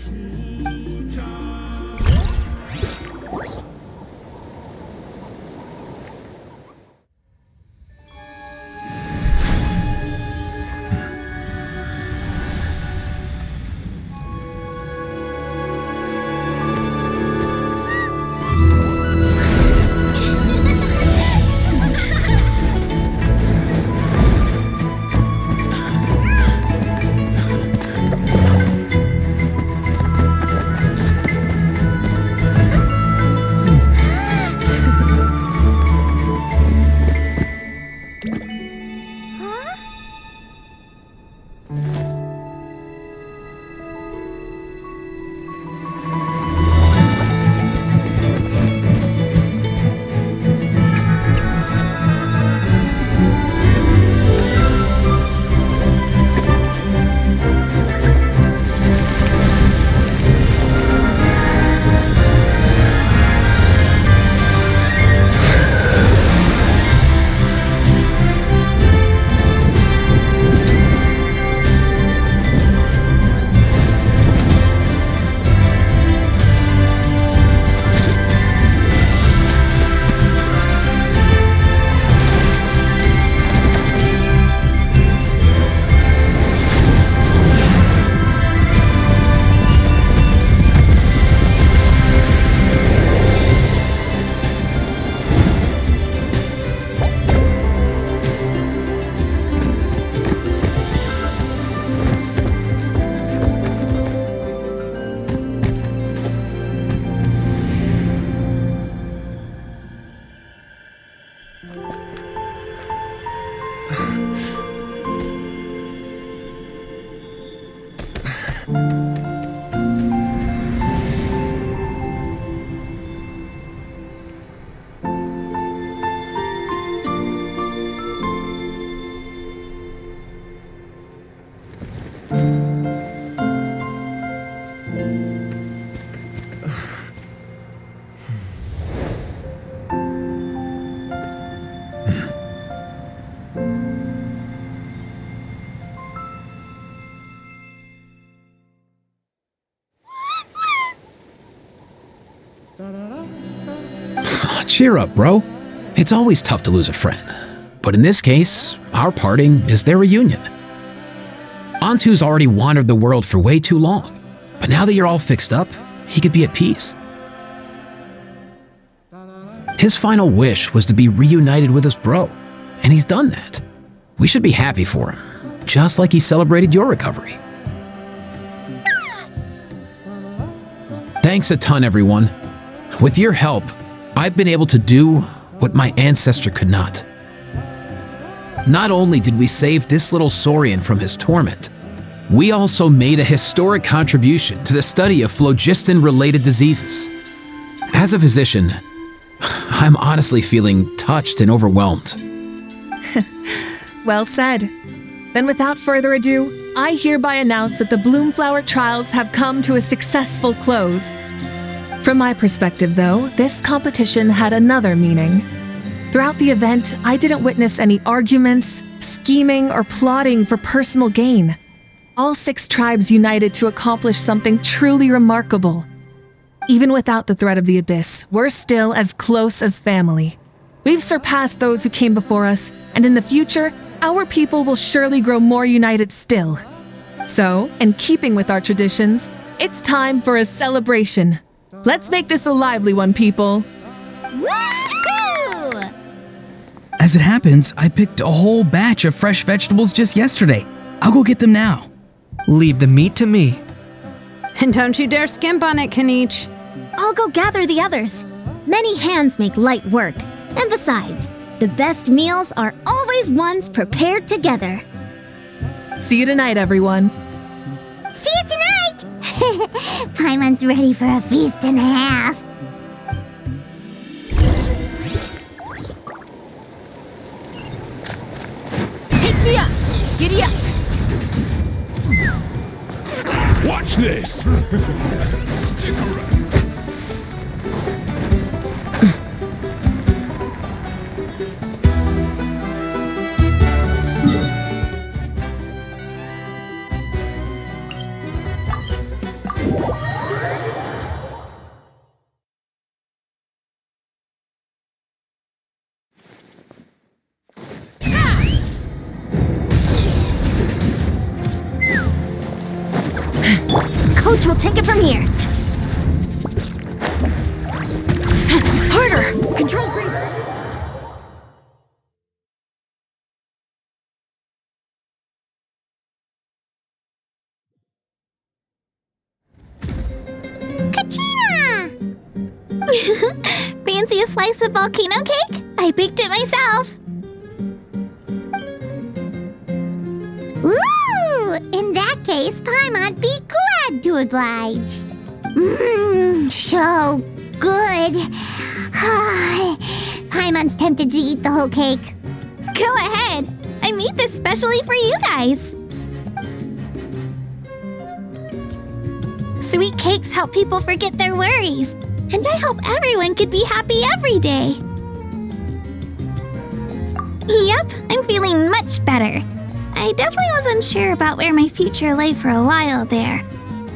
Cheer up, bro. It's always tough to lose a friend. But in this case, our parting is their reunion. Antu's already wandered the world for way too long. But now that you're all fixed up, he could be at peace. His final wish was to be reunited with his bro, and he's done that. We should be happy for him, just like he celebrated your recovery. Thanks a ton, everyone. With your help, I've been able to do what my ancestor could not. Not only did we save this little saurian from his torment, we also made a historic contribution to the study of phlogiston-related diseases. As a physician, I'm honestly feeling touched and overwhelmed. Well said. Then without further ado, I hereby announce that the Bloomflower trials have come to a successful close. From my perspective, though, this competition had another meaning. Throughout the event, I didn't witness any arguments, scheming, or plotting for personal gain. All 6 tribes united to accomplish something truly remarkable. Even without the threat of the Abyss, we're still as close as family. We've surpassed those who came before us, and in the future, our people will surely grow more united still. So, in keeping with our traditions, it's time for a celebration. Let's make this a lively one, people. Woohoo! As it happens, I picked a whole batch of fresh vegetables just yesterday. I'll go get them now. Leave the meat to me. And don't you dare skimp on it, Kanich. I'll go gather the others. Many hands make light work. And besides, the best meals are always ones prepared together. See you tonight, everyone. See you tonight! Paimon's ready for a feast and a half. Take me up! Giddy up! Watch this! Stick around. Coach will take it from here. Harder! Control breathing. Fancy a slice of volcano cake? I baked it myself. Ooh! In that case, Paimon'd be glad to oblige. So good. Paimon's tempted to eat the whole cake. Go ahead. I made this specially for you guys. Sweet cakes help people forget their worries. And I hope everyone could be happy every day. Yep, I'm feeling much better. I definitely was unsure about where my future lay for a while there.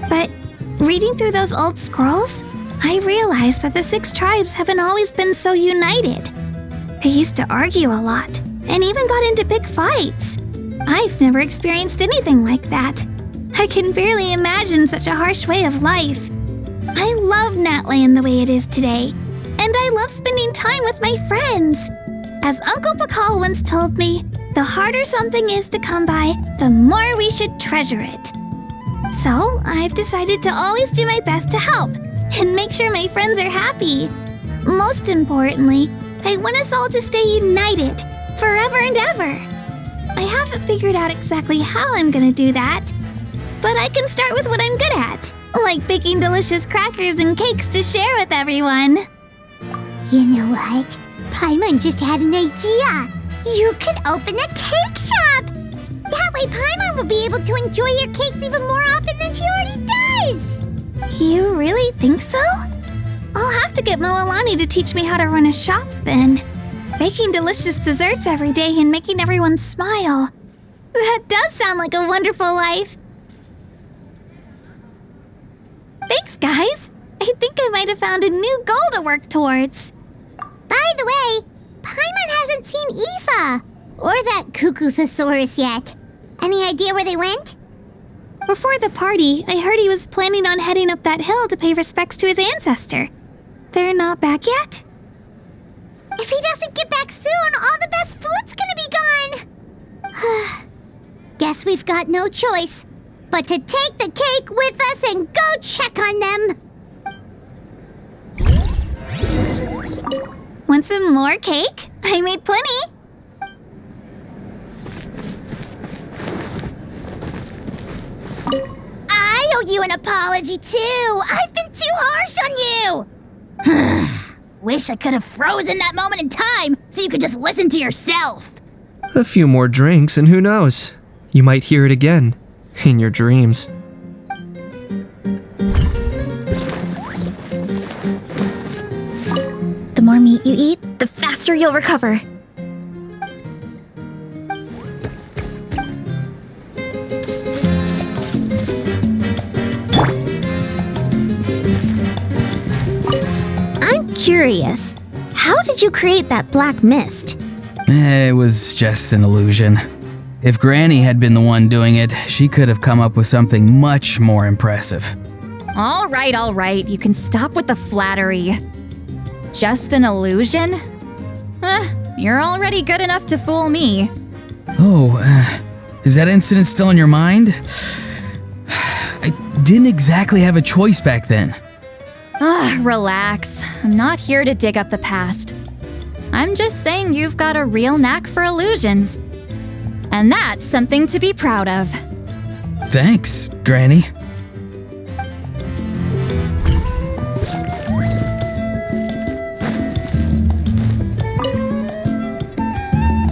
But reading through those old scrolls, I realized that the 6 tribes haven't always been so united. They used to argue a lot, and even got into big fights. I've never experienced anything like that. I can barely imagine such a harsh way of life. I love Natlan the way it is today, and I love spending time with my friends. As Uncle Pakal once told me, the harder something is to come by, the more we should treasure it. So I've decided to always do my best to help and make sure my friends are happy. Most importantly, I want us all to stay united forever and ever. I haven't figured out exactly how I'm gonna do that, but I can start with what I'm good at, like baking delicious crackers and cakes to share with everyone. You know what? Paimon just had an idea. You could open a cake shop. That way Paimon will be able to enjoy your cakes even more often than she already does. You really think so? I'll have to get Moalani to teach me how to run a shop then. Baking delicious desserts every day and making everyone smile. That does sound like a wonderful life. Thanks, guys. I think I might have found a new goal to work towards. By the way, Paimon hasn't seen Aoife or that Cuckoo-thesaurus yet. Any idea where they went? Before the party, I heard he was planning on heading up that hill to pay respects to his ancestor. They're not back yet? If he doesn't get back soon, all the best food's gonna be gone. Guess we've got no choice but to take the cake with us and go check on them. Want some more cake? I made plenty. I owe you an apology, too. I've been too harsh on you. Wish I could have frozen that moment in time so you could just listen to yourself. A few more drinks, and who knows? You might hear it again in your dreams. The more meat you eat, the faster you'll recover. I'm curious. How did you create that black mist? It was just an illusion. If Granny had been the one doing it, she could have come up with something much more impressive. All right. You can stop with the flattery. Just an illusion? You're already good enough to fool me. Oh, is that incident still on your mind? I didn't exactly have a choice back then. Relax. I'm not here to dig up the past. I'm just saying you've got a real knack for illusions. And that's something to be proud of. Thanks, Granny.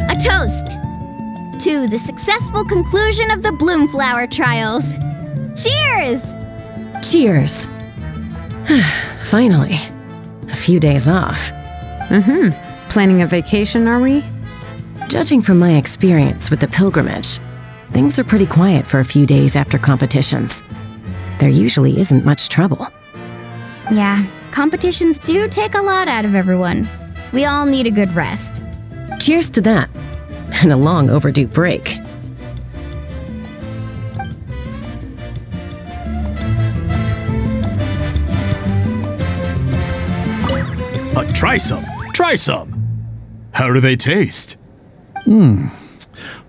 A toast to the successful conclusion of the Bloomflower trials. Cheers! Cheers. Finally. A few days off. Planning a vacation, are we? Judging from my experience with the pilgrimage, things are pretty quiet for a few days after competitions. There usually isn't much trouble. Yeah, competitions do take a lot out of everyone. We all need a good rest. Cheers to that, and a long overdue break. Try some. Try some. How do they taste?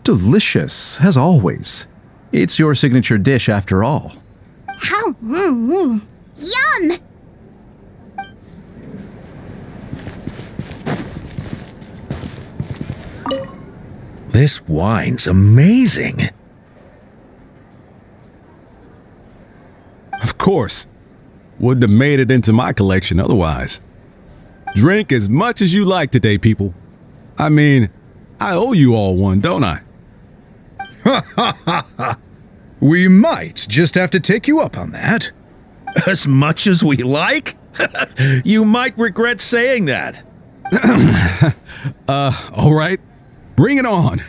Delicious, as always. It's your signature dish after all. How? Yum! This wine's amazing. Of course. Wouldn't have made it into my collection otherwise. Drink as much as you like today, people. I mean, I owe you all one, don't I? We might just have to take you up on that. As much as we like? You might regret saying that. All right. Bring it on.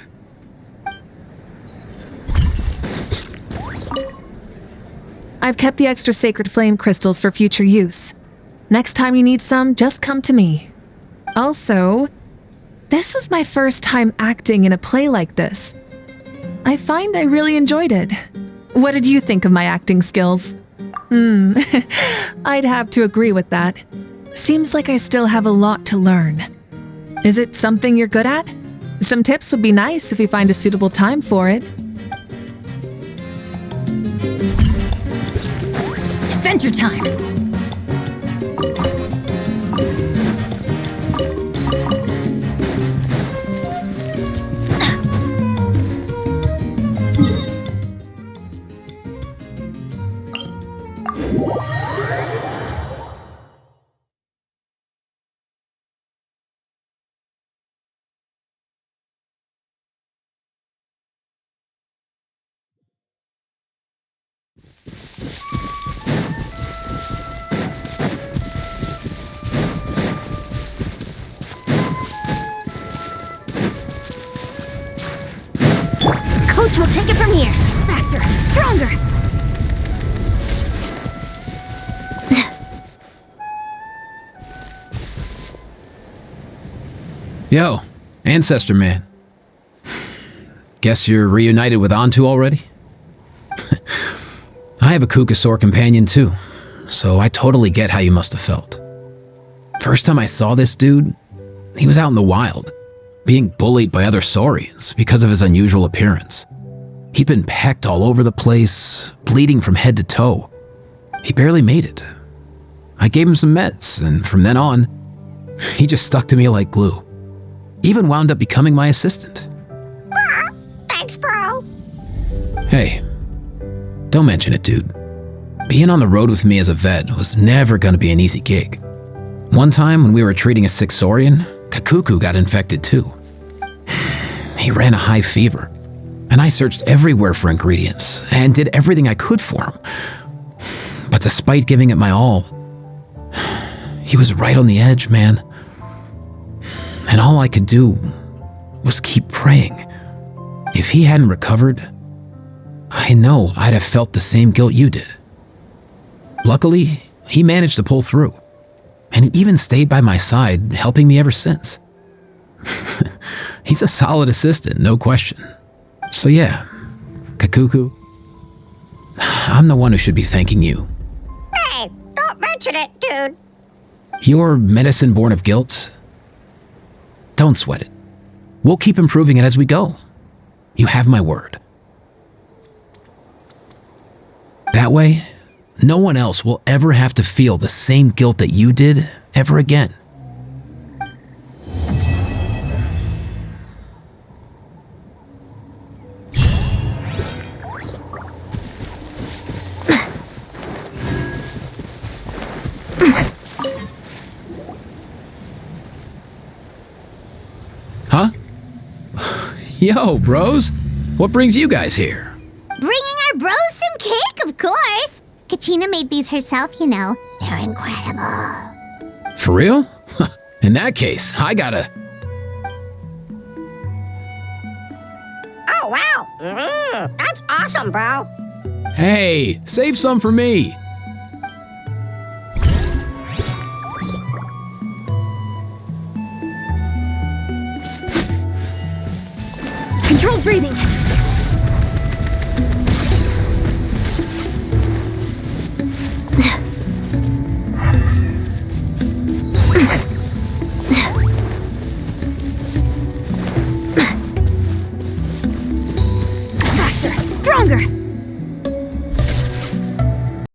I've kept the extra sacred flame crystals for future use. Next time you need some, just come to me. Also, this is my first time acting in a play like this. I find I really enjoyed it. What did you think of my acting skills? I'd have to agree with that. Seems like I still have a lot to learn. Is it something you're good at? Some tips would be nice if you find a suitable time for it. Adventure time! Coach will take it from here. Faster, stronger. Yo, Ancestor Man. Guess you're reunited with Antu already? I have a Kukasaur companion too, so I totally get how you must have felt. First time I saw this dude, he was out in the wild, being bullied by other saurians because of his unusual appearance. He'd been pecked all over the place, bleeding from head to toe. He barely made it. I gave him some meds, and from then on, he just stuck to me like glue. Even wound up becoming my assistant. Thanks, bro. Hey, don't mention it, dude. Being on the road with me as a vet was never gonna be an easy gig. One time when we were treating a sick saurian, Kakuku got infected too. He ran a high fever, and I searched everywhere for ingredients and did everything I could for him. But despite giving it my all, he was right on the edge, man. And all I could do was keep praying. If he hadn't recovered, I know I'd have felt the same guilt you did. Luckily, he managed to pull through, and he even stayed by my side, helping me ever since. He's a solid assistant, no question. So yeah, Kakuku, I'm the one who should be thanking you. Hey, don't mention it, dude. Your medicine born of guilt? Don't sweat it. We'll keep improving it as we go. You have my word. That way, no one else will ever have to feel the same guilt that you did ever again. Huh? Yo, bros. What brings you guys here? Bringing our bros some cake, of course. Kachina made these herself, you know. They're incredible. For real? In that case, I gotta... Oh, wow. That's awesome, bro. Hey, save some for me. Controlled breathing.